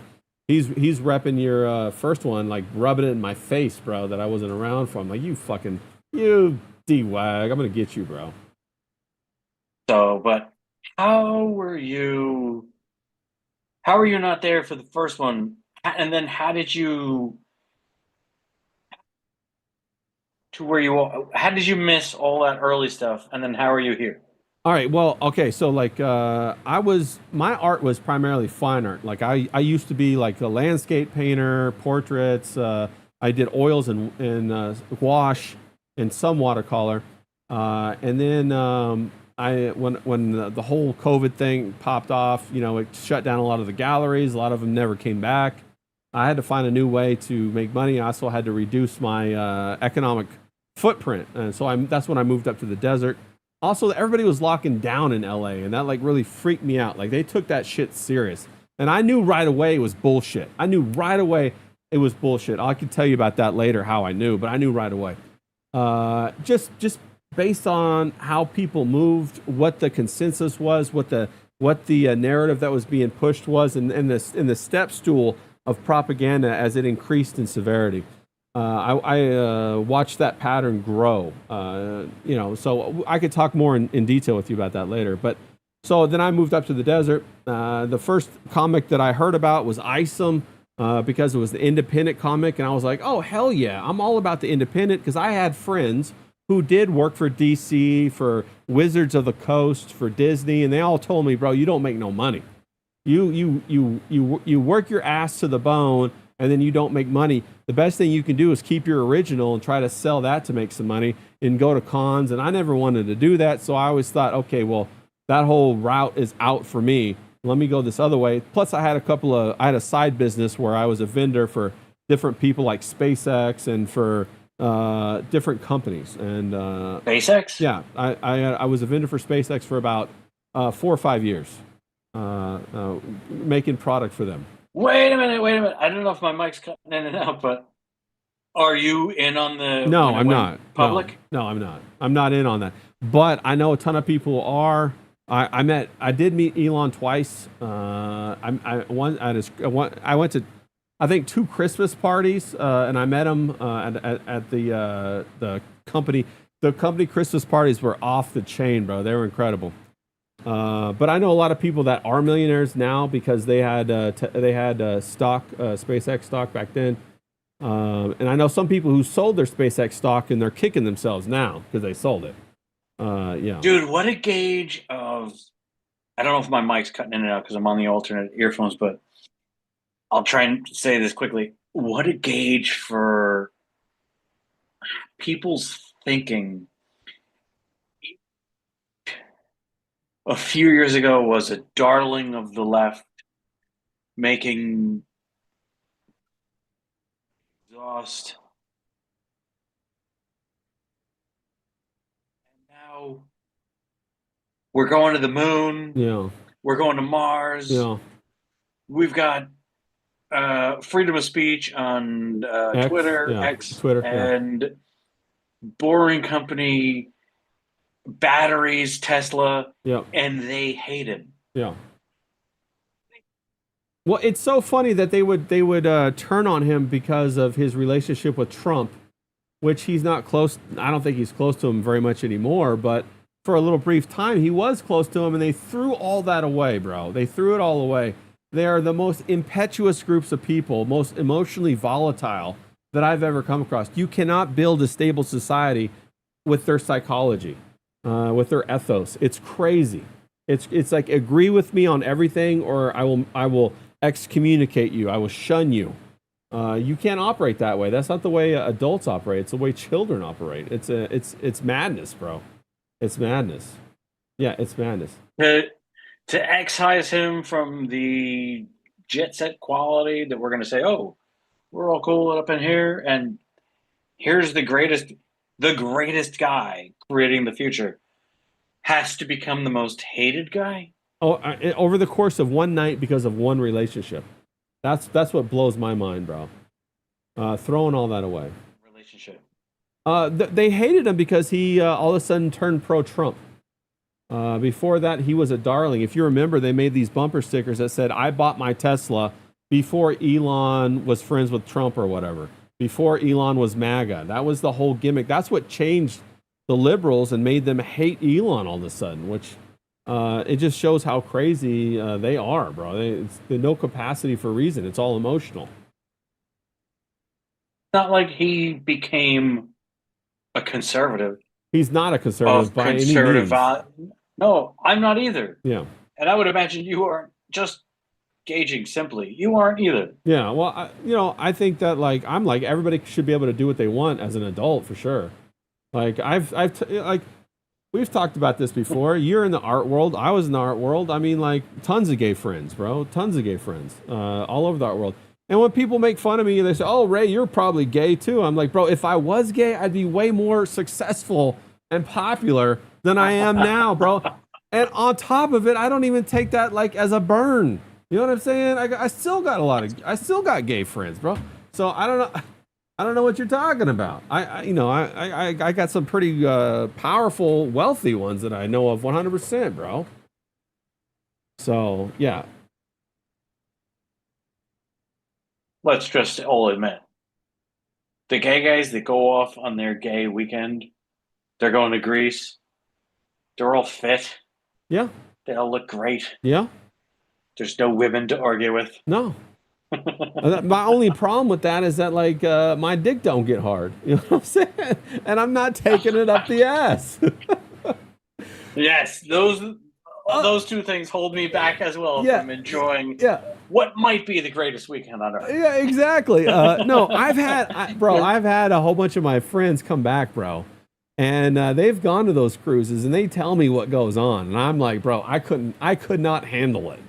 he's repping your first one, like rubbing it in my face, bro, that I wasn't around for. I'm like, you D-Wag, I'm gonna get you, bro. So, but how were you not there for the first one? And then how did you to where you are? How did you miss all that early stuff, and then how are you here? All right. Well, okay. So like, my art was primarily fine art. Like I used to be like a landscape painter, portraits. I did oils and wash and some watercolor. And then when the whole COVID thing popped off, it shut down a lot of the galleries. A lot of them never came back. I had to find a new way to make money. I also had to reduce my economic footprint, and so that's when I moved up to the desert. Also, everybody was locking down in LA, and that like really freaked me out. Like they took that shit serious, and I knew right away it was bullshit. I knew right away it was bullshit. I could tell you about that later, how I knew, but I knew right away. Just based on how people moved, what the consensus was, what the narrative that was being pushed was, and in the step stool of propaganda as it increased in severity. I watched that pattern grow. So I could talk more in detail with you about that later. But so then I moved up to the desert. The first comic that I heard about was Isom, because it was the independent comic, and I was like, oh hell yeah, I'm all about the independent, because I had friends who did work for DC, for Wizards of the Coast, for Disney, and they all told me, bro, you don't make no money. You work your ass to the bone, and then you don't make money. The best thing you can do is keep your original and try to sell that to make some money and go to cons. And I never wanted to do that, so I always thought, okay, well, that whole route is out for me. Let me go this other way. Plus, I had a side business where I was a vendor for different people like SpaceX and for different companies. And SpaceX? yeah, I was a vendor for SpaceX for about 4 or 5 years, making product for them. Wait a minute. I don't know if my mic's cutting in and out, but are you in on the No, when it I'm went not. public? No, I'm not. I'm not in on that. But I know a ton of people are. I did meet Elon twice. I went to, I think, 2 Christmas parties, and I met him at the company. The company Christmas parties were off the chain, bro. They were incredible. But I know a lot of people that are millionaires now because they had stock, SpaceX stock back then. And I know some people who sold their SpaceX stock and they're kicking themselves now because they sold it. Yeah. Dude, what a gauge of. I don't know if my mic's cutting in and out because I'm on the alternate earphones, but I'll try and say this quickly. What a gauge for people's thinking. A few years ago was a darling of the left, making exhaust. And now we're going to the moon. Yeah. We're going to Mars. Yeah. We've got freedom of speech on Twitter, Yeah. X, Twitter. Yeah. and Boring Company, batteries, Tesla, Yeah. and they hate him. Yeah. Well, it's so funny that they would turn on him because of his relationship with Trump, which he's not close. I don't think he's close to him very much anymore. But for a little brief time, he was close to him, and they threw all that away, bro. They threw it all away. They are the most impetuous groups of people, most emotionally volatile that I've ever come across. You cannot build a stable society with their psychology, with their ethos. It's crazy. It's like, agree with me on everything, or I will excommunicate you. I will shun you. You can't operate that way. That's not the way adults operate. It's the way children operate. It's madness, bro. It's madness. Yeah, it's madness. To excise him from the jet set quality that we're going to say, oh, we're all cool up in here, and here's the greatest guy creating the future has to become the most hated guy. Oh, over the course of one night because of one relationship. That's what blows my mind, bro. Throwing all that away. Relationship. They hated him because he all of a sudden turned pro-Trump. Before that, he was a darling. If you remember, they made these bumper stickers that said, I bought my Tesla before Elon was friends with Trump or whatever. Before Elon was MAGA. That was the whole gimmick. That's what changed the liberals and made them hate Elon all of a sudden, which it just shows how crazy they are, bro. It's no capacity for reason. It's all emotional. Not like he became a conservative He's not a conservative of by any conservative. means. No, I'm not either. Yeah. And I would imagine you aren't just gauging simply. You aren't either. Yeah. Well, I think that like I'm like everybody should be able to do what they want as an adult for sure. Like like we've talked about this before. You're in the art world. I was in the art world. I mean, like tons of gay friends, bro. Tons of gay friends, all over the art world. And when people make fun of me, they say, "Oh, Ray, you're probably gay too." I'm like, bro, if I was gay, I'd be way more successful and popular than I am now, bro. And on top of it, I don't even take that like as a burn. You know what I'm saying? I still got I still got gay friends, bro. So I don't know. I don't know what you're talking about. I got some pretty powerful, wealthy ones that I know of 100%, bro. So yeah, Let's just all admit the gay guys that go off on their gay weekend, they're going to Greece. They're all fit. yeah, They all look great. yeah. There's no women to argue with. No, my only problem with that is that like my dick don't get hard. You know what I'm saying? And I'm not taking it up the ass. Yes, those two things hold me back as well Yeah, from enjoying yeah. what might be the greatest weekend on earth. Yeah, exactly. No, I've had a whole bunch of my friends come back, bro, and they've gone to those cruises, and they tell me what goes on, and I'm like, bro, I could not handle it.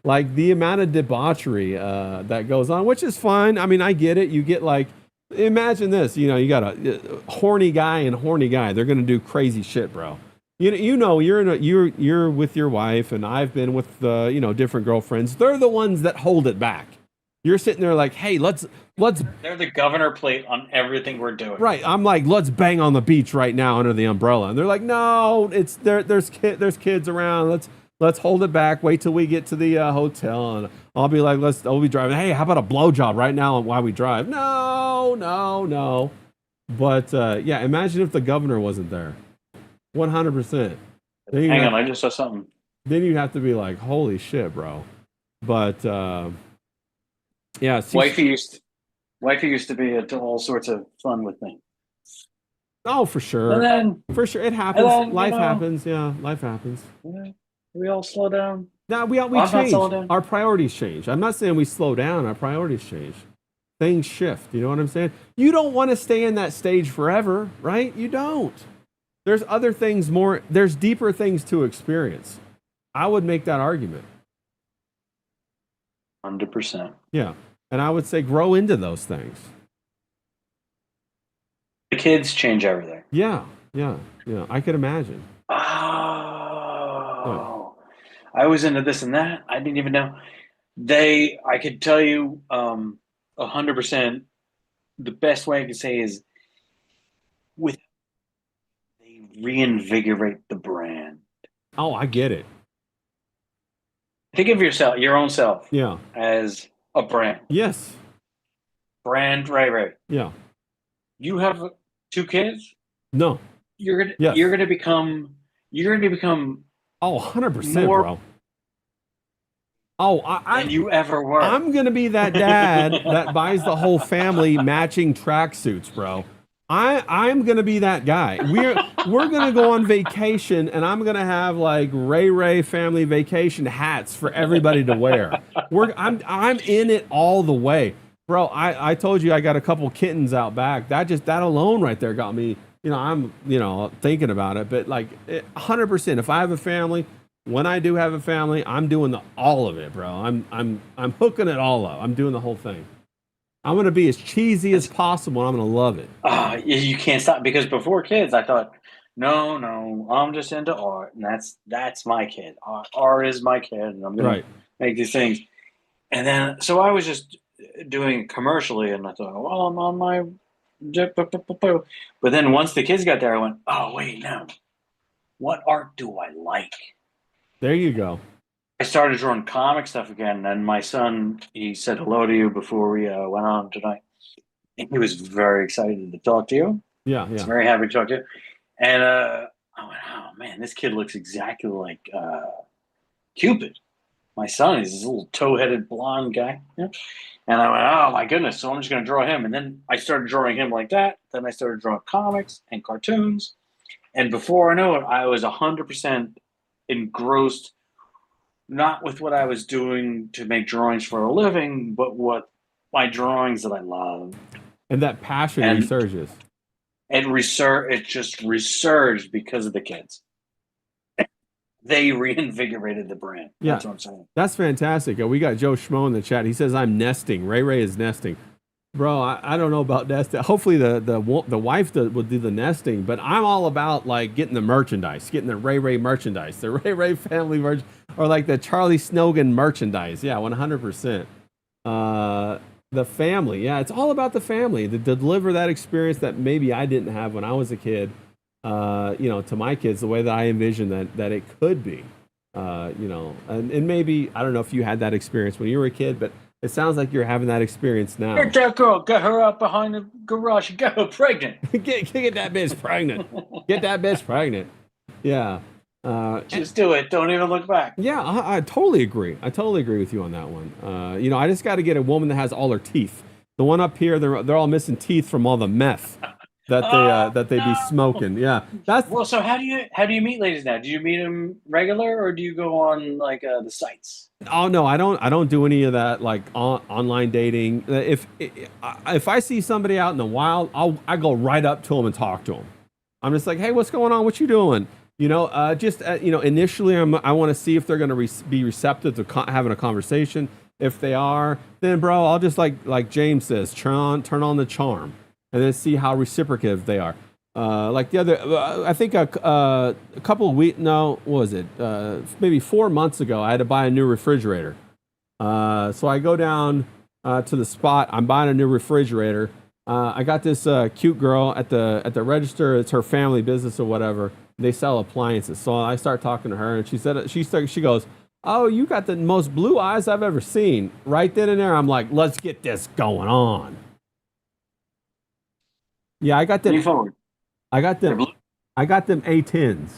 Like the amount of debauchery that goes on, which is fine. I mean, I get it. You get like, imagine this, you got a horny guy and horny guy. They're gonna do crazy shit, bro. You're with your wife, and I've been with different girlfriends. They're the ones that hold it back. You're sitting there like, hey, let's They're the governor plate on everything we're doing. right. I'm like, let's bang on the beach right now under the umbrella, and they're like, no, it's there. There's kids around. Let's hold it back. Wait till we get to the hotel, and I'll be like, I'll be driving. Hey, how about a blowjob right now while we drive? No, no, no. But yeah, imagine if the governor wasn't there. 100%. Hang on, I just saw something. Then you have to be like, holy shit, bro. But yeah, Wifey used to be into all sorts of fun with me. oh, for sure. And then It happens. then, Life happens. Yeah, life happens. We all slow down. Now we I'm not change. slowing down. Our priorities change. I'm not saying we slow down. Our priorities change. Things shift. You know what I'm saying? You don't want to stay in that stage forever, right? You don't. There's other things more. There's deeper things to experience. I would make that argument. 100%. Yeah, and I would say grow into those things. The kids change everything. Yeah, yeah, yeah. I could imagine. Oh, I was into this and that. I didn't even know. I could tell you 100%. The best way I could say is with they reinvigorate the brand. Oh, I get it. Think of your own self, Yeah. as a brand. Yes. Brand, right. Yeah. You have 2 kids. No. You're Yes. gonna become Oh, 100%, more bro. Oh, than you ever were. I'm gonna be that dad that buys the whole family matching tracksuits, bro. I'm gonna be that guy. We're gonna go on vacation, and I'm gonna have like Ray family vacation hats for everybody to wear. I'm in it all the way, bro. I told you I got a couple kittens out back. That alone right there got me. I'm thinking about it, but like 100%. If I have a family, when I do have a family, I'm doing all of it, bro. I'm hooking it all up. I'm doing the whole thing. I'm gonna be as cheesy as possible. And I'm gonna love it. You can't stop, because before kids, I thought, no, I'm just into art, and that's my kid. Art is my kid, and I'm gonna make these things. And then, so I was just doing it commercially, and I thought, well, I'm on my. But then once the kids got there, I went, oh wait, no, what art do I like? There you go. I started drawing comic stuff again, and my son, he said hello to you before we went on tonight. And he was very excited to talk to you. Yeah. He's very happy to talk to you. And I went, oh man, this kid looks exactly like Cupid. my son. He's this little toe-headed blonde guy. Yeah. And I went, oh my goodness. So I'm just going to draw him. And then I started drawing him like that. Then I started drawing comics and cartoons. And before I know it, I was 100% engrossed, not with what I was doing to make drawings for a living, but what my drawings that I love. And that passion And resurges. it just resurged because of the kids. They reinvigorated the brand. Yeah, That's what I'm saying. that's fantastic. We got Joe Schmo in the chat. He says, I'm nesting. Ray is nesting. Bro, I don't know about nesting. Hopefully the wife will do the nesting, but I'm all about like getting the merchandise, getting the Ray merchandise, the Ray family merch, or like the Charlie Snogan merchandise. Yeah, 100%. The family. Yeah, it's all about the family to deliver that experience that maybe I didn't have when I was a kid. To my kids, the way that I envision that it could be. And maybe I don't know if you had that experience when you were a kid, but it sounds like you're having that experience now. Get that girl, get her up behind the garage and get her pregnant. get that bitch pregnant. Get that bitch pregnant. Yeah. Just do it. Don't even look back. Yeah, I totally agree. I totally agree with you on that one. I just got to get a woman that has all her teeth. The one up here, they're all missing teeth from all the meth that they be smoking. Yeah, that's well. So how do you meet ladies now? Do you meet them regular, or do you go on like the sites? Oh no, I don't do any of that like online dating. If I see somebody out in the wild, I go right up to them and talk to them. I'm just like, hey, what's going on? What you doing? Initially, I want to see if they're going to be receptive to having a conversation. If they are, then bro, I'll just like James says, turn on the charm, and then see how reciprocative they are. Like the other, I think a couple of weeks, no, what was it? Maybe 4 months ago, I had to buy a new refrigerator. So I go down to the spot. I'm buying a new refrigerator. I got this cute girl at the register. It's her family business or whatever. They sell appliances. So I start talking to her, and she goes, "Oh, you got the most blue eyes I've ever seen." Right then and there, I'm like, "Let's get this going on." Yeah, I got them. I got them A10s.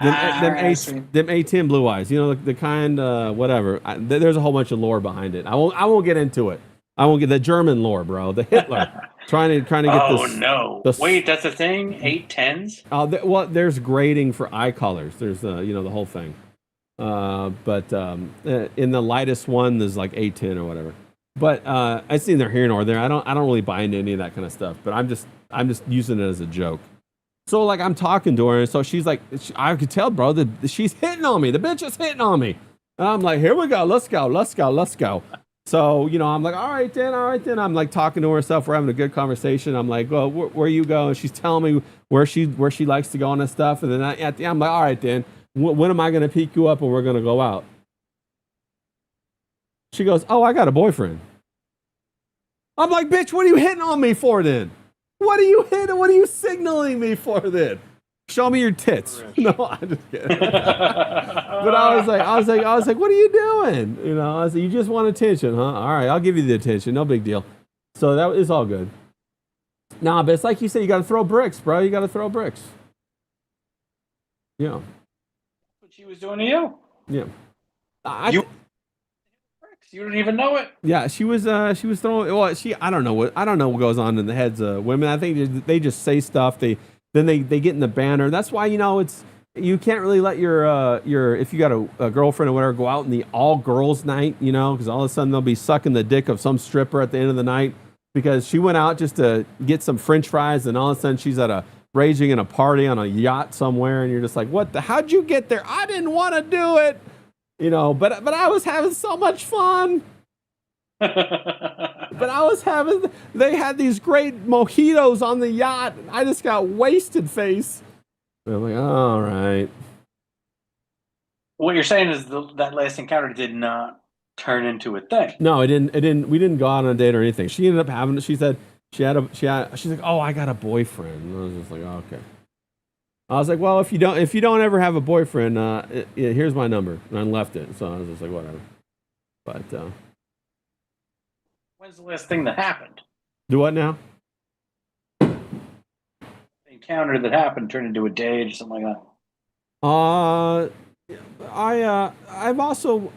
Them A10 blue eyes. You know the kind whatever. There's a whole bunch of lore behind it. I won't get into it. I won't get the German lore, bro. The Hitler trying to get this. Oh no! Wait, that's a thing. 810s. Well, there's grading for eye colors. There's the whole thing. But in the lightest one, there's like A10 or whatever. But I see neither here nor there. I don't really buy into any of that kind of stuff. But I'm just using it as a joke. So like I'm talking to her, and so she's like, I could tell, bro, that she's hitting on me. The bitch is hitting on me. And I'm like, here we go. Let's go. So I'm like, all right then. I'm like talking to her and stuff. We're having a good conversation. I'm like, well, where you go? And she's telling me where she likes to go and stuff. And then at the end, I'm like, all right then. When am I going to pick you up and we're going to go out? She goes, oh, I got a boyfriend. I'm like, bitch, what are you hitting on me for then? What are you signaling me for then? Show me your tits. No, I'm just kidding. But I was like, what are you doing? I was like, you just want attention, huh? All right, I'll give you the attention. No big deal. So that is all good. Nah, but it's like you said, you got to throw bricks, bro. You got to throw bricks. Yeah. That's what she was doing to you. Yeah. You didn't even know it. Yeah, she was throwing. Well, I don't know what goes on in the heads of women. I think they just say stuff. They get in the banner. That's why you can't really let your if you got a girlfriend or whatever go out in the all girls night. Because all of a sudden they'll be sucking the dick of some stripper at the end of the night because she went out just to get some French fries, and all of a sudden she's raging in a party on a yacht somewhere, and you're just like, what the? How'd you get there? I didn't want to do it. But I was having so much fun. They had these great mojitos on the yacht. I just got wasted face. And I'm like, all right. What you're saying is that last encounter did not turn into a thing. No, it didn't. We didn't go out on a date or anything. She ended up having. She said she's like, oh, I got a boyfriend. And I was just like, oh, okay. I was like, well, if you don't ever have a boyfriend, here's my number, and I left it. So I was just like, whatever. But when's the last thing that happened? Do what now? The encounter that happened turned into a date or something like that. I've also,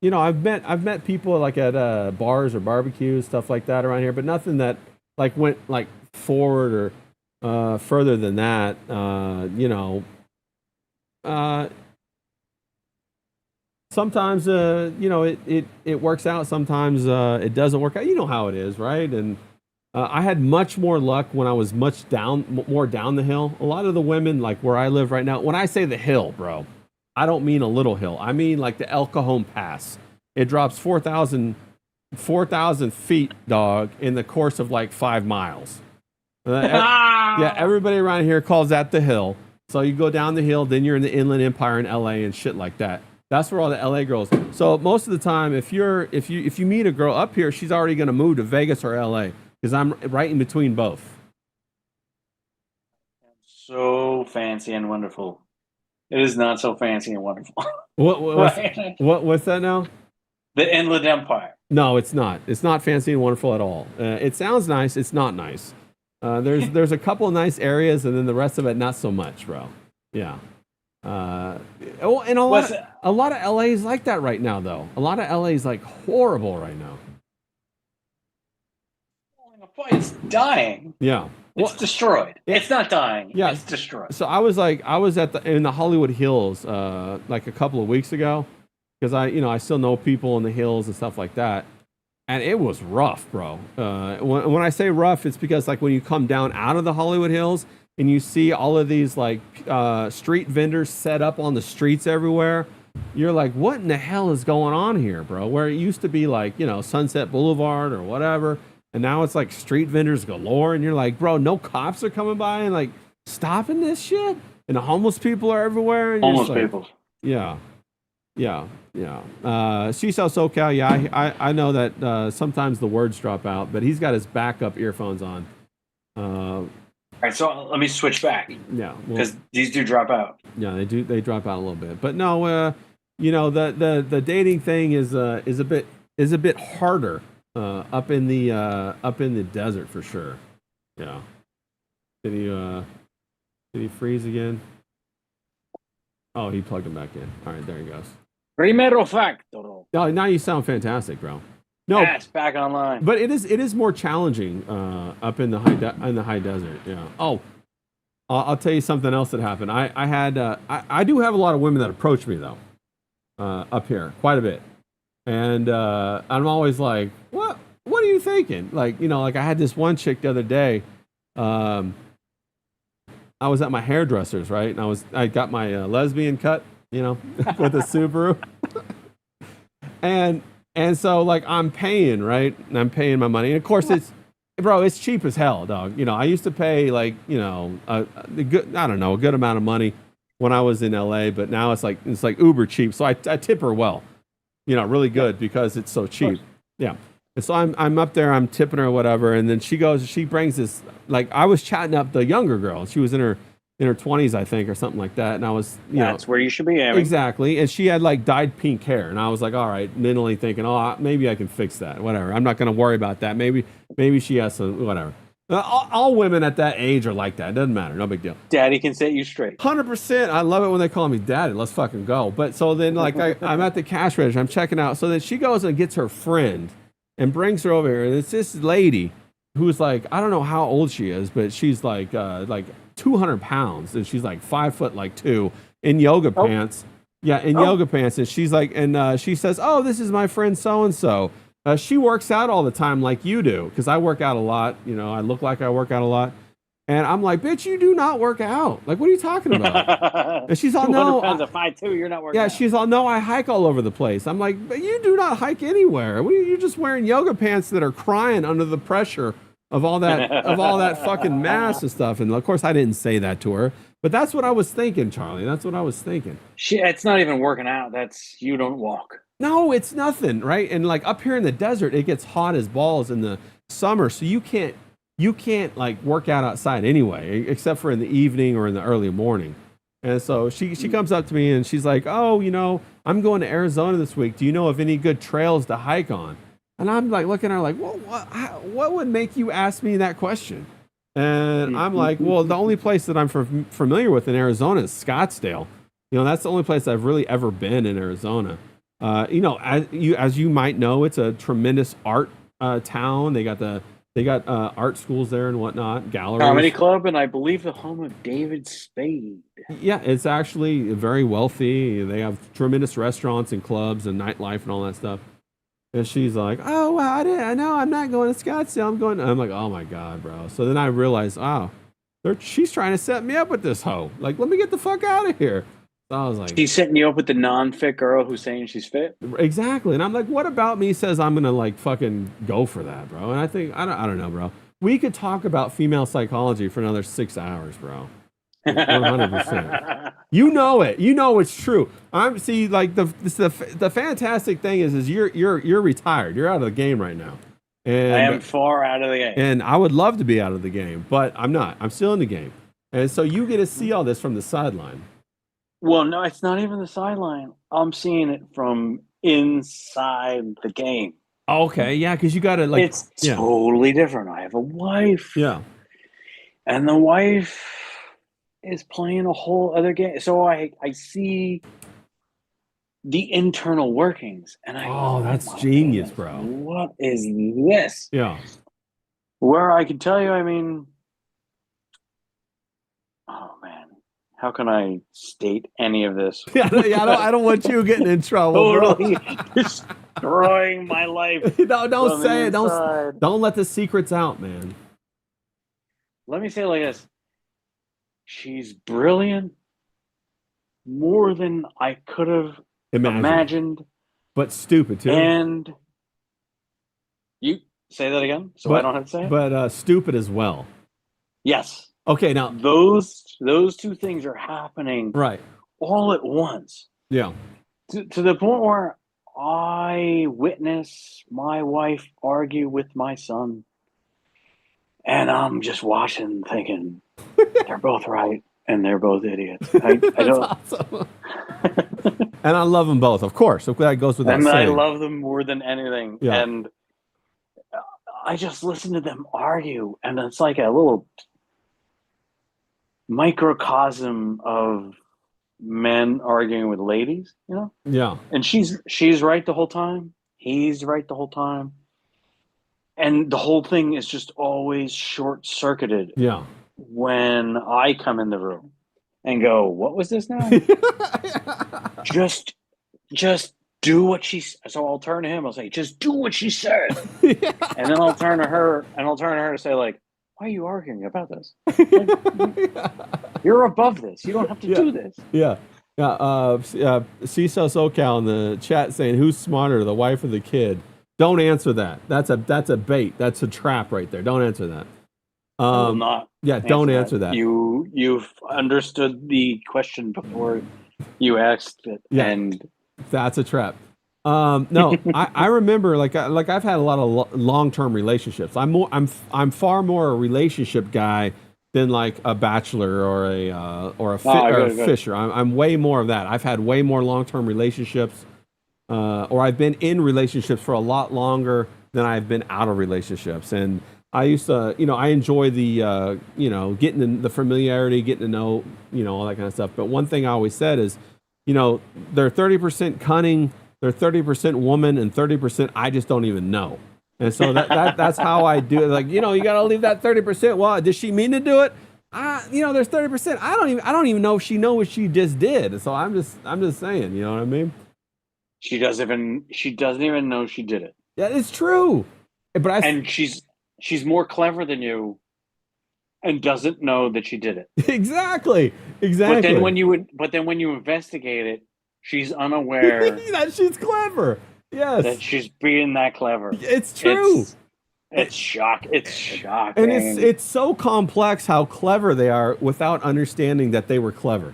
I've met people like at bars or barbecues, stuff like that around here, but nothing that like went like forward or further than that. Uh, sometimes it works out. Sometimes it doesn't work out. You know how it is, right? And I had much more luck when I was more down the hill. A lot of the women, like where I live right now, when I say the hill, bro, I don't mean a little hill. I mean like the El Cajon Pass. It drops 4,000 feet, dog, in the course of like 5 miles. Yeah, everybody around here calls that the hill. So you go down the hill, then you're in the Inland Empire in LA and shit like that. That's where all the LA girls. So most of the time, if you meet a girl up here, she's already gonna move to Vegas or LA because I'm right in between both. So fancy and wonderful. It is not so fancy and wonderful. Right. What's that now? The Inland Empire. No, it's not. It's not fancy and wonderful at all. It sounds nice. It's not nice. There's a couple of nice areas, and then the rest of it not so much, bro. Yeah. And a lot of LA is like that right now, though. A lot of LA is like horrible right now. It's dying. Yeah. It's destroyed. It's not dying. Yeah. It's destroyed. So I was in the Hollywood Hills like a couple of weeks ago because I still know people in the hills and stuff like that. And it was rough, bro. When I say rough, it's because like when you come down out of the Hollywood Hills and you see all of these like street vendors set up on the streets everywhere, you're like, what in the hell is going on here, bro? Where it used to be like, Sunset Boulevard or whatever, and now it's like street vendors galore, and you're like, bro, no cops are coming by and like stopping this shit, and the homeless people are everywhere. And homeless people. Yeah. CISO SoCal, yeah, I know that sometimes the words drop out, but he's got his backup earphones on. All right, so let me switch back. Yeah, because these do drop out. Yeah, they do. They drop out a little bit, but no, the dating thing is a bit harder up in the desert for sure. Yeah. Did he freeze again? Oh, he plugged him back in. All right, there he goes. Primero factoro. Oh, now you sound fantastic, bro. No, it's back online. But it is more challenging up in the high desert. Yeah. Oh, I'll tell you something else that happened. I do have a lot of women that approach me though up here quite a bit, and I'm always like, what are you thinking? Like I had this one chick the other day. I was at my hairdresser's, right, and I got my lesbian cut, with a Subaru. And so like I'm paying, right? And I'm paying my money. And of course it's cheap as hell, dog. I used to pay like, a good amount of money when I was in LA, but now it's like uber cheap. So I tip her well, really good because it's so cheap. Yeah. And so I'm up there, I'm tipping her or whatever, and then she brings this, like I was chatting up the younger girl. She was in her 20s, I think, or something like that. And I was, that's where you should be aiming. Exactly. And she had like dyed pink hair. And I was like, all right, mentally thinking, maybe I can fix that. Whatever. I'm not going to worry about that. Maybe she has some, whatever. All women at that age are like that. It doesn't matter. No big deal. Daddy can set you straight. 100%. I love it when they call me daddy. Let's fucking go. But so then like I'm at the cash register. I'm checking out. So then she goes and gets her friend and brings her over here. And it's this lady who's like, I don't know how old she is, but she's like 200 pounds, and she's like 5'2" in yoga pants. Yeah, in yoga pants, and she's like, and she says, "Oh, this is my friend so and so. She works out all the time like you do, because I work out a lot. I look like I work out a lot." And I'm like, "Bitch, you do not work out. Like, what are you talking about?" And she's all, "No, 200 pounds of 5'2", you're not working out. Yeah, she's all, "No, I hike all over the place." I'm like, "But you do not hike anywhere. You're just wearing yoga pants that are crying under the pressure of all that fucking mass and stuff." And of course I didn't say that to her, but that's what I was thinking, Charlie. That's what I was thinking. It's not even working out. That's, you don't walk. No, it's nothing, right? And like up here in the desert, it gets hot as balls in the summer, so you can't like work out outside anyway, except for in the evening or in the early morning. And so she comes up to me and she's like, "Oh, I'm going to Arizona this week. Do you know of any good trails to hike on?" And I'm like looking at her like, what would make you ask me that question? And I'm like, well, the only place that I'm familiar with in Arizona is Scottsdale. You know, that's the only place I've really ever been in Arizona. You know, as you might know, it's a tremendous art town. They got art schools there and whatnot, Comedy galleries. club, and I believe the home of David Spade. Yeah, it's actually very wealthy. They have tremendous restaurants and clubs and nightlife and all that stuff. And she's like, "Oh, well, I know I'm not going to Scottsdale. I'm going." I'm like, "Oh my god, bro!" So then I realized, oh, she's trying to set me up with this hoe. Like, let me get the fuck out of here. So I was like, She's setting you up with the non-fit girl who's saying she's fit. exactly. And I'm like, what about me says I'm gonna like fucking go for that, bro? And I think I don't know, bro. We could talk about female psychology for another 6 hours, bro. 100%. You know it. You know it's true. I'm see like the fantastic thing is you're retired. You're out of the game right now. And I am far out of the game. and I would love to be out of the game, but I'm not. I'm still in the game. And so you get to see all this from the sideline. Well, no, it's not even the sideline. I'm seeing it from inside the game. Okay, yeah, because you got to like It's totally different. I have a wife. yeah. And the wife is playing a whole other game. So I see the internal workings, and I Oh, go, that's my genius, goodness, bro. what is this? Yeah. Where I can tell you, I mean, oh man, how can I state any of this? Yeah, I don't want you getting in trouble, Totally bro. destroying my life. No, don't from say the it. Don't let the secrets out, man. Let me say it like this. She's brilliant, more than I could have imagined. But stupid too. And you say that again, so I don't have to say it. But stupid as well. Yes, Okay, now those two things are happening right. all at once, Yeah. to the point where I witness my wife argue with my son, and I'm just watching, thinking they're both right and they're both idiots. I don't. Awesome. And I love them both, of course. So that goes without And saying. I love them more than anything. Yeah. And I just listen to them argue, and it's like a little microcosm of men arguing with ladies, you know? Yeah. And she's right the whole time. He's right the whole time. And the whole thing is just always short-circuited Yeah. when I come in the room and go, what was this now? just do what she said. So I'll turn to him, I'll say, just do what she said. Yeah. And then I'll turn to her to say, like, why are you arguing about this? Like, you're above this. You don't have to do this. Yeah. Yeah. CISO SoCal in the chat saying, who's smarter, the wife or the kid? Don't answer that. That's a bait. That's a trap right there. Don't answer that. I will not. Yeah, don't answer that. You've understood the question before you asked it, and that's a trap. No, I remember like I've had a lot of long-term relationships. I'm far more a relationship guy than like a bachelor or a fisher. I'm way more of that. I've had way more long-term relationships, or I've been in relationships for a lot longer than I've been out of relationships. And I used to, I enjoy the, getting the familiarity, getting to know, all that kind of stuff. But one thing I always said is, they're 30% cunning, they're 30% woman, and 30% I just don't even know. And so that's how I do it. Like, you got to leave that 30%. Well, does she mean to do it? There's 30%. I don't even know if she knows what she just did. So I'm just saying, you know what I mean? She doesn't even know she did it. Yeah, it's true. And she's more clever than you and doesn't know that she did it. Exactly. But then when you investigate it, she's unaware that she's clever. Yes. That she's being that clever. It's true. It's shocking. And it's so complex how clever they are without understanding that they were clever.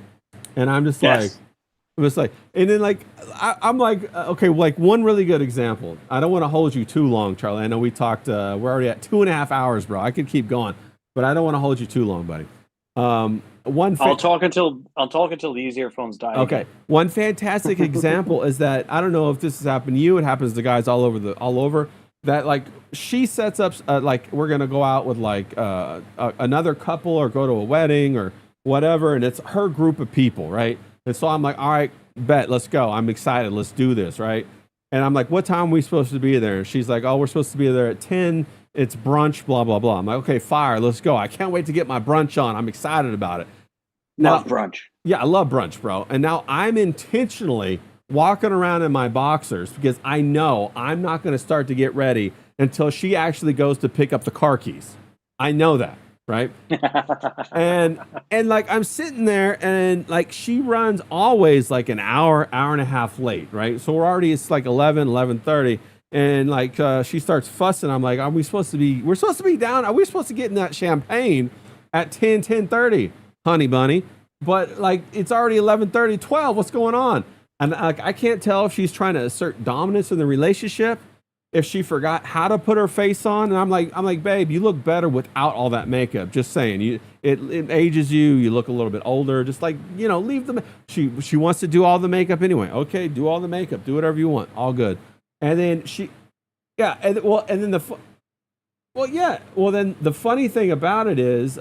And I'm just like, and then like, I'm like, okay, like one really good example. I don't want to hold you too long, Charlie. I know we talked, we're already at 2.5 hours, bro. I could keep going, but I don't want to hold you too long, buddy. I'll talk until these earphones die. Okay. Again. One fantastic example is that, I don't know if this has happened to you. It happens to guys all over that like she sets up, like we're going to go out with like, another couple or go to a wedding or whatever. And it's her group of people, right? And so I'm like, all right, bet, let's go. I'm excited. Let's do this, right? And I'm like, what time are we supposed to be there? And she's like, oh, we're supposed to be there at 10. It's brunch, blah, blah, blah. I'm like, okay, fire, let's go. I can't wait to get my brunch on. I'm excited about it. Love brunch. Yeah, I love brunch, bro. And now I'm intentionally walking around in my boxers because I know I'm not going to start to get ready until she actually goes to pick up the car keys. I know that, right? and like I'm sitting there and like she runs always like an hour and a half late, right? So it's like 11:30 and like she starts fussing. I'm like, we're supposed to be down. Are we supposed to get in that champagne at 10:30, honey bunny? But like it's already 11:30, 12. What's going on? And like I can't tell if she's trying to assert dominance in the relationship, if she forgot how to put her face on. And I'm like, babe, you look better without all that makeup. Just saying, it ages you. You look a little bit older. Just like, leave the. She wants to do all the makeup anyway. Okay, do all the makeup. Do whatever you want. All good. And then then the funny thing about it is,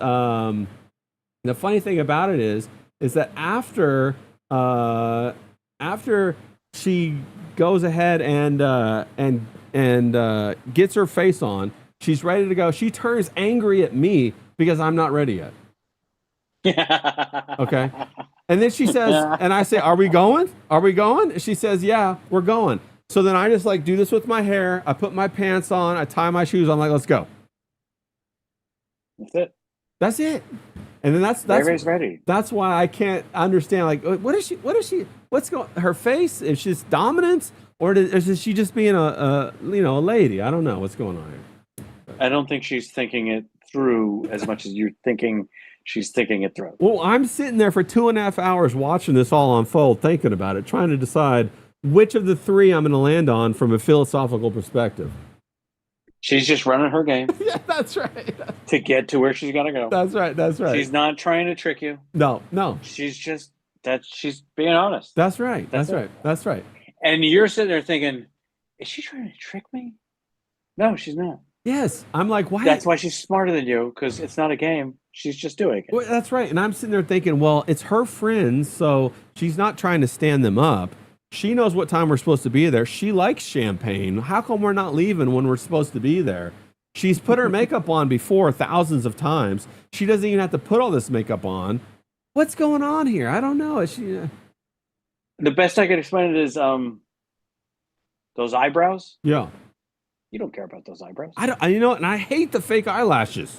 that after she goes ahead and gets her face on, she's ready to go. She turns angry at me because I'm not ready yet. Okay. And then she says, and I say, are we going? Are we going? And she says, yeah, we're going. So then I just like do this with my hair. I put my pants on. I tie my shoes on. I'm like, let's go. That's it. And then that's ready. That's why I can't understand. Like, what's going? Her face is she's dominance, or is she just being a lady? I don't know what's going on here. I don't think she's thinking it through as much as you're thinking she's thinking it through. Well, I'm sitting there for 2.5 hours watching this all unfold, thinking about it, trying to decide which of the three I'm going to land on from a philosophical perspective. She's just running her game. Yeah, that's right. To get to where she's got to go. That's right. She's not trying to trick you. No. She's being honest. That's right. That's right. And you're sitting there thinking, is she trying to trick me? No, she's not. Yes. I'm like, why? That's why she's smarter than you, because it's not a game. She's just doing it. Well, that's right. And I'm sitting there thinking, well, it's her friends, so she's not trying to stand them up. She knows what time we're supposed to be there. She likes champagne. How come we're not leaving when we're supposed to be there? She's put her makeup on before thousands of times. She doesn't even have to put all this makeup on. What's going on here? I don't know. The best I could explain it is those eyebrows. Yeah. You don't care about those eyebrows. And I hate the fake eyelashes.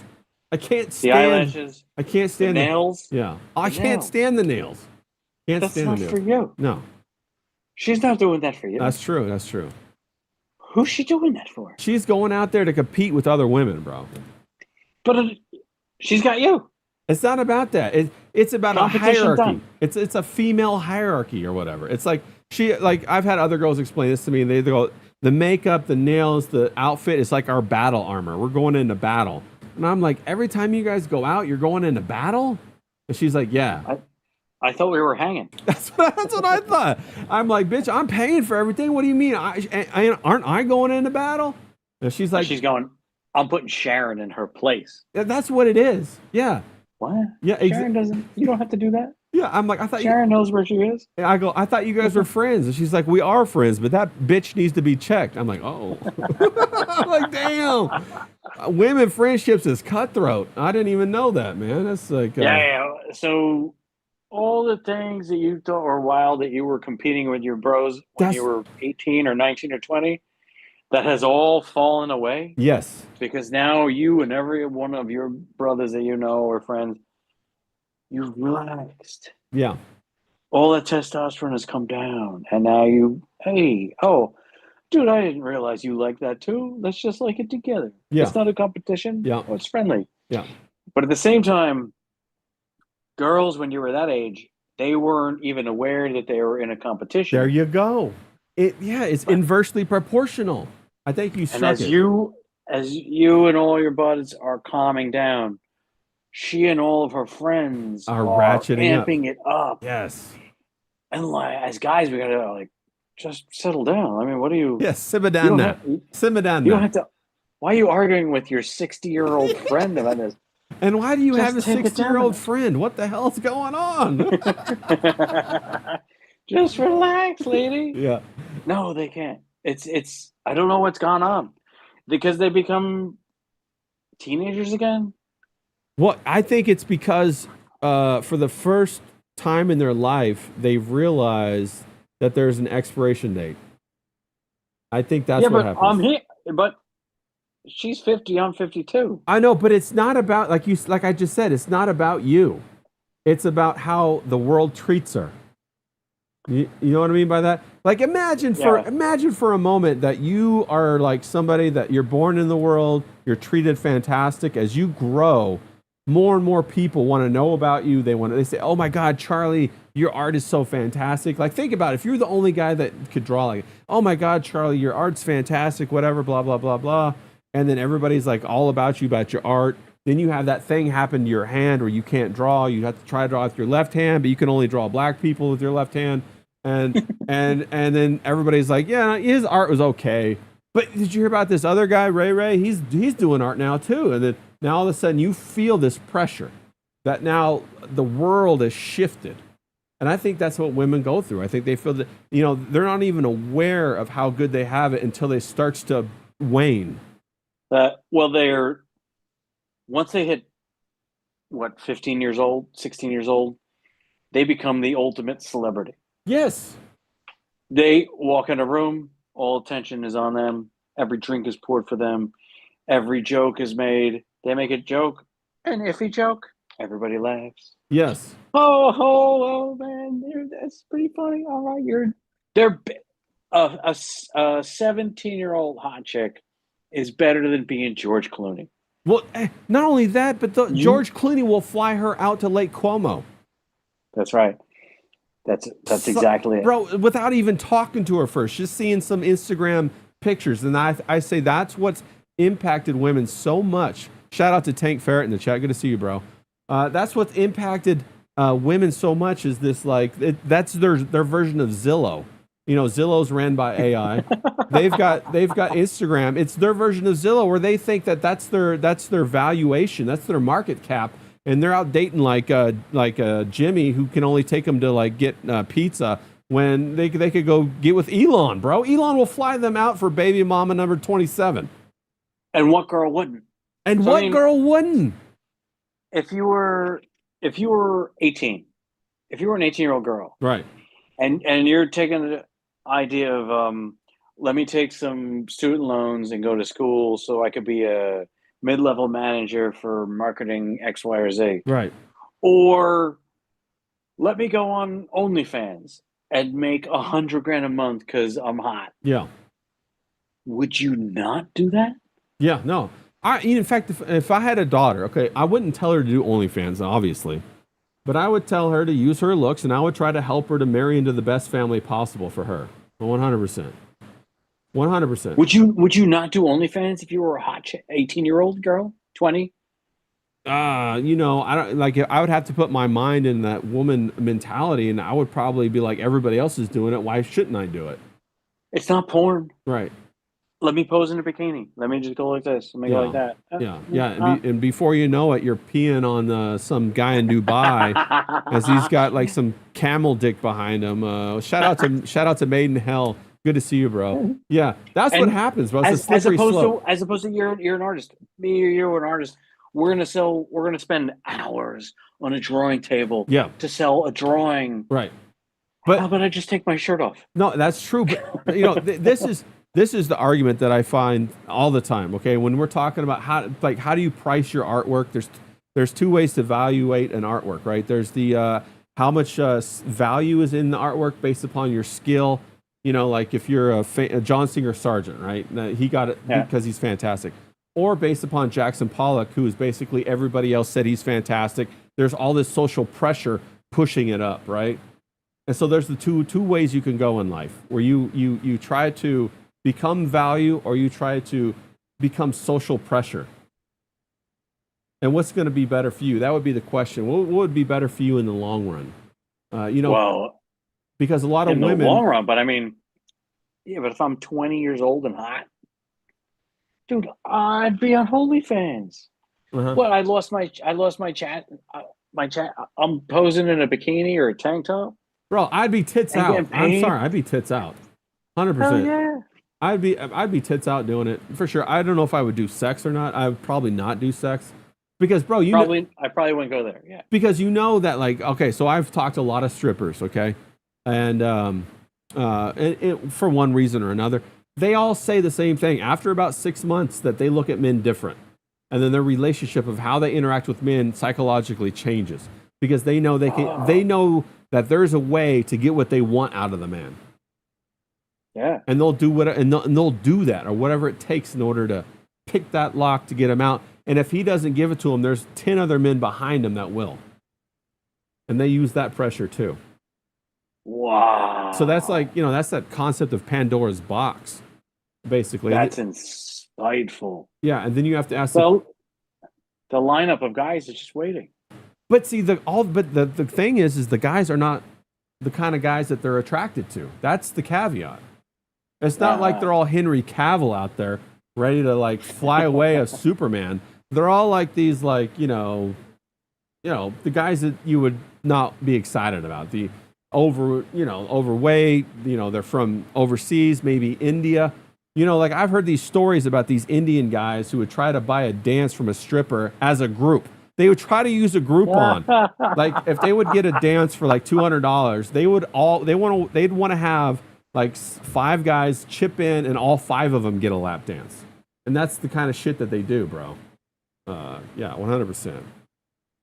I can't stand the eyelashes. I can't stand the nails. Yeah. I can't stand the nails. That's not for you. No. She's not doing that for you. That's true. Who's she doing that for? She's going out there to compete with other women, bro. But she's got you. It's not about that. It's about a hierarchy. Done. It's a female hierarchy or whatever. It's like I've had other girls explain this to me, and they go, the makeup, the nails, the outfit is like our battle armor. We're going into battle. And I'm like, every time you guys go out, you're going into battle? And she's like, yeah. I thought we were hanging. That's what I thought. I'm like, bitch, I'm paying for everything. What do you mean? Aren't I going into battle? And she's like, she's going, I'm putting Sharon in her place. That's what it is. Yeah. What? Yeah. Sharon doesn't. You don't have to do that. Yeah. I'm like, I thought Sharon knows where she is. I go, I thought you guys were friends. And she's like, we are friends, but that bitch needs to be checked. I'm like, oh. I'm like, damn. Women friendships is cutthroat. I didn't even know that, man. That's like. Yeah. So. All the things that you thought were wild that you were competing with your bros when you were 18 or 19 or 20, that has all fallen away. Yes. Because now you and every one of your brothers that you know or friends, you've relaxed. Yeah. All that testosterone has come down. And now dude, I didn't realize you like that too. Let's just like it together. Yeah. It's not a competition. Yeah. It's friendly. Yeah. But at the same time, girls, when you were that age, they weren't even aware that they were in a competition. There you go. It's inversely proportional. I think you struck it. As you and all your buds are calming down, she and all of her friends are ratcheting amping it up. Yes. And like, as guys, we gotta just settle down. I mean, what do you? Yes, simmer down now. Simmer down. You don't have to. Why are you arguing with your 60-year-old friend about this? And why do you have a Just take it down 60-year-old a friend? What the hell's going on? bit. Just relax, lady. Yeah. No, they can't. It's. I don't know what's gone on because they become teenagers again. Well, I think it's because for the first time in their life, they've realized that there's an expiration date. I think that's Yeah, what but happens. here. But she's 50. I'm 52. I know, but it's not about like I just said. It's not about you. It's about how the world treats her. You know what I mean by that? Like Yeah. imagine for a moment that you are like somebody that you're born in the world, you're treated fantastic. As you grow, more and more people want to know about you. They say, "Oh my God, Charlie, your art is so fantastic." Like think about it. If you're the only guy that could draw, like, "Oh my God, Charlie, your art's fantastic," whatever, blah blah blah blah, and then everybody's like all about you, about your art. Then you have that thing happen to your hand where you can't draw. You have to try to draw with your left hand, but you can only draw black people with your left hand. And then everybody's like, yeah, his art was okay. But did you hear about this other guy, Ray Ray? He's doing art now too. And then now all of a sudden you feel this pressure that now the world has shifted. And I think that's what women go through. I think they feel that, they're not even aware of how good they have it until it starts to wane. Well, they're once they hit what 15 years old, 16 years old, they become the ultimate celebrity. Yes. They walk in a room, all attention is on them. Every drink is poured for them. Every joke is made. They make a joke, an iffy joke. Everybody laughs. Yes. Oh man, that's pretty funny. All right, they're a 17-year-old hot chick is better than being George Clooney. Well, not only that, but You, George Clooney will fly her out to Lake Como. that's right. That's exactly it. Bro, without even talking to her first, just seeing some Instagram pictures. And I say that's what's impacted women so much. Shout out to Tank Ferret in the chat. Good to see you, bro. That's what's impacted women so much is this, like, that's their version of Zillow. Zillow's ran by AI. They've got Instagram. It's their version of Zillow where they think that that's their valuation. That's their market cap. And they're out dating like Jimmy, who can only take them to like get pizza when they could go get with Elon, bro. Elon will fly them out for baby mama number 27. And what girl wouldn't? And what girl wouldn't? If you were 18, if you were an 18-year-old girl, right, and you're taking the idea of let me take some student loans and go to school so I could be a mid-level manager for marketing X, Y, or Z. right. Or let me go on OnlyFans and make $100,000 a month because I'm hot. Yeah. Would you not do that? Yeah, no. In fact, if I had a daughter, okay, I wouldn't tell her to do OnlyFans, obviously. But I would tell her to use her looks, and I would try to help her to marry into the best family possible for her. 100%. 100%. Would you not do OnlyFans if you were a hot 18-year-old girl, 20? I don't like. I would have to put my mind in that woman mentality, and I would probably be like, everybody else is doing it. Why shouldn't I do it? It's not porn. Right. Let me pose in a bikini. Let me just go like this. Let me go like that. Yeah. And before you know it, you're peeing on some guy in Dubai as he's got like some camel dick behind him. Shout out to Made in Hell. Good to see you, bro. Yeah, that's what happens, bro. It's a slippery slope. As opposed to you're an artist. Me or you're an artist. We're gonna spend hours on a drawing table. Yeah. To sell a drawing. Right. But how about I just take my shirt off? No, that's true. But this is the argument that I find all the time. Okay, when we're talking about how do you price your artwork? There's two ways to evaluate an artwork, right? There's the how much value is in the artwork based upon your skill. Like if you're a John Singer Sargent, right? He got it because he's fantastic. Or based upon Jackson Pollock, who is basically everybody else said he's fantastic. There's all this social pressure pushing it up, right? And so there's the two ways you can go in life, where you try to become value or you try to become social pressure. And what's going to be better for you? That would be the question. What would be better for you in the long run? Well, because a lot of in women, the long run, but I mean, yeah, but if I'm 20 years old and hot, dude, I'd be on OnlyFans. Uh-huh. What? I lost my chat. My chat. I'm posing in a bikini or a tank top Bro, I'd be tits and out. getting I'm paid. sorry, I'd be tits out. Hell 100%. yeah. I'd be tits out doing it for sure. I don't know if I would do sex or not. I would probably not do sex because, bro, I probably wouldn't go there. Yeah. because you know that, like, okay, so I've talked to a lot of strippers, okay, and for one reason or another, they all say the same thing. After about 6 months, that they look at men different, and then their relationship of how they interact with men psychologically changes because they know they know that there's a way to get what they want out of the man. Yeah. And they'll do what and they'll do that or whatever it takes in order to pick that lock to get him out. And if he doesn't give it to him, there's 10 other men behind him that will. And they use that pressure too. Wow. So that's like, that's that concept of Pandora's box, basically. That's insightful. Yeah, and then you have to ask the lineup of guys is just waiting. But see, the thing is the guys are not the kind of guys that they're attracted to. That's the caveat. It's not like they're all Henry Cavill out there ready to like fly away as Superman. They're all like these like, the guys that you would not be excited about. The overweight, they're from overseas, maybe India. Like I've heard these stories about these Indian guys who would try to buy a dance from a stripper as a group. They would try to use a Groupon. Like if they would get a dance for like $200, they'd want to have like 5 guys chip in and all 5 of them get a lap dance. And that's the kind of shit that they do, bro. Yeah, 100%.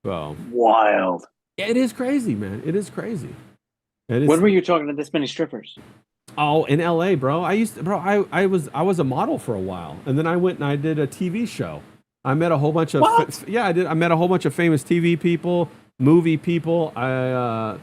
So wild. It is crazy, man. It is crazy. When were you talking to this many strippers? Oh, in LA, bro. I was a model for a while, and then I went and I did a TV show. I met a whole bunch of I met a whole bunch of famous TV people, movie people. A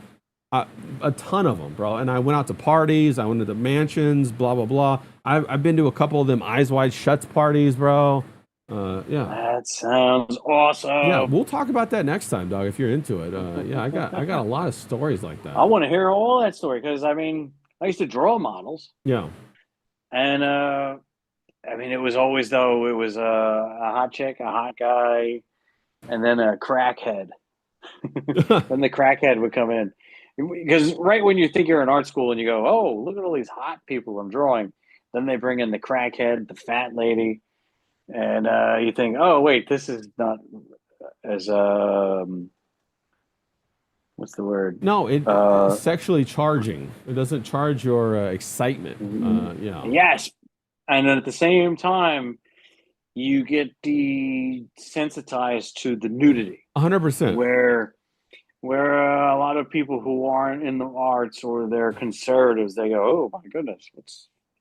ton of them, bro. And I went out to parties. I went to the mansions, blah blah blah. I've been to a couple of them Eyes Wide Shut parties, bro. Yeah. That sounds awesome. Yeah, we'll talk about that next time, dog. If you're into it. Yeah, I got a lot of stories like that. I want to hear all that story because I used to draw models. Yeah. And it was always it was a hot chick, a hot guy, and then a crackhead. Then the crackhead would come in. Because right when you think you're in art school and you go, oh, look at all these hot people I'm drawing, then they bring in the crackhead, the fat lady, and you think, oh, wait, this is not as what's the word? No, it's sexually charging. It doesn't charge your excitement. Yeah. Yes, and then at the same time, you get desensitized to the nudity. 100%. Where a lot of people who aren't in the arts or they're conservatives, they go, oh my goodness,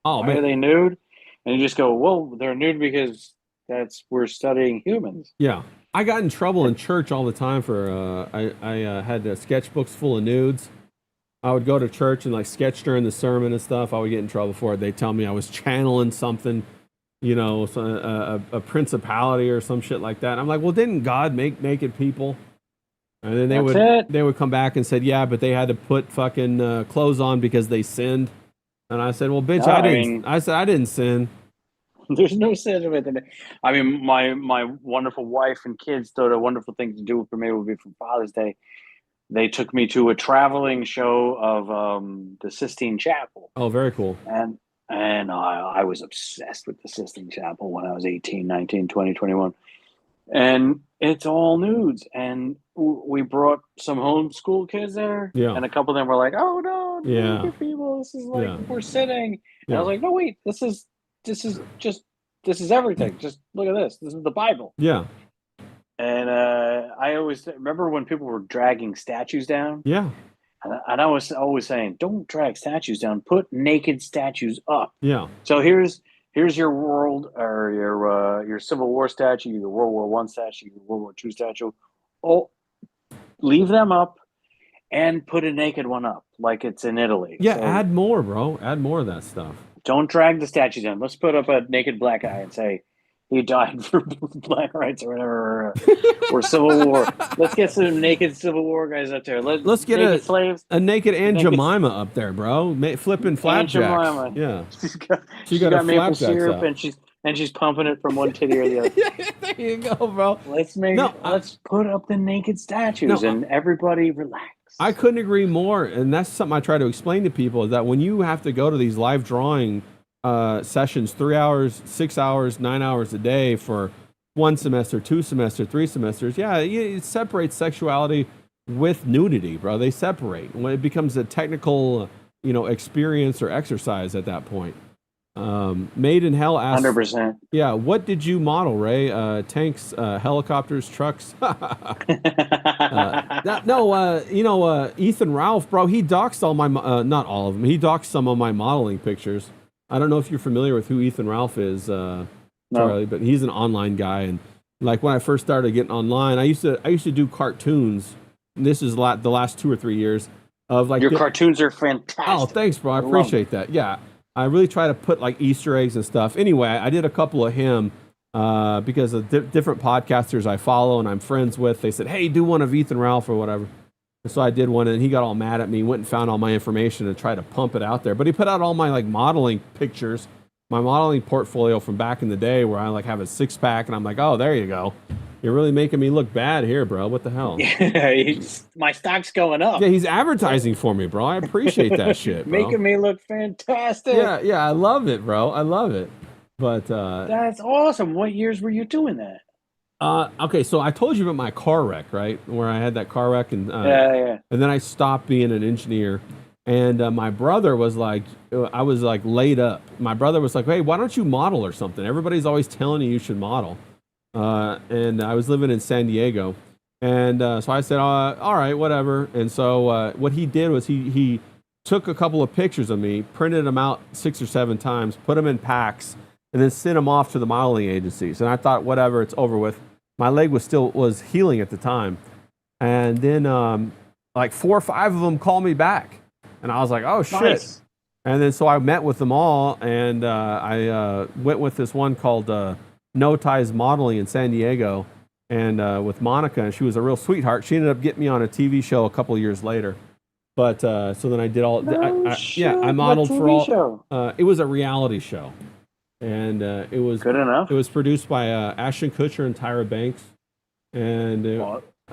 why are they nude? And you just go, well, they're nude because we're studying humans. Yeah. I got in trouble in church all the time for I had sketchbooks full of nudes. I would go to church and like sketch during the sermon and stuff. I would get in trouble for it. They'd tell me I was channeling something, a principality or some shit like that. I'm like, well, didn't God make naked people? And then they would come back and said, yeah, but they had to put fucking clothes on because they sinned. And I said, well, bitch, I didn't sin. There's no sin with it. My wonderful wife and kids thought a wonderful thing to do for me would be for Father's Day. They took me to a traveling show of the Sistine Chapel. Oh, very cool. And I was obsessed with the Sistine Chapel when I was 18, 19, 20, 21. And it's all nudes. And we brought some homeschool kids there. Yeah. And a couple of them were like, oh, no, naked people. This is like, we're sitting. And I was like, no, wait, this is everything. Just look at this. This is the Bible. Yeah. And I always remember when people were dragging statues down. Yeah. And I was always saying, don't drag statues down. Put naked statues up. Yeah. So here's your world or your Civil War statue, your World War I statue, your World War II statue. Oh, leave them up and put a naked one up like it's in Italy. Yeah, so, add more, bro. Add more of that stuff. Don't drag the statues down. Let's put up a naked black guy and say he died for black rights or whatever, or Civil War. Let's get some naked Civil War guys up there. Let's get a naked Aunt Jemima up there, bro. Flipping flapjacks. Aunt Jemima. Yeah, she got maple syrup out. and and she's pumping it from one titty or the other. Yeah, there you go, bro. Let's put up the naked statues and everybody relax. I couldn't agree more, and that's something I try to explain to people, is that when you have to go to these live drawing sessions, 3 hours, 6 hours, 9 hours a day for 1 semester, 2 semesters, 3 semesters, yeah, it separates sexuality with nudity, bro. They separate when it becomes a technical, experience or exercise at that point. Made in Hell asks, 100%. yeah, what did you model, Ray? Tanks, helicopters, trucks? Ethan Ralph, bro, he doxed all my, not all of them, he doxed some of my modeling pictures. I don't know if you're familiar with who Ethan Ralph is, Charlie, but he's an online guy. And like when I first started getting online, I used to do cartoons. And this is the last 2 or 3 years of like your cartoons are fantastic. Oh, thanks, bro. I appreciate that. Yeah. I really try to put like Easter eggs and stuff. Anyway, I did a couple of him because of different podcasters I follow and I'm friends with. They said, hey, do one of Ethan Ralph or whatever. And so I did one, and he got all mad at me, went and found all my information and tried to pump it out there. But he put out all my like modeling pictures, my modeling portfolio from back in the day where I like have a 6-pack, and I'm like, oh, there you go. You're really making me look bad here, bro. What the hell? My stock's going up. Yeah, he's advertising for me, bro. I appreciate that shit, bro. Making me look fantastic. Yeah, I love it, bro. I love it. But that's awesome. What years were you doing that? Okay, so I told you about my car wreck, right? Where I had that car wreck, and yeah. And then I stopped being an engineer. And my brother was like, I was like laid up. My brother was like, hey, why don't you model or something? Everybody's always telling you should model. And I was living in San Diego. And so I said, all right, whatever. And so what he did was he took a couple of pictures of me, printed them out 6 or 7 times, put them in packs, and then sent them off to the modeling agencies. And I thought, whatever, it's over with. My leg was healing at the time. And then like 4 or 5 of them called me back. And I was like, oh, shit. Nice. And then so I met with them all, and I went with this one called No Ties Modeling in San Diego, and with Monica, and she was a real sweetheart. She ended up getting me on a TV show a couple of years later. But so then I did all, I modeled for all. Show? It was a reality show, and it was good enough. It was produced by Ashton Kutcher and Tyra Banks, and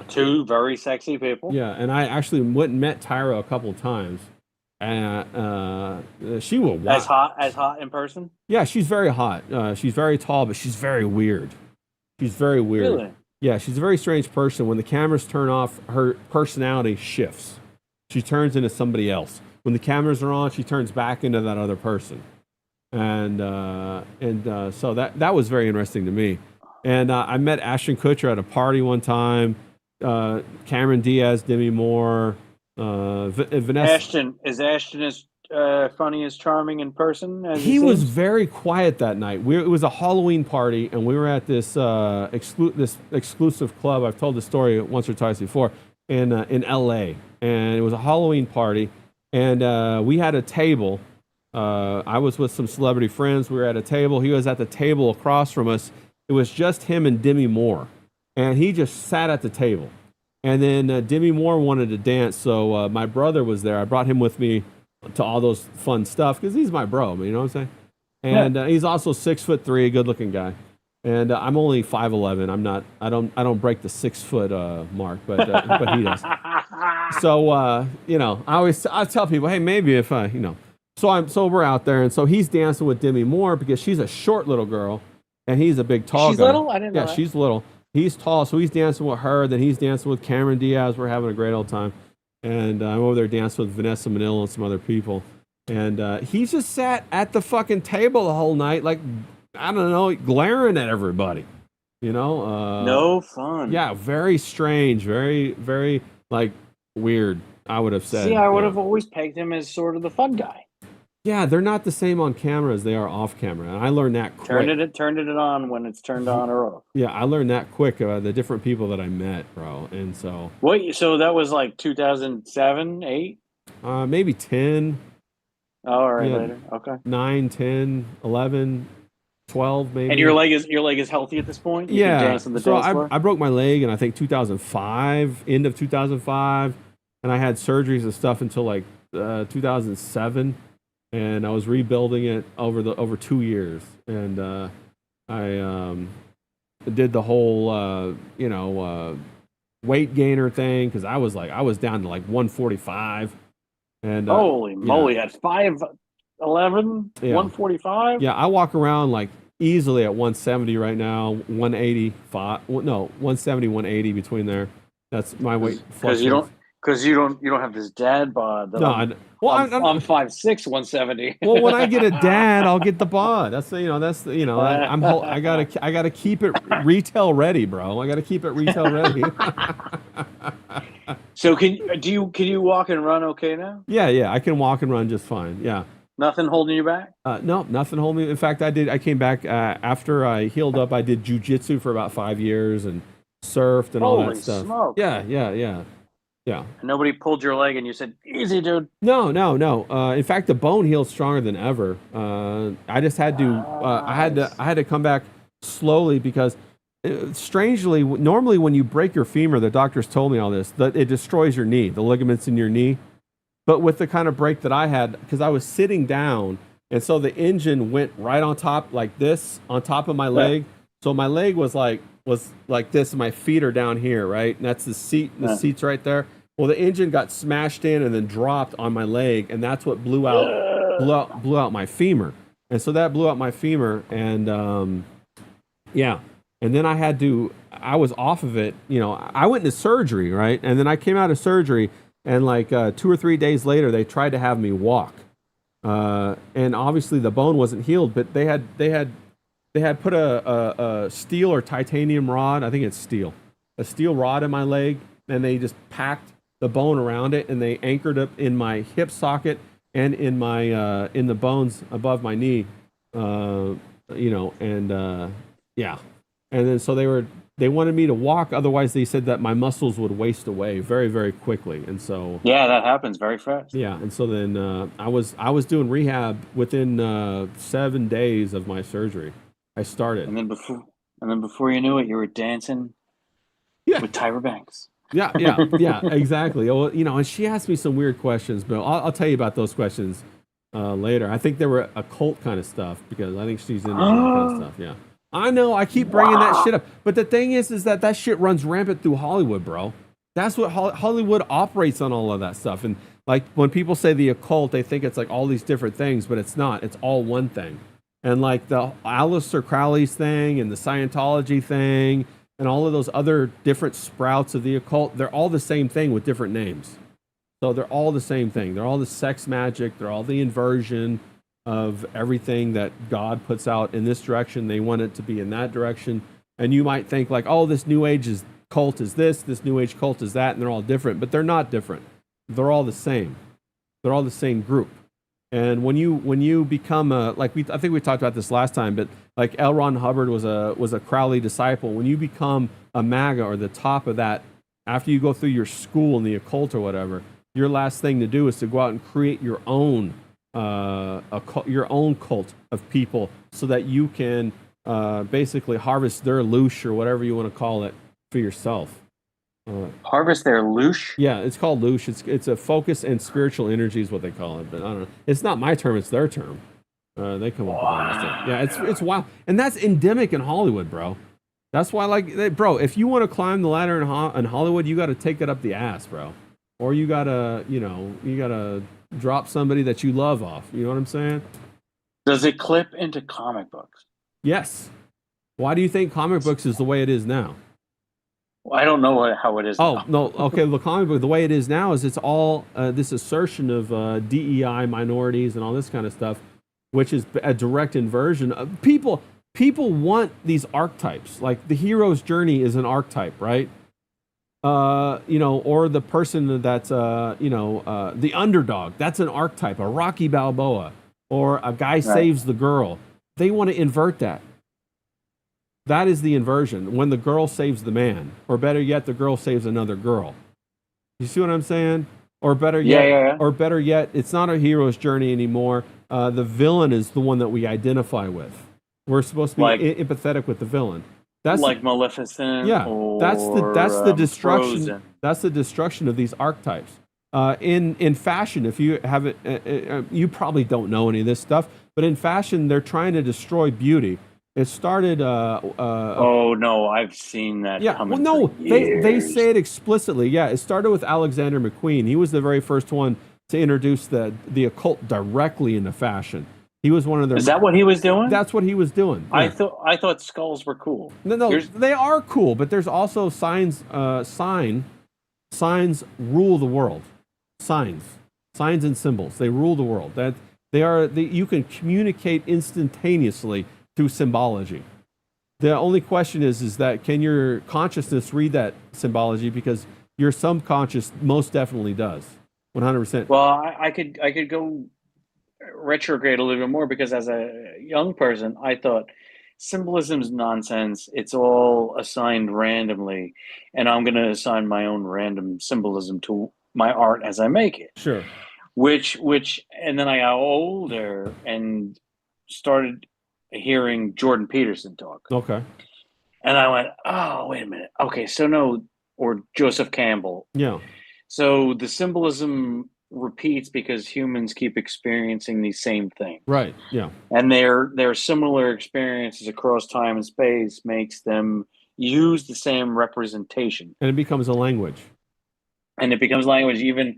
2 very sexy people. Yeah, and I actually went and met Tyra a couple of times. She will as hot in person. Yeah, she's very hot. She's very tall, but she's very weird. She's very weird. Really? Yeah, she's a very strange person. When the cameras turn off, her personality shifts. She turns into somebody else. When the cameras are on, she turns back into that other person. And so that was very interesting to me. And I met Ashton Kutcher at a party one time. Cameron Diaz, Demi Moore. Vanessa. Ashton as funny as charming in person as he was very quiet that night. It was a Halloween party, and we were at this exclusive club. I've told the story once or twice before in LA, and it was a Halloween party, and we had a table. I was with some celebrity friends. We were at a table. He was at the table across from us. It was just him and Demi Moore, and he just sat at the table. And then Demi Moore wanted to dance, so my brother was there. I brought him with me to all those fun stuff because he's my bro. You know what I'm saying? And he's also 6'3", good-looking guy. And I'm only 5'11". I don't break the 6 foot mark, but he does. So I tell people, hey, maybe if So we're out there, and so he's dancing with Demi Moore because she's a short little girl, and he's a big tall guy. She's little? I didn't know. Yeah, she's little. He's tall, so he's dancing with her. Then he's dancing with Cameron Diaz. We're having a great old time. And I'm over there dancing with Vanessa Manila and some other people. And he just sat at the fucking table the whole night, like, I don't know, glaring at everybody. No fun. Yeah, very strange, very, very, like, weird, I would have said. See, I would have always pegged him as sort of the fun guy. Yeah, they're not the same on camera as they are off camera, and I learned that quick. Turned it on when it's turned on or off. Yeah, I learned that quick about the different people that I met, bro, and so. What? So that was like 2007, 8? Maybe 10. Oh, all right, later. Okay. 9, 10, 11, 12, maybe. And your leg is healthy at this point? You yeah. can dance on the so dance floor? I broke my leg in I think 2005, end of 2005, and I had surgeries and stuff until like 2007. And I was rebuilding it over 2 years, and I did the whole weight gainer thing because I was down to like 145, and Holy yeah, moly, at 5'11", yeah, 145? yeah. I walk around like easily at 170 right now, 185. No, 170, 180 between there. That's my weight Because fluctuates. you don't have this dad bod that No, well, I'm 5'6", 170. well, when I get a dad, I'll get the bod. I gotta keep it retail ready, bro. I gotta keep it retail ready. So can you walk and run okay now? Yeah, yeah, I can walk and run just fine. Yeah. Nothing holding you back? No, nothing holding me. In fact, I came back after I healed up. I did jujitsu for about 5 years and surfed and all that Holy stuff. smoke! Yeah, yeah, yeah, yeah. And nobody pulled your leg and you said, "Easy, dude." No, no, no. In fact, the bone heals stronger than ever. I just had to. Nice. I had to come back slowly because, strangely, normally when you break your femur, the doctors told me all this that it destroys your knee, the ligaments in your knee. But with the kind of break that I had, because I was sitting down, and so the engine went right on top like this, on top of my Yeah, leg. So my leg was like this, and my feet are down here, right? And that's the seat. The yeah. seat's right there. Well, the engine got smashed in and then dropped on my leg, and that's what blew out my femur. And so that blew out my femur, and yeah. And then I was off of it. I went into surgery, right? And then I came out of surgery, and like 2 or 3 days later, they tried to have me walk. And obviously the bone wasn't healed, but they had put a steel or titanium rod. I think it's steel, a steel rod in my leg, and they just packed the bone around it, and they anchored it in my hip socket and in the bones above my knee. And yeah, and then so they wanted me to walk, otherwise they said that my muscles would waste away very, very quickly, and so Yeah, that happens very fast. yeah, and so then I was doing rehab within 7 days of my surgery. I started. And then before you knew it, you were dancing Yeah, with Tyra Banks. yeah, yeah, yeah, exactly. Well, and she asked me some weird questions, but I'll tell you about those questions later. I think they were occult kind of stuff because I think she's into all that kind of stuff. Yeah, I know. I keep bringing that shit up, but the thing is that shit runs rampant through Hollywood, bro. That's what Hollywood operates on, all of that stuff. And like when people say the occult, they think it's like all these different things, but it's not. It's all one thing. And like the Aleister Crowley's thing and the Scientology thing and all of those other different sprouts of the occult, they're all the same thing with different names. So they're all the same thing. They're all the sex magic. They're all the inversion of everything that God puts out in this direction. They want it to be in that direction. And you might think like, oh, this New Age cult is this New Age cult is that, and they're all different. But they're not different. They're all the same. They're all the same group. And when you become I think we talked about this last time, but like L. Ron Hubbard was a Crowley disciple. When you become a MAGA or the top of that, after you go through your school in the occult or whatever, your last thing to do is to go out and create your own cult of people, so that you can basically harvest their loosh or whatever you want to call it for yourself. Harvest their loosh. Yeah, it's called loosh. It's a focus and spiritual energy is what they call it. But I don't know. It's not my term. It's their term. They come up with all this stuff. Yeah, it's wild, and that's endemic in Hollywood, bro. That's why, bro, if you want to climb the ladder in Hollywood, you got to take it up the ass, bro, or you gotta drop somebody that you love off. You know what I'm saying? Does it clip into comic books? Yes. Why do you think comic books is the way it is now? Well, I don't know how it is. Oh, now. no. Okay, the comic book, the way it is now is it's all this assertion of DEI, minorities, and all this kind of stuff, which is a direct inversion of people. People want these archetypes. Like the hero's journey is an archetype, right? Or the person that's, the underdog. That's an archetype, a Rocky Balboa, or a guy saves the girl. They want to invert that. That is the inversion. When the girl saves the man, or better yet, the girl saves another girl. You see what I'm saying? Or better yet, it's not a hero's journey anymore. The villain is the one that we identify with. We're supposed to be empathetic with the villain. That's like Maleficent. Yeah, that's the destruction. Frozen. That's the destruction of these archetypes. In fashion, if you haven't, you probably don't know any of this stuff. But in fashion, they're trying to destroy beauty. It started. Oh no, I've seen that Yeah. Well, coming for no, they years. say it explicitly. Yeah, it started with Alexander McQueen. He was the very first one to introduce the occult directly into fashion. He was one of Is their. that what he was doing? That's what he was doing. I Yeah. thought I thought skulls were cool. No, no, Here's they are cool, but there's also signs. Signs rule the world. Signs, signs and symbols. They rule the world. That they are. You can communicate instantaneously through symbology. The only question is that can your consciousness read that symbology? Because your subconscious most definitely does. 100%. well, I could go retrograde a little bit more because as a young person, I thought symbolism's nonsense. It's all assigned randomly, and I'm going to assign my own random symbolism to my art as I make it. Sure. And then I got older and started hearing Jordan Peterson talk, Okay. and I went, "Oh, wait a minute. Okay, so no, or Joseph Campbell. Yeah. So the symbolism repeats because humans keep experiencing these same things, Right. Yeah. and their similar experiences across time and space makes them use the same representation, And it becomes a language. and it becomes language even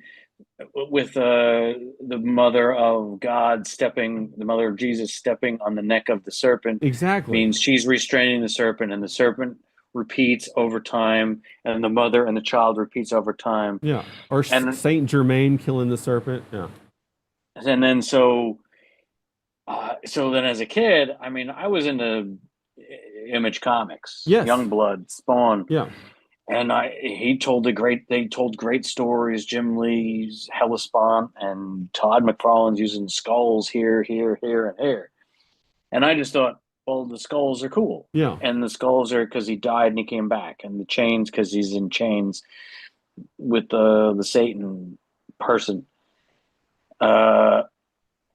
with the mother of God stepping, the mother of Jesus stepping on the neck of the serpent, Exactly. means she's restraining the serpent, and the serpent repeats over time, and the mother and the child repeats over time, Yeah. Or and Saint Germain killing the serpent. Yeah. then so then as a kid, I mean, I was into Image Comics, Yes. Youngblood, Spawn, Yeah. and they told great stories. Jim Lee's Hellespawn and Todd McFarlane's using skulls here, here, here, and here. And I just thought, well, the skulls are cool. Yeah. And the skulls are because he died and he came back. And the chains because he's in chains with the Satan person. Uh,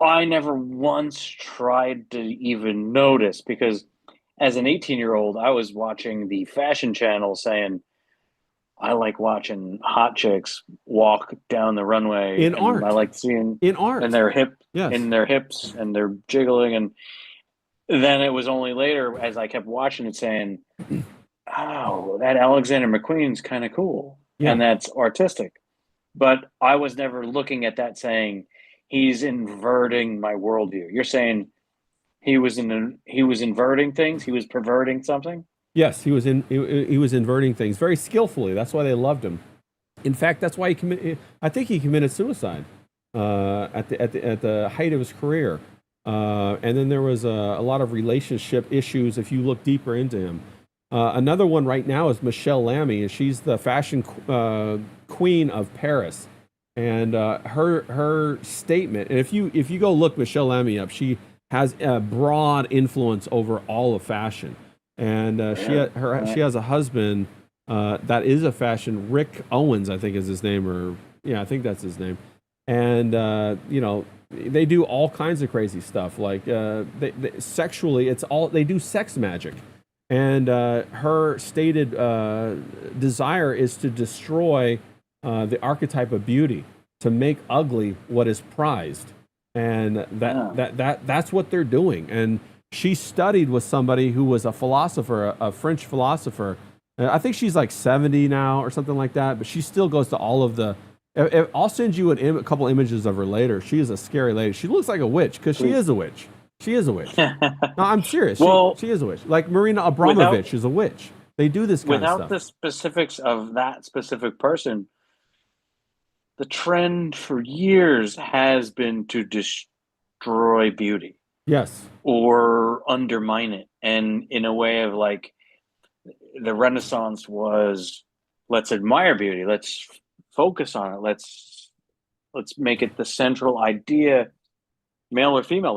I never once tried to even notice because as an 18-year-old, I was watching the fashion channel saying, I like watching hot chicks walk down the runway, In and I art. like seeing In art. Yes. in their hips and they're jiggling. And then it was only later as I kept watching it saying, "Oh, that Alexander McQueen's kind of cool, Yeah. and that's artistic." But I was never looking at that saying he's inverting my worldview. You're saying he was inverting things, he was perverting something. Yes. He was inverting things very skillfully. That's why they loved him. In fact, that's why he committed. I think he committed suicide at the height of his career. And then there was a lot of relationship issues. If you look deeper into him, another one right now is Michelle Lamy, and she's the fashion queen of Paris. And her statement. And if you go look Michelle Lamy up, she has a broad influence over all of fashion. And she has a husband that is a fashion. Rick Owens, I think is his name, or yeah, I think that's his name. And they do all kinds of crazy stuff. Like sexually, it's all they do sex magic. And her stated desire is to destroy the archetype of beauty, to make ugly what is prized, and that's what they're doing. And she studied with somebody who was a philosopher, a French philosopher. I think she's like 70 now or something like that, but she still goes to all of the. I'll send you a couple images of her later. She is a scary lady. She looks like a witch because she is a witch. She is a witch. No, I'm serious. Well, she is a witch. Like Marina Abramovich is a witch. They do this kind of without stuff. the specifics of that specific person, the trend for years has been to destroy beauty Yes. or undermine it. And in a way of like the Renaissance was let's admire beauty, let's focus on it, let's make it the central idea, male or female.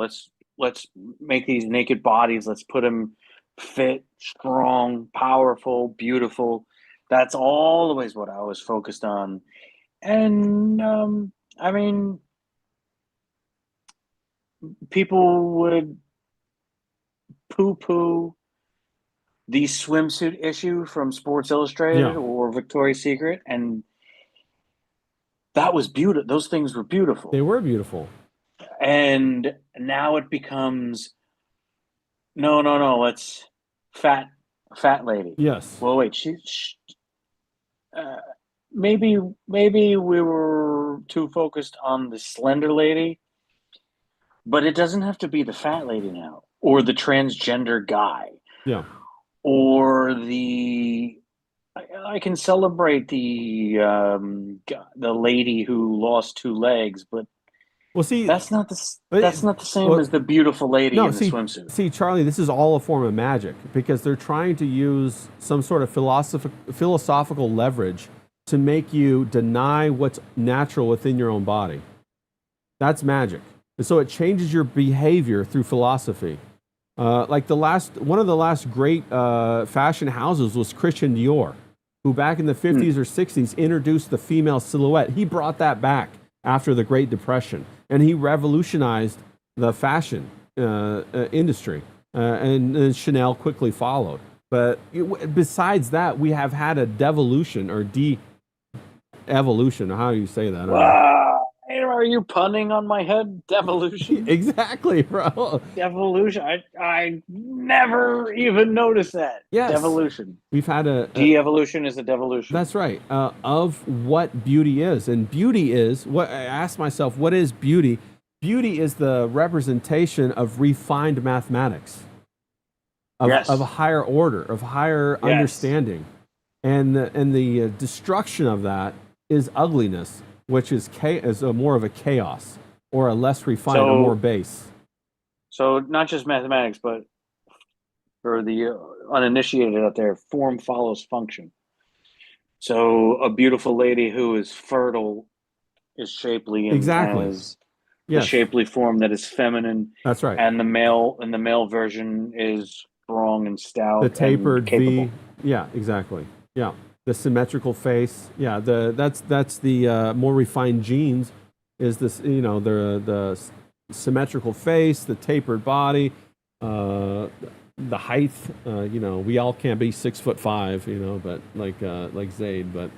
Let's make these naked bodies, let's put them fit, strong, powerful, beautiful. That's always what I was focused on. And I mean, people would poo poo the swimsuit issue from Sports Illustrated Yeah. or Victoria's Secret, and that was beautiful. Those things were They beautiful. were beautiful. And now it becomes no. Let's fat fat lady. Yes. Well, wait. Uh, maybe we were too focused on the slender lady, but it doesn't have to be the fat lady now, or the transgender guy, Yeah. or the. I can celebrate the lady who lost two legs, but Well, see, that's not the same well, as the beautiful lady no, in the swimsuit. see, Charlie, this is all a form of magic because they're trying to use some sort of philosophical leverage to make you deny what's natural within your own body. That's magic. And so it changes your behavior through philosophy. Like one of the last great fashion houses was Christian Dior, who back in the Hmm. 50s or 60s introduced the female silhouette. He brought that back after the Great Depression, and he revolutionized the fashion industry, and Chanel quickly followed. But besides that, we have had a devolution or de-evolution. How do you say that? I don't know. Are you punning on my head? Devolution? Exactly, bro. Devolution. I never even noticed that. Yes, Devolution. we've had De-evolution is a devolution. that's right, of what beauty is. And beauty is what I asked myself, what is beauty? Beauty is the representation of refined mathematics, of a Yes. higher order, of higher Yes. understanding. And the destruction of that is ugliness, which is a more of a chaos or a less refined, a more So base. so not just mathematics, but for the uninitiated out there, form follows function. So a beautiful lady who is fertile is shapely and Exactly. has the Yes, shapely form that is feminine, that's right. and the male version is strong and The stout and tapered V. capable. Yeah, exactly. Yeah, the symmetrical face. Yeah, that's the more refined genes. Is this the symmetrical face, the tapered body, the height. We all can't be 6'5", but like Zayd, but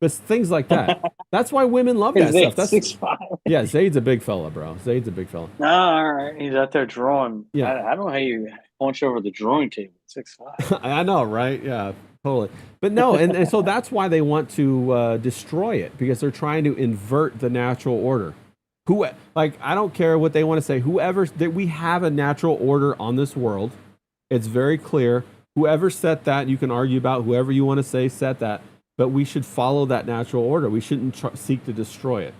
things like that. That's why women love that Is stuff. it That's 6'5"? yeah. Zayd's a big fella, bro. Zayd's a big fella. No, all right. He's out there drawing. Yeah, I don't know how you punch over the drawing table. 6'5". I know, right? Yeah, totally. But no, and so that's why they want to destroy it because they're trying to invert the natural order. Who, like, I don't care what they want to say. Whoever that we have a natural order on this world, it's very clear. Whoever set that, you can argue about whoever you want to say set that, but we should follow that natural order. We shouldn't seek to destroy it,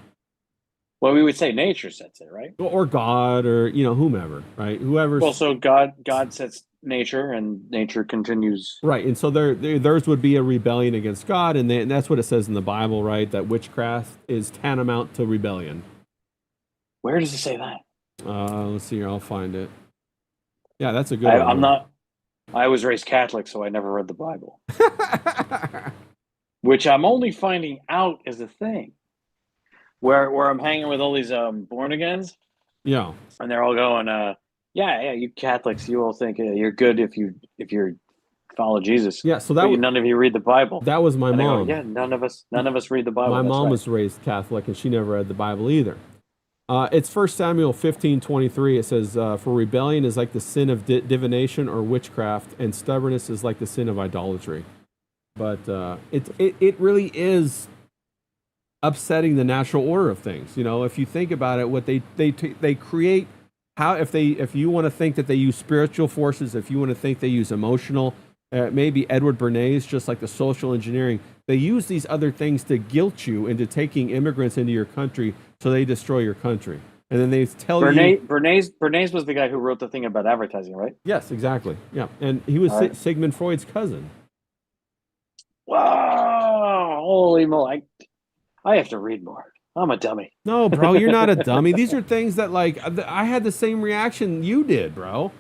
Well, we would say nature sets it, right? or God, or whomever, right? Well, Whoever's so God sets nature, and nature continues. right, and so theirs would be a rebellion against God, and that's what it says in the Bible, right? That witchcraft is tantamount to rebellion. Where does it say that? Let's see here, I'll find it. Yeah, that's a good I'm one. not. I was raised Catholic, so I never read the Bible, which I'm only finding out is a thing. Where I'm hanging with all these born agains, Yeah, and they're all going, yeah, you Catholics, you all think you're good if you follow Jesus, yeah. So but none of you read the Bible. that was my And I go, mom. yeah, none of us read the Bible. My That's mom right. was raised Catholic, and she never read the Bible either. It's 1 Samuel 15:23. It says, "For rebellion is like the sin of divination or witchcraft, and stubbornness is like the sin of idolatry." But it really is upsetting the natural order of things. If you think about it, what they create, how if you want to think that they use spiritual forces, if you want to think they use emotional, maybe Edward Bernays, just like the social engineering, they use these other things to guilt you into taking immigrants into your country, so they destroy your country, and then they tell you, Bernays was the guy who wrote the thing about advertising, right? yes, exactly, yeah, and he was All right. Sigmund Freud's cousin. Wow, holy moly! I have to read more. I'm a dummy. No, bro, you're not a dummy. These are things that, like, I had the same reaction you did, bro.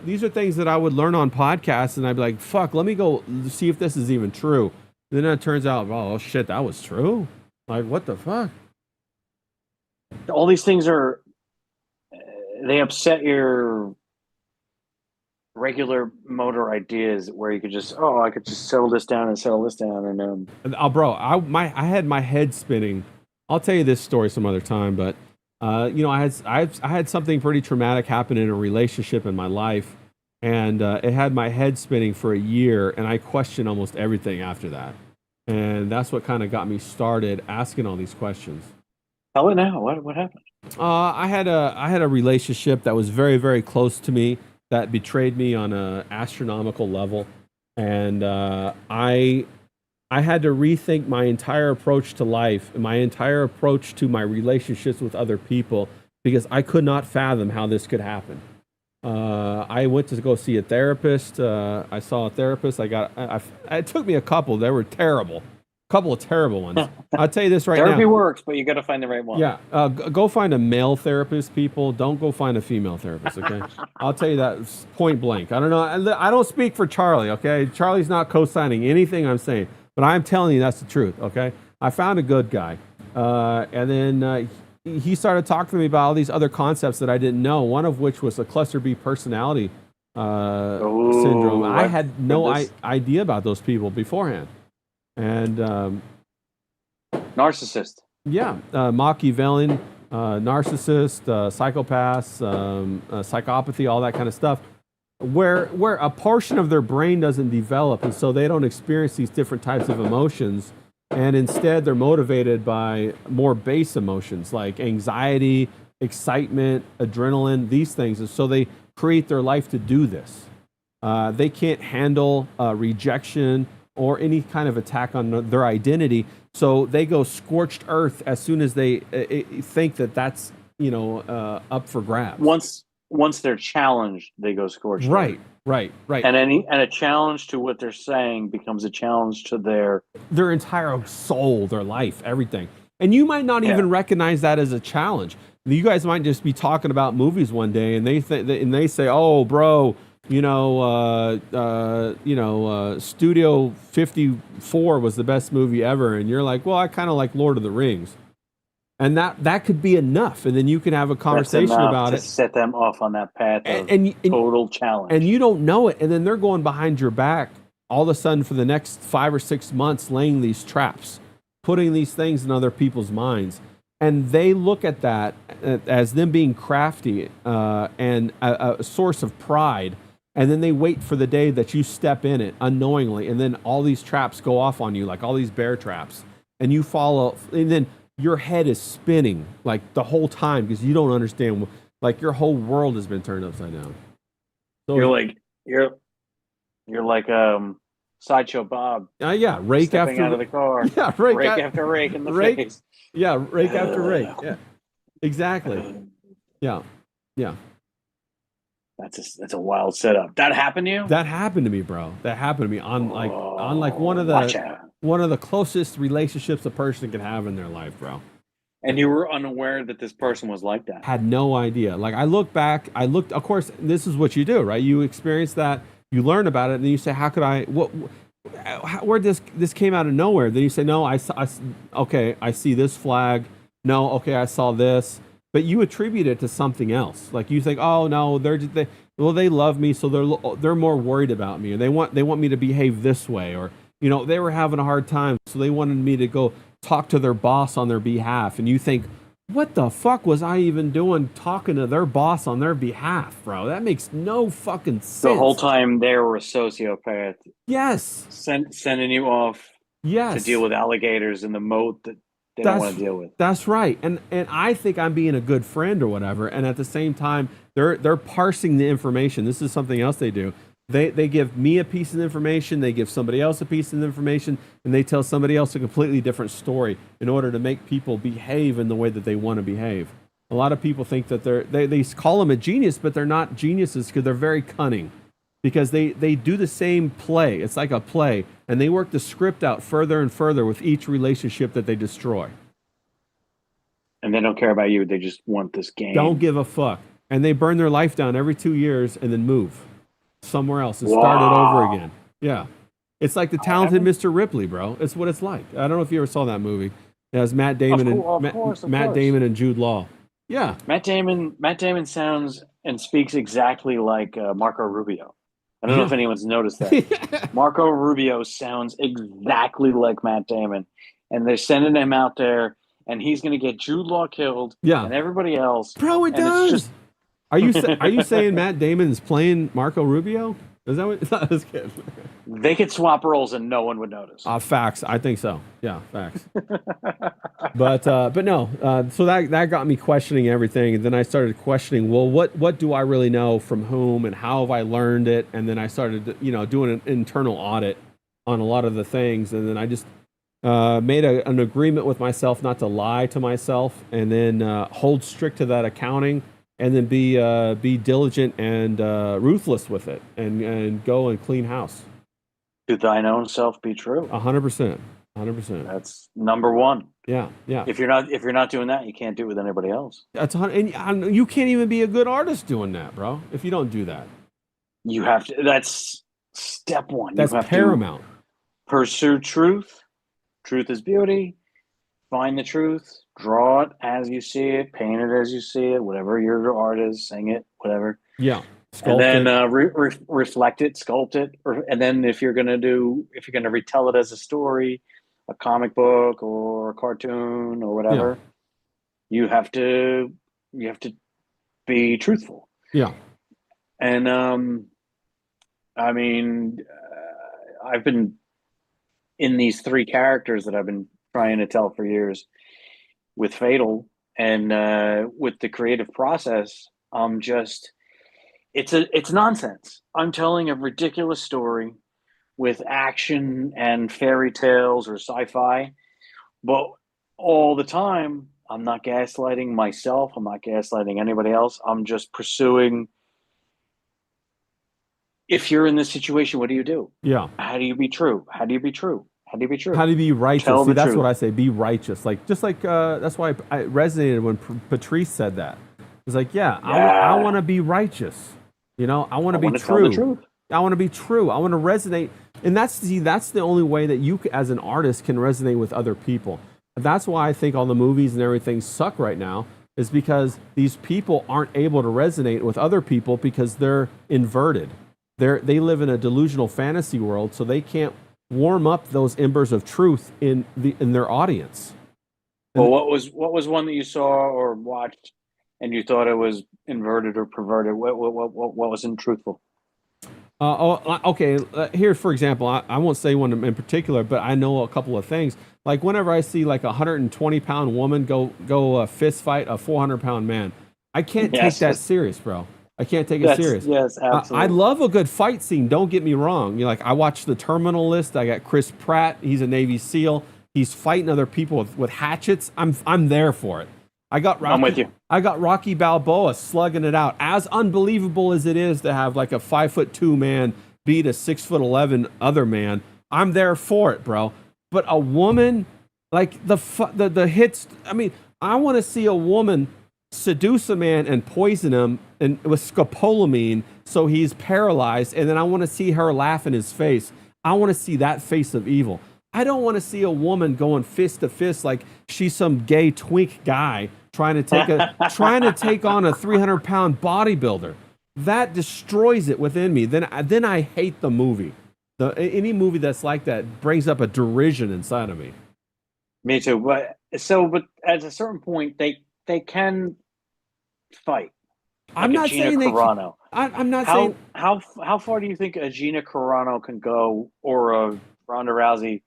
These are things that I would learn on podcasts, and I'd be like, fuck, let me go see if this is even true. And then it turns out, oh, shit, that was true? Like, what the fuck? All these things are they upset your regular motor ideas where you could just I could just settle this down and settle this down And, bro, I had my head spinning. I'll tell you this story some other time, but I had something pretty traumatic happen in a relationship in my life, and it had my head spinning for a year, and I questioned almost everything after that. And that's what kind of got me started asking all these questions. Tell it now. What happened? I had a relationship that was very very close to me that betrayed me on a astronomical level, and I had to rethink my entire approach to life and my entire approach to my relationships with other people because I could not fathom how this could happen. I went to go see a therapist. I saw a therapist. It took me a couple. They were terrible. A couple of terrible ones. I'll tell you this right Therapy now. works, but you got to find the right one. Yeah, go find a male therapist, people. Don't go find a female therapist, okay? I'll tell you that point blank. I don't know. I don't speak for Charlie, okay? Charlie's not co-signing anything I'm saying, but I'm telling you that's the truth, okay? I found a good guy, and then he started talking to me about all these other concepts that I didn't know. One of which was a cluster B personality syndrome. I had no idea about those people beforehand, and narcissist. yeah, Machiavellian, narcissist, psychopaths, psychopathy, all that kind of stuff, where a portion of their brain doesn't develop, and so they don't experience these different types of emotions, and instead they're motivated by more base emotions like anxiety, excitement, adrenaline, these things, and so they create their life to do this. They can't handle rejection or any kind of attack on their identity. So they go scorched earth as soon as they think that that's up for grabs. Once they're challenged, they go scorched right, earth. Right. And a challenge to what they're saying becomes a challenge to their entire soul, their life, everything. And you might not even recognize that as a challenge. You guys might just be talking about movies one day, and they say, "Oh, bro, Studio 54 was the best movie ever," and you're like, "Well, I kind of like Lord of the Rings," and that could be enough, and then you can have a conversation about it. Set them off on that path of total challenge, and you don't know it, and then they're going behind your back all of a sudden for the next 5 or 6 months, laying these traps, putting these things in other people's minds. And they look at that as them being crafty and a source of pride. And then they wait for the day that you step in it unknowingly. And then all these traps go off on you, like all these bear traps. And you follow, and then your head is spinning like the whole time because you don't understand. Like your whole world has been turned upside down. So you're like Sideshow Bob. Yeah, rake after out of the car. Yeah, rake after rake in the face. Yeah, rake after rake. Yeah, exactly. Yeah. That's a wild setup. That happened to you? That happened to me, bro. That happened to me on one of the closest relationships a person can have in their life, bro. And you were unaware that this person was like that. Had no idea. Like I look back, of course, this is what you do, right? You experience that, you learn about it, and then you say, how could I, where this came out of nowhere? Then you say, no, I see this flag. No, okay, I saw this. But you attribute it to something else. Like you think, oh no, they love me, so they're more worried about me, or they want me to behave this way, or they were having a hard time, so they wanted me to go talk to their boss on their behalf. And you think, what the fuck was I even doing talking to their boss on their behalf, bro? That makes no fucking sense. The whole time they were a sociopath. Yes. Sending you off. Yes. To deal with alligators in the moat that they don't want to deal with. That's right. And I think I'm being a good friend or whatever. And at the same time, they're parsing the information. This is something else they do. They give me a piece of information, they give somebody else a piece of information, and they tell somebody else a completely different story in order to make people behave in the way that they want to behave. A lot of people think that they call them a genius, but they're not geniuses because they're very cunning. Because they do the same play. It's like a play, and they work the script out further and further with each relationship that they destroy. And they don't care about you. They just want this game. Don't give a fuck. And they burn their life down every 2 years and then move somewhere else and start it over again. Yeah. It's like the Talented Mr. Ripley, bro. It's what it's like. I don't know if you ever saw that movie. It has Matt Damon Matt Damon and Jude Law. Yeah. Matt Damon sounds and speaks exactly like Marco Rubio. I don't know if anyone's noticed that. Marco Rubio sounds exactly like Matt Damon. And they're sending him out there, and he's going to get Jude Law killed and everybody else. Bro, it does. Are you saying Matt Damon's playing Marco Rubio? Is that what? I was kidding. They could swap roles and no one would notice. Facts. I think so. Yeah, facts. But no. So that got me questioning everything, and then I started questioning. Well, what do I really know from whom, and how have I learned it? And then I started, doing an internal audit on a lot of the things, and then I just made an agreement with myself not to lie to myself, and then hold strict to that accounting, and then be diligent and ruthless with it, and go and clean house. To thine own self be true. 100%. 100%. That's number one. Yeah. If you're not doing that, you can't do it with anybody else. That's 100, and you can't even be a good artist doing that, bro. If you don't do that, You have to. That's step one. that's you have paramount. To pursue truth. Truth is beauty. Find the truth. Draw it as you see it. Paint it as you see it. Whatever your art is, sing it. Whatever. Yeah. And then reflect it, sculpt it, and then if you're gonna retell it as a story, a comic book or a cartoon or whatever, you have to be truthful. Yeah. And I mean, I've been in these three characters that I've been trying to tell for years with Fatl, and with the creative process, it's nonsense. I'm telling a ridiculous story with action and fairy tales or sci-fi, but all the time I'm not gaslighting myself. I'm not gaslighting anybody else. I'm just pursuing. If you're in this situation, what do you do? Yeah. How do you be true? How do you be true? How do you be true? How do you be righteous? Tell See, the that's truth. what I say. Be righteous. That's why I resonated when Patrice said that. It's like, I want to be righteous. I want to be Tell the true. truth. I want to be true. I want to resonate. And that's the only way that you, as an artist, can resonate with other people. That's why I think all the movies and everything suck right now, is because these people aren't able to resonate with other people because they're inverted. They live in a delusional fantasy world, so they can't warm up those embers of truth in their audience. Well, what was one that you saw or watched and you thought it was inverted or perverted? What wasn't truthful? Okay. Here, for example, I won't say one in particular, but I know a couple of things. Like whenever I see like a 120-pound woman go fist fight a 400-pound man, I can't take that serious, bro. I can't take it serious. Yes, absolutely. I love a good fight scene. Don't get me wrong. I watched The Terminal List. I got Chris Pratt. He's a Navy SEAL. He's fighting other people with hatchets. I'm there for it. I'm with you. I got Rocky Balboa slugging it out. As unbelievable as it is to have like a 5'2" man beat a 6'11" other man, I'm there for it, bro. But a woman, like the hits. I mean, I want to see a woman seduce a man and poison him with scopolamine so he's paralyzed, and then I want to see her laugh in his face. I want to see that face of evil. I don't want to see a woman going fist to fist like she's some gay twink guy trying to take on a 300-pound bodybuilder. That destroys it within me. Then I hate the movie. Any movie that's like that brings up a derision inside of me. Me too. But at a certain point, they can fight. I'm not saying they can. I'm not saying how far do you think a Gina Carano can go, or a Ronda Rousey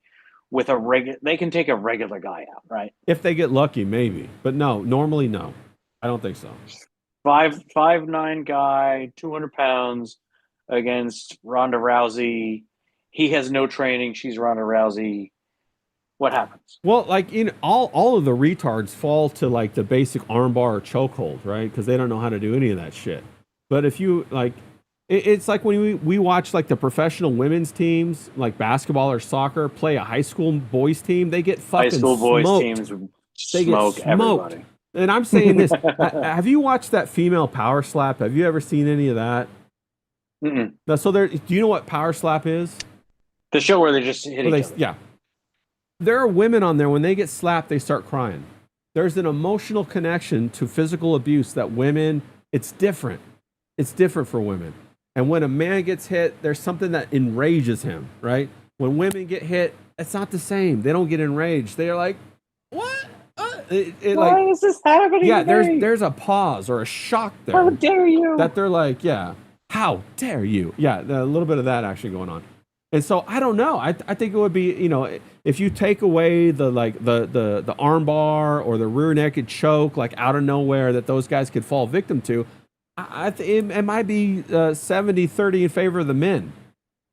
with a regular? They can take a regular guy out, right? If they get lucky, maybe. But no, normally no. I don't think so. 5'9" guy, 200 pounds against Ronda Rousey. He has no training. She's Ronda Rousey. What happens? Well, all of the retards fall to like the basic armbar or chokehold, right? Because they don't know how to do any of that shit. But if you it's like when we watch like the professional women's teams, like basketball or soccer, play a high school boys team, they get fucking high school boys smoked. Teams They smoke get smoked. everybody. And I'm saying this: have you watched that female power slap? Have you ever seen any of that? Mm-mm. No, so do you know what power slap is? The show where they just hit each other. Yeah. There are women on there, when they get slapped, they start crying. There's an emotional connection to physical abuse that women, it's different. It's different for women. And when a man gets hit, there's something that enrages him, right? When women get hit, it's not the same. They don't get enraged. They're like, what? Why is this happening yeah, to me? there's a pause or a shock there. How dare you? That they're like, yeah, how dare you? Yeah, a little bit of that actually going on. And so I don't know. I think it would be, if you take away the arm bar or the rear naked choke like out of nowhere that those guys could fall victim to, it might be 70-30 in favor of the men.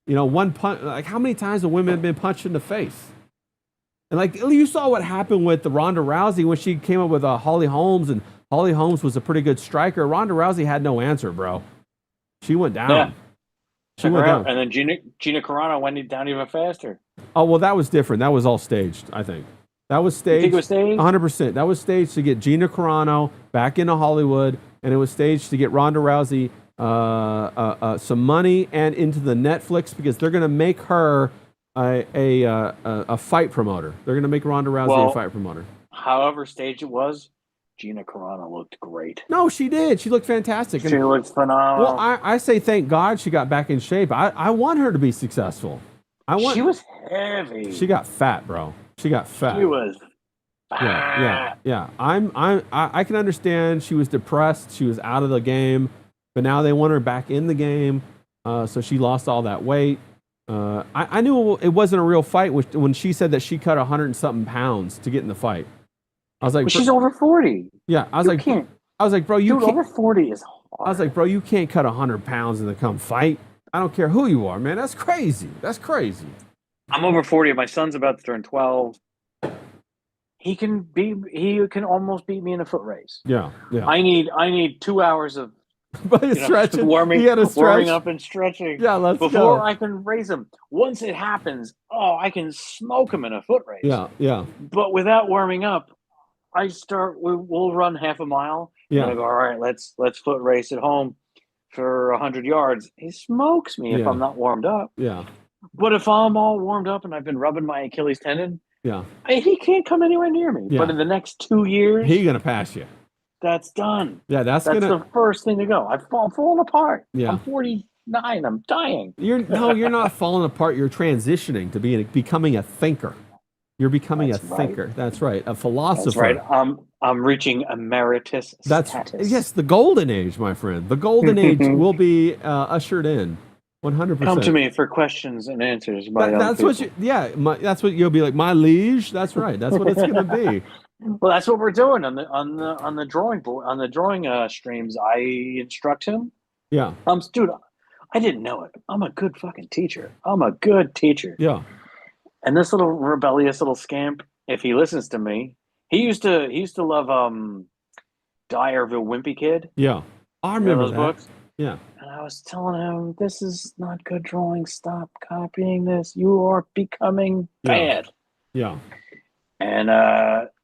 One punch. Like how many times have women been punched in the face? And like you saw what happened with the Ronda Rousey when she came up with Holly Holmes, and Holly Holmes was a pretty good striker. Ronda Rousey had no answer, bro. She went down. Yeah. She went down. And then Gina Carano went down even faster. Oh, well, that was different. That was all staged, I think. That was staged. You think it was staged? 100%. That was staged to get Gina Carano back into Hollywood, and it was staged to get Ronda Rousey some money and into the Netflix because they're going to make her a fight promoter. They're going to make Ronda Rousey a fight promoter. However staged it was, Gina Carano looked great. No, she did. She looked fantastic. She looked phenomenal. Well, I say thank God she got back in shape. I want her to be successful. She was heavy. She got fat, bro. She got fat. She was fat. Yeah. I can understand she was depressed. She was out of the game, but now they want her back in the game. So she lost all that weight. I knew it wasn't a real fight when she said that she cut 100 and something pounds to get in the fight. I was like, but she's over 40. Yeah, I was like, bro, you dude, can't. Over 40 is hard. I was like, bro, you can't cut 100 pounds and then come fight. I don't care who you are, man. That's crazy. That's crazy. I'm over 40. My son's about to turn 12. He can almost beat me in a foot race. Yeah. I need 2 hours of stretching. warming up and stretching. Yeah, before I can race him. Once it happens, I can smoke him in a foot race. Yeah. But without warming up, we'll run half a mile. Yeah. And I go, all right, let's foot race at home for 100 yards. He smokes me if I'm not warmed up. Yeah. But if I'm all warmed up and I've been rubbing my Achilles tendon, he can't come anywhere near me. Yeah. But in the next 2 years, he's gonna pass you. That's done. Yeah, that's the first thing to go. I'm falling apart. Yeah. I'm 49. I'm dying. You're not falling apart. You're transitioning to becoming a thinker. You're becoming a thinker. Right. That's right. A philosopher. That's right. I'm reaching emeritus status. Yes, the golden age, my friend. The golden age will be ushered in. 100%. Come to me for questions and answers. That's what you'll be like. My liege. That's right. That's what it's going to be. Well, that's what we're doing on the drawing board, on the drawing streams. I instruct him. Yeah. Dude, I didn't know it. I'm a good fucking teacher. I'm a good teacher. Yeah. And this little rebellious little scamp, if he listens to me, he used to love Dyer the Wimpy Kid. Yeah. I remember those books. Yeah. And I was telling him, this is not good drawing. Stop copying this. You are becoming bad. Yeah. And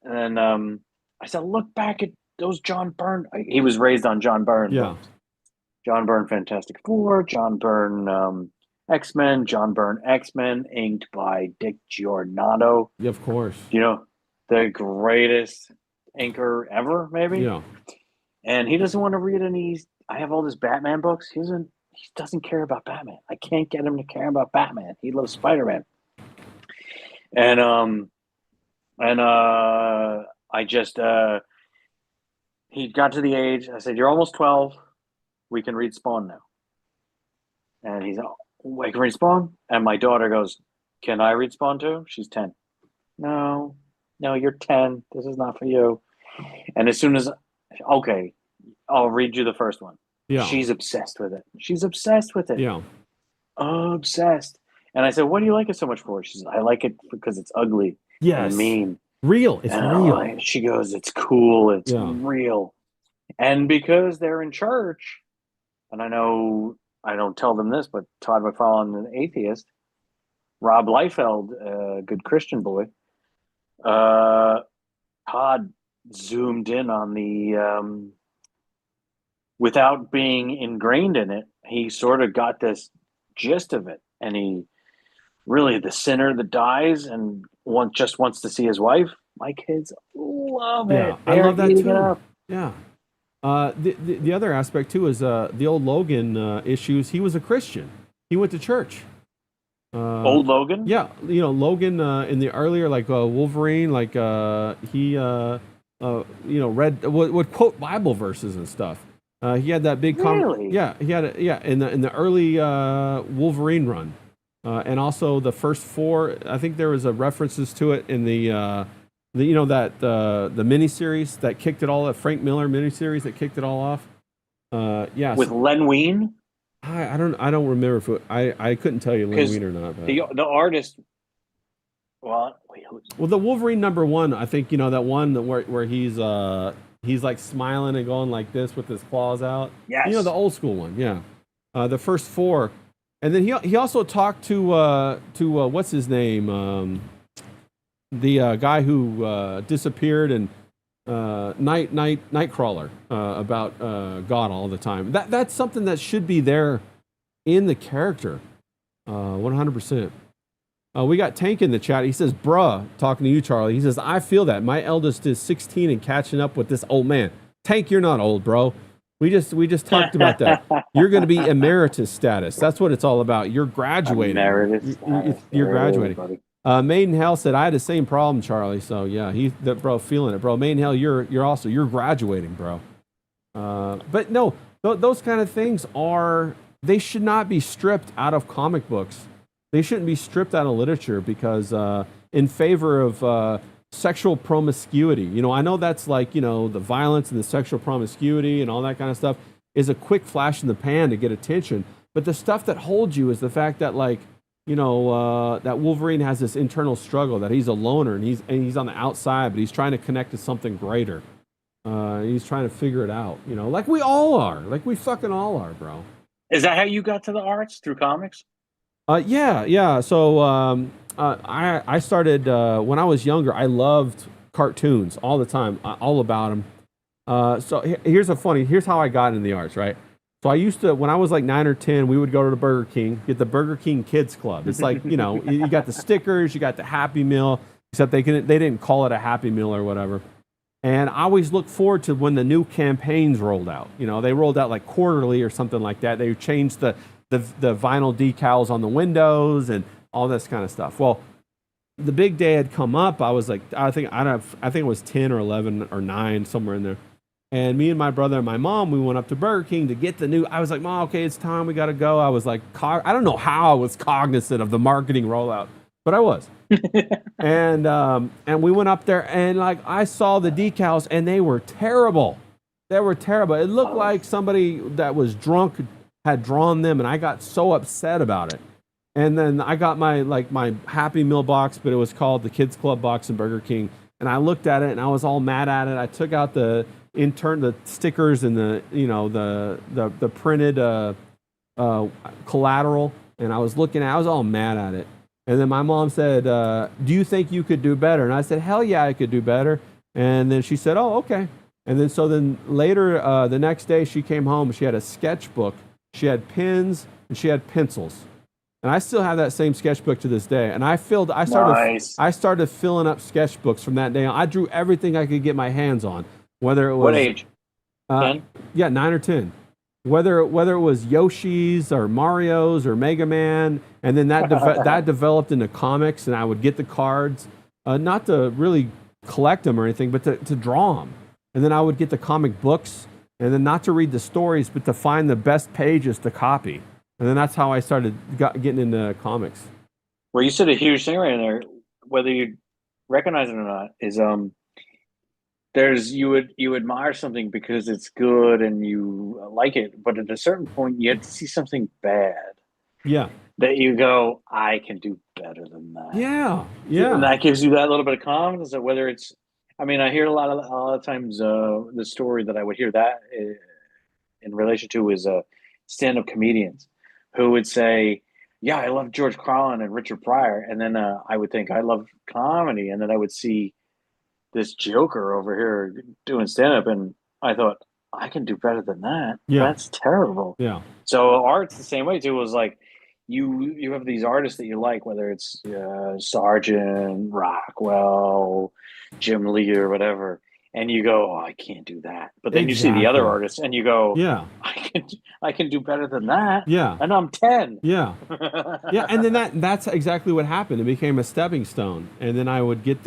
then I said, look back at those John Byrne. He was raised on John Byrne books. John Byrne Fantastic Four, John Byrne X-Men, John Byrne X-Men, inked by Dick Giordano. Yeah, of course. The greatest inker ever, maybe. Yeah. And he doesn't want to read any. I have all these Batman books. He doesn't care about Batman. I can't get him to care about Batman. He loves Spider-Man. And I just he got to the age. I said, "You're almost 12. We can read Spawn now." And he's, I can read Spawn. And my daughter goes, "Can I read Spawn too?" She's 10. No, you're 10. This is not for you. And as soon as, okay, I'll read you the first one. Yeah. She's obsessed with it. Yeah. Obsessed. And I said, "What do you like it so much for?" She says, "I like it because it's ugly." Yes. And mean. Real. It's real. She goes, "It's cool. It's real." And because they're in church, and I know I don't tell them this, but Todd McFarlane, an atheist, Rob Liefeld, a good Christian boy, Todd zoomed in on the, without being ingrained in it, he sort of got this gist of it. And he really, the sinner that dies and just wants to see his wife. My kids love it. I love that too. Yeah. The other aspect too is the old Logan issues. He was a Christian. He went to church. Old Logan? Yeah, Logan in the earlier Wolverine, he read would quote Bible verses and stuff. He had that big Really? he had in the early Wolverine run, and also the first four. I think there was a references to it in the miniseries that kicked it all. Frank Miller miniseries that kicked it all off. With Len Wein. I don't remember if I couldn't tell you Len Wein or not. But. The artist. Well, the Wolverine #1, I think that one where he's like smiling and going like this with his claws out. Yes. The old school one. Yeah. The first four, and then he also talked to what's his name, the guy who disappeared and Nightcrawler about God all the time. That's something that should be there in the character, 100%. We got Tank in the chat. He says, bruh, talking to you, Charlie. He says, I feel that. My eldest is 16 and catching up with this old man. Tank, you're not old, bro. We just talked about that. You're going to be emeritus status. That's what it's all about. You're graduating. You're graduating. Maiden Hell said, I had the same problem, Charlie. So, yeah, bro, feeling it, bro. Maiden Hell, you're graduating, bro. But no, those kind of things they should not be stripped out of comic books. They shouldn't be stripped out of literature because in favor of sexual promiscuity. I know that's like, the violence and the sexual promiscuity and all that kind of stuff is a quick flash in the pan to get attention. But the stuff that holds you is the fact that, like, that Wolverine has this internal struggle, that he's a loner and he's on the outside, but he's trying to connect to something greater. He's trying to figure it out, like we all are. Like we fucking all are, bro. Is that how you got to the arts, through comics? Yeah. So I started when I was younger. I loved cartoons all the time, all about them. So here's how I got into the arts, right? So I used to, when I was like 9 or 10, we would go to the Burger King, get the Burger King Kids Club. It's like, you got the stickers, you got the Happy Meal, except they didn't call it a Happy Meal or whatever. And I always look forward to when the new campaigns rolled out. They rolled out like quarterly or something like that. They changed the vinyl decals on the windows and all this kind of stuff. Well, the big day had come up. I was like, I think it was 10 or 11 or 9, somewhere in there. And me and my brother and my mom, we went up to Burger King to get the new. I was like, Mom, okay, it's time. We got to go. I was like, I don't know how I was cognizant of the marketing rollout, but I was. and we went up there and like I saw the decals and they were terrible. They were terrible. It looked like somebody that was drunk had drawn them, and I got so upset about it. And then I got my Happy Meal box, but it was called the Kids Club box in Burger King. And I looked at it and I was all mad at it. I took out the stickers and the printed collateral, and I was all mad at it. And then my mom said, do you think you could do better? And I said, hell yeah, I could do better. And then she said, oh, okay. And then later the next day she came home. She had a sketchbook. She had pens and she had pencils. And I still have that same sketchbook to this day. And I started filling up sketchbooks from that day on. I drew everything I could get my hands on. Whether it was, what age? 10? Yeah, 9 or 10. Whether it was Yoshi's or Mario's or Mega Man, and then that developed into comics, and I would get the cards, not to really collect them or anything, but to draw them. And then I would get the comic books, and then not to read the stories, but to find the best pages to copy. And then that's how I started getting into comics. Well, you said a huge thing right in there, whether you recognize it or not, is you admire something because it's good and you like it, but at a certain point you have to see something bad. Yeah. That you go, I can do better than that. Yeah. And that gives you that little bit of confidence that whether it's, I mean, I hear a lot of times the story that I would hear that in relation to is stand-up comedians who would say, yeah, I love George Carlin and Richard Pryor. And then I would think I love comedy. And then I would see this joker over here doing stand-up, and I thought, I can do better than that. Yeah. That's terrible. Yeah. So art's the same way too. It was like you have these artists that you like, whether it's Sargent, Rockwell, Jim Lee, or whatever, and you go, oh, I can't do that. But then you see the other artists, and you go, yeah, I can do better than that. Yeah. And I'm 10. Yeah. Yeah. And then that's exactly what happened. It became a stepping stone. And then I would get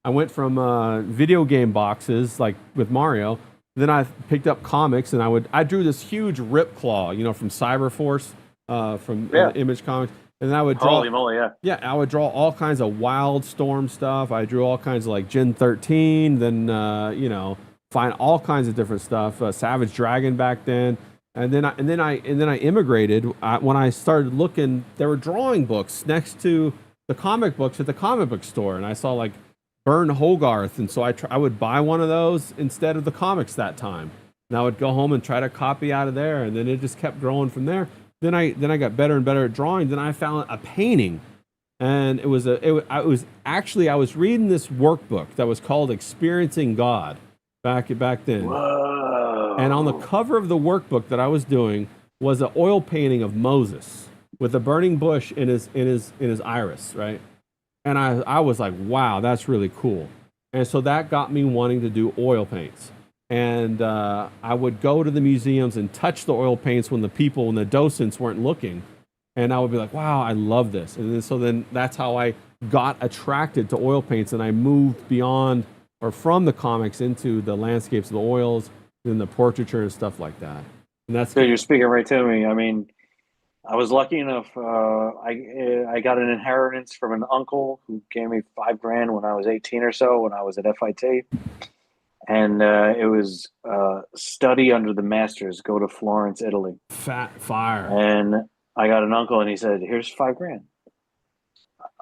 I went from video game boxes like with Mario. Then I picked up comics, and I drew this huge Rip Claw, from Cyberforce, from Image Comics, and then I would draw. Holy moly, yeah. Yeah, I would draw all kinds of Wild Storm stuff. I drew all kinds of like Gen 13. Then find all kinds of different stuff. Savage Dragon back then, and then I immigrated. When I started looking, there were drawing books next to the comic books at the comic book store, and I saw like Bern Hogarth, and so I would buy one of those instead of the comics that time. And I would go home and try to copy out of there, and then it just kept growing from there. Then I got better and better at drawing. Then I found a painting, and I was reading this workbook that was called Experiencing God back then. Whoa. And on the cover of the workbook that I was doing was an oil painting of Moses with a burning bush in his iris, right? And I was like, wow, that's really cool. And so that got me wanting to do oil paints. And I would go to the museums and touch the oil paints when the docents weren't looking. And I would be like, wow, I love this. And then that's how I got attracted to oil paints. And I moved beyond or from the comics into the landscapes of the oils, then the portraiture and stuff like that. And that's so you're speaking right to me. I mean, I was lucky enough. I got an inheritance from an uncle who gave me $5,000 when I was 18 or so, when I was at FIT. And it was study under the masters, go to Florence, Italy. Fat fire. And I got an uncle, and he said, "Here's $5,000.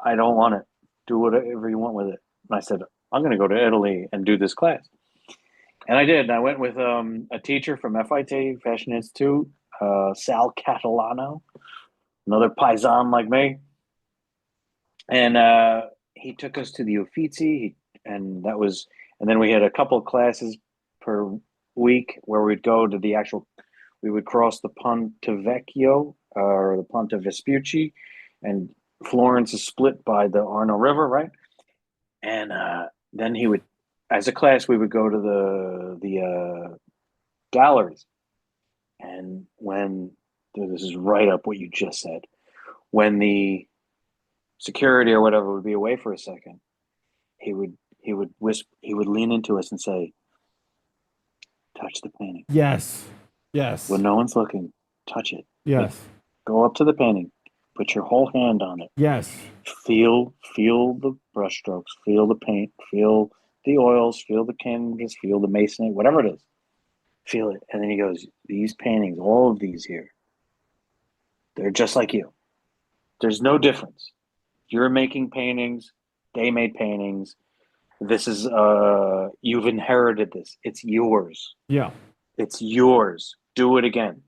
I don't want it. Do whatever you want with it." And I said, "I'm going to go to Italy and do this class." And I did. And I went with a teacher from FIT, Fashion Institute, Sal Catalano, another paisan like me. And he took us to the Uffizi, and then we had a couple of classes per week where we'd go to we would cross the Ponte Vecchio or the Ponte Vespucci, and Florence is split by the Arno River, right? And then he would, as a class, we would go to the galleries. And this is right up what you just said, when the security or whatever would be away for a second, he would lean into us and say, "Touch the painting." Yes. When no one's looking, touch it. Yes. Go up to the painting, put your whole hand on it. Yes. Feel the brush strokes, feel the paint, feel the oils, feel the canvas, feel the masonry, whatever it is. Feel it. And then he goes, "These paintings, all of these here, they're just like you. There's no difference. You're making paintings, they made paintings. This is you've inherited this. It's yours. Yeah. It's yours. Do it again."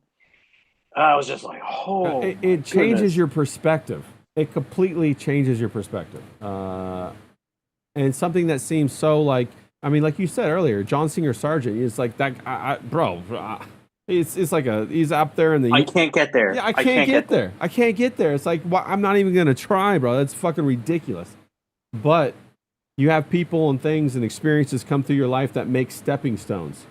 I was just like, oh, it changes your perspective. It completely changes your perspective. And something that seems so like you said earlier, John Singer Sargent is like that, bro. It's like he's up there in the. I can't get there. Yeah, I can't get there. I can't get there. It's like, I'm not even gonna try, bro. That's fucking ridiculous. But you have people and things and experiences come through your life that make stepping stones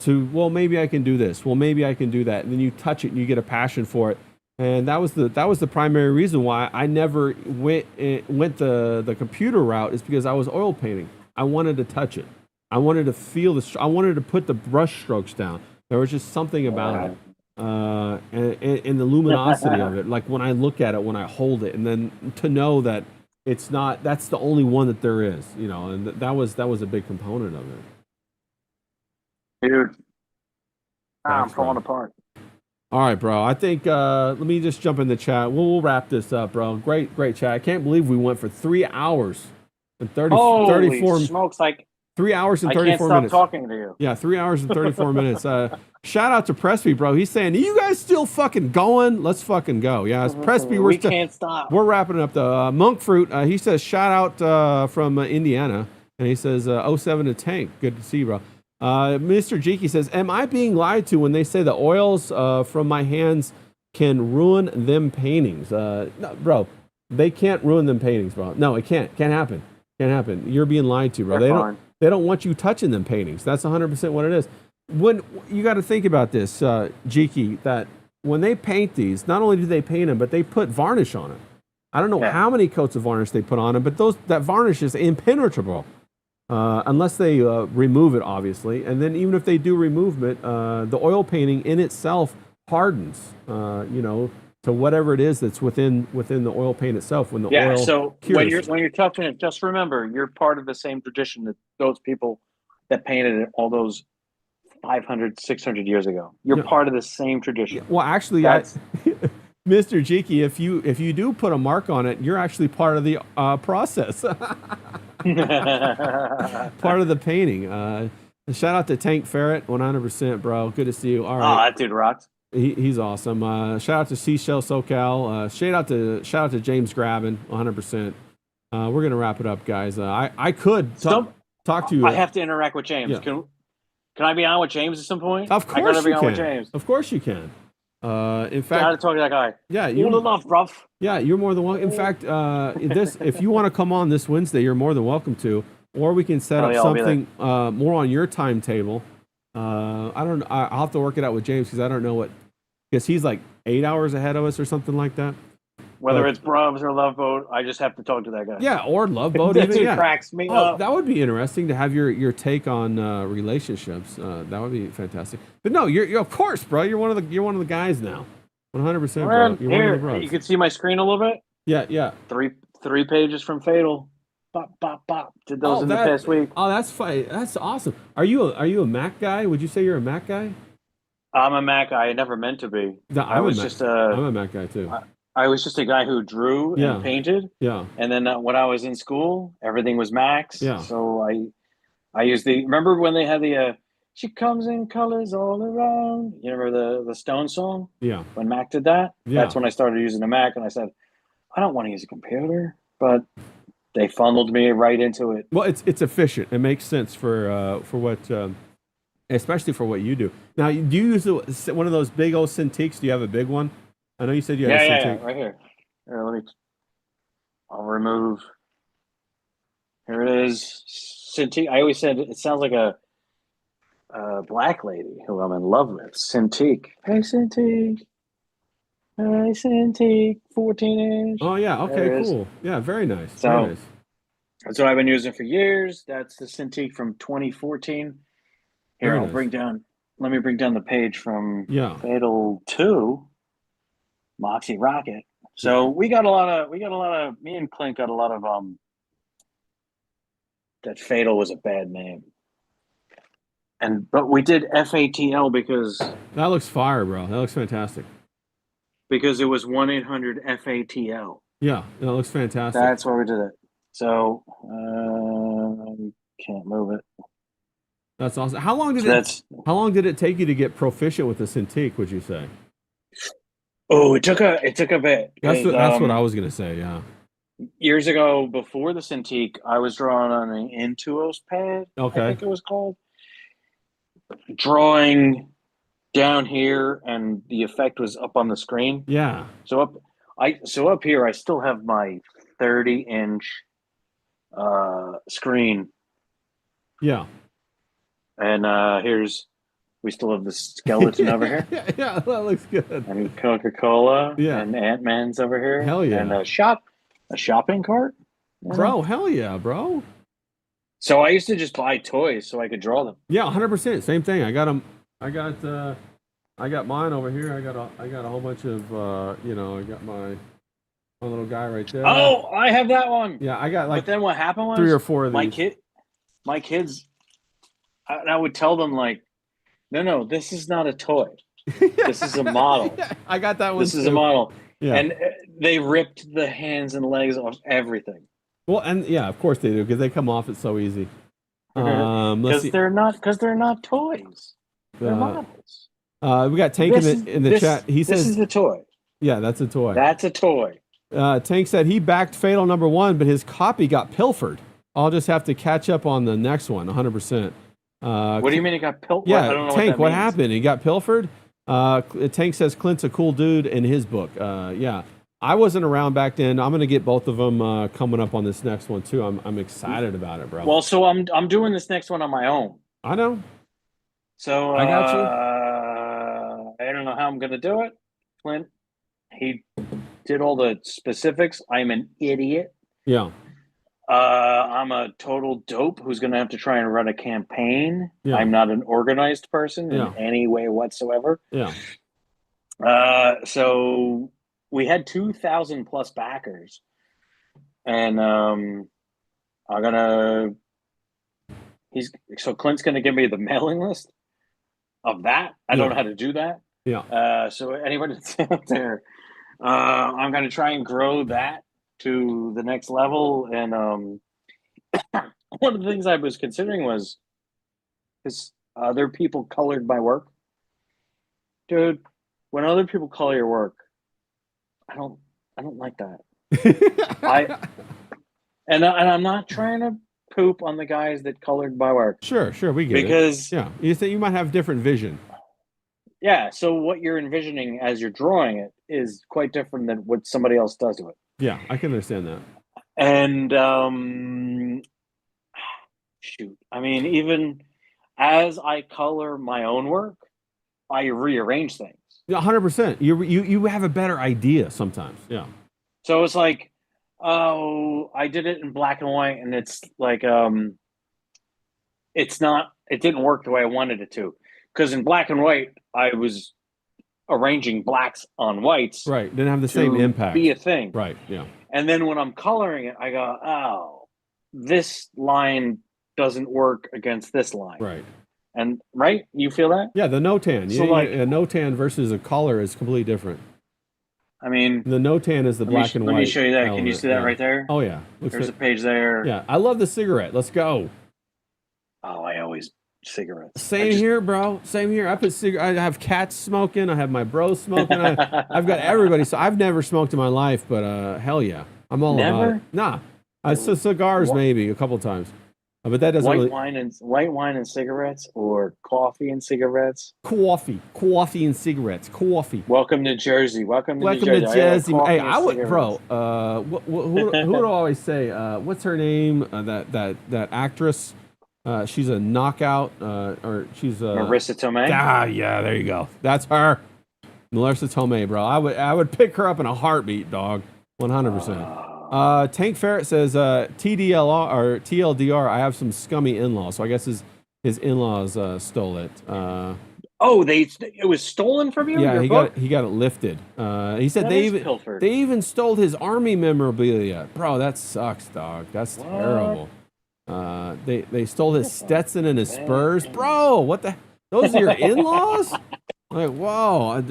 to, well, maybe I can do this. Well, maybe I can do that. And then you touch it and you get a passion for it. And that was the primary reason why I never went the computer route, is because I was oil painting. I wanted to touch it. I wanted to feel I wanted to put the brush strokes down. There was just something about it. And the luminosity of it. Like when I look at it, when I hold it, and then to know that that's the only one that there is, and that was a big component of it. Dude, I'm falling apart. All right, bro. I think let me just jump in the chat. We'll wrap this up, bro. Great chat. I can't believe we went for 3 hours and 34 smokes, like 3 hours and 34 minutes. I can't stop talking to you. Yeah, 3 hours and 34 minutes. Shout out to Presby, bro. He's saying, "Are you guys still fucking going? Let's fucking go." Yeah, it's Presby. We can't stop. We're wrapping up the Monk Fruit. He says, shout out from Indiana, and he says, 07 to Tank. Good to see you, bro. Mr. Jiki says, "Am I being lied to when they say the oils from my hands can ruin them paintings?" No, bro, they can't ruin them paintings, bro. No, it can't. Can't happen. Can't happen. You're being lied to, bro. They don't want you touching them paintings. That's 100% what it is. When you got to think about this, Jiki, that when they paint these, not only do they paint them, but they put varnish on it. I don't know how many coats of varnish they put on them, but that varnish is impenetrable. unless they remove it, obviously. And then even if they do remove it, the oil painting in itself hardens. To whatever it is that's within the oil paint itself when the Yeah. oil So cures. when you're touching it, just remember you're part of the same tradition that those people that painted it all those 500, 600 years ago. You're Yeah. part of the same Yeah, tradition. well, actually, That's Mr. Jiki, if you do put a mark on it, you're actually part of the process, part of the painting. Shout out to Tank Ferret, 100%, bro. Good to see you. All oh, right, that dude rocks. he's awesome. Shout out to Seashell SoCal. Shout out to James Graben, 100%. We're gonna wrap it up, guys. I could talk to you. I have to interact with James. Yeah. Can I be on with James at some point? Of I gotta course be you on with can. James. Of course you can. In fact, Gotta talk to that guy. yeah, All the love, bruv. yeah, you're more than welcome. In fact, if you want to come on this Wednesday, you're more than welcome to. Or we can set up yeah, I'll be something more on your timetable. I don't. I'll have to work it out with James because I don't know what. Because he's like 8 hours ahead of us or something like that. Whether it's Brubs or Love Boat, I just have to talk to that guy. Yeah, or Love Boat That even. dude Yeah, cracks me oh, up. that would be interesting to have your take on relationships. That would be fantastic. But no, you're of course, bro. You're one of the guys now. 100%, bro. You're one of the Here, bros. you can see my screen a little bit. Yeah, yeah. Three pages from Fatl. Bop, bop, bop. Did those in the past week. Oh, that's fine. That's awesome. Are you a Mac guy? Would you say you're a Mac guy? I'm a Mac guy. I never meant to be. No, I'm a Mac guy too. I was just a guy who drew Yeah. and painted. Yeah. And then when I was in school, everything was Macs. Yeah. So I used remember when they had the "She Comes in Colors All Around." You remember the Stone song? Yeah. When Mac did that? Yeah. That's when I started using the Mac, and I said, I don't want to use a computer, but they funneled me right into it. Well, it's efficient. It makes sense for what, especially for what you do. Now, do you use one of those big old Cintiqs? Do you have a big one? I know you said you had a Cintiq. Yeah, right here. Here, I'll remove. Here it is. Cintiq. I always said it sounds like a black lady who I'm in love with. Cintiq. Hey, Cintiq. Hey, Cintiq. 14-inch. Oh yeah. Okay. Cool. Yeah. Very nice. So, very nice. That's what I've been using for years. That's the Cintiq from 2014. Here, Very I'll nice. let me bring down the page from Yeah. Fatl 2, Moxie Rocket. So me and Clint got a lot of that Fatl was a bad name. But we did FATL because That looks fire, bro. That looks fantastic. it was 1-800-FATL. Yeah. That looks fantastic. That's why we did it. So can't move it. That's awesome. How long did it take you to get proficient with the Cintiq, would you say? Oh, it took a bit. That's what I was gonna say. Yeah. Years ago, before the Cintiq, I was drawing on an Intuos pad. Okay. I think it was called. Drawing down here, and the effect was up on the screen. Yeah. So up here, I still have my 30-inch screen. Yeah. And we still have the skeleton over here. Yeah, that looks good. And Coca-Cola. Yeah. And Ant-Man's over here. Hell yeah. And a shopping cart. Bro, hell yeah, bro. So I used to just buy toys so I could draw them. Yeah, 100%. Same thing. I got them. I got mine over here. I got a whole bunch of I got my little guy right there. Oh, I have that one. Yeah, I got like but then what happened was 3 or 4 of these. My kids, I would tell them like, no, this is not a toy. This is a model. Yeah, I got that one. This is a model. Yeah. And they ripped the hands and legs off everything. Well, and yeah, of course they do because they come off it so easy. Because they're not toys. They're models. We got Tank in the chat. He says, "This is the toy." Yeah, that's a toy. That's a toy. Tank said he backed Fatl #1, but his copy got pilfered. I'll just have to catch up on the next one, 100%. What do you mean it got pilfered? Yeah, I don't know Tank, what means. happened? He got pilfered? Tank says Clint's a cool dude in his book. Yeah, I wasn't around back then. I'm going to get both of them coming up on this next one, too. I'm excited about it, bro. Well, so I'm doing this next one on my own. I know. So I got you. I don't know how I'm going to do it. Clint, he did all the specifics. I'm an idiot. Yeah. I'm a total dope who's going to have to try and run a campaign. Yeah. I'm not an organized person in Yeah. any way whatsoever. Yeah. So we had 2,000 plus backers, and Clint's gonna give me the mailing list of that. I don't know how to do that. Yeah. So anybody that's out there, I'm gonna try and grow that to the next level. And one of the things I was considering was, because other people colored my work, dude. When other people color your work, I don't like that. And I'm not trying to poop on the guys that colored my work. Sure, we get it. Because you think you might have different vision. Yeah, so what you're envisioning as you're drawing it is quite different than what somebody else does to it. Yeah, I can understand that. And shoot, I mean, even as I color my own work, I rearrange things. Yeah, 100%. You have a better idea sometimes. Yeah. So it's like, oh, I did it in black and white, and it's like, it didn't work the way I wanted it to. Because in black and white, I was arranging blacks on whites. Right. Didn't have the same impact. Be a thing. Right. Yeah. And then when I'm coloring it, I go, oh, this line doesn't work against this line. Right. And right? You feel that? Yeah, the no-tan. So a no-tan versus a color is completely different. I mean, the no-tan is the black and white. Let me show you that. element. Can you see that right there? Oh, yeah. There's a page there. Yeah. I love the cigarette. Let's go. Oh, I always cigarettes. Same here, bro. Same here. I have cats smoking. I have my bro smoking. I've got everybody. So I've never smoked in my life, but hell yeah, I'm all about it. Nah, cigars maybe a couple times, but that doesn't. White wine and cigarettes, or coffee and cigarettes. Coffee and cigarettes. Coffee. Welcome to Jersey. Welcome to Jersey. Hey, I would, bro. Who do I always say? What's her name? That actress. She's a knockout, or she's Marissa Tomei. Ah, yeah, there you go. That's her, Marissa Tomei, bro. I would pick her up in a heartbeat, dog. 100%. Tank Ferret says TDLR or TLDR. I have some scummy in-laws, so I guess his in-laws stole it. It was stolen from you? Yeah, he got it lifted. He said they even stole his army memorabilia, bro. That sucks, dog. That's terrible. They stole his Stetson and his Spurs, bro. What the? Those are your in-laws? Like, whoa.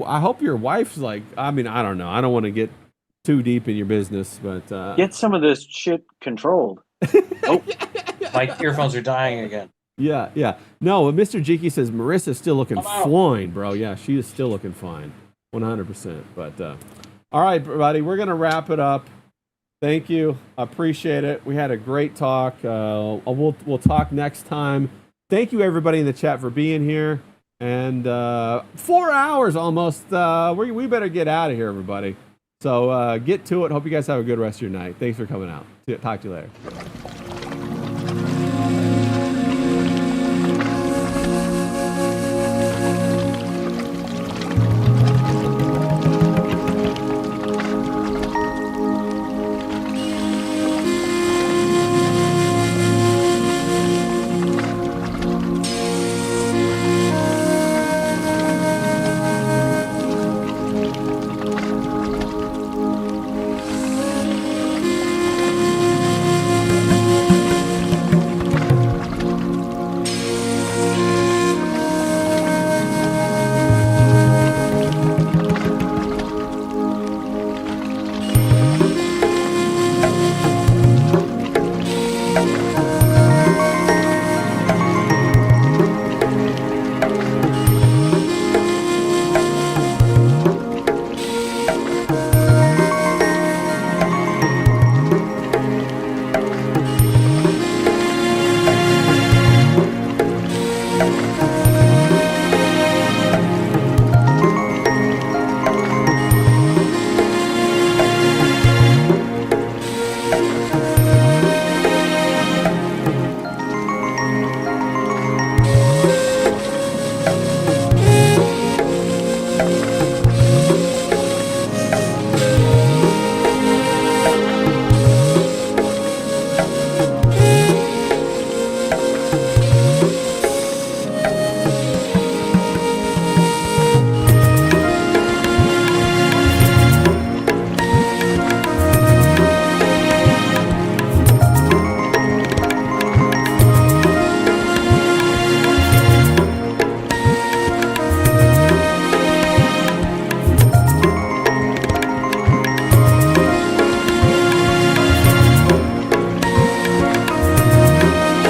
I hope your wife's like. I mean, I don't know. I don't want to get too deep in your business, but get some of this shit controlled. Oh, my earphones are dying again. Yeah. No, Mr. Jiki says Marissa's still looking fine, bro. Yeah, she is still looking fine, 100%. But all right, everybody, we're gonna wrap it up. Thank you. I appreciate it. We had a great talk. We'll talk next time. Thank you, everybody in the chat, for being here. And 4 hours almost. We better get out of here, everybody. So get to it. Hope you guys have a good rest of your night. Thanks for coming out. Talk to you later.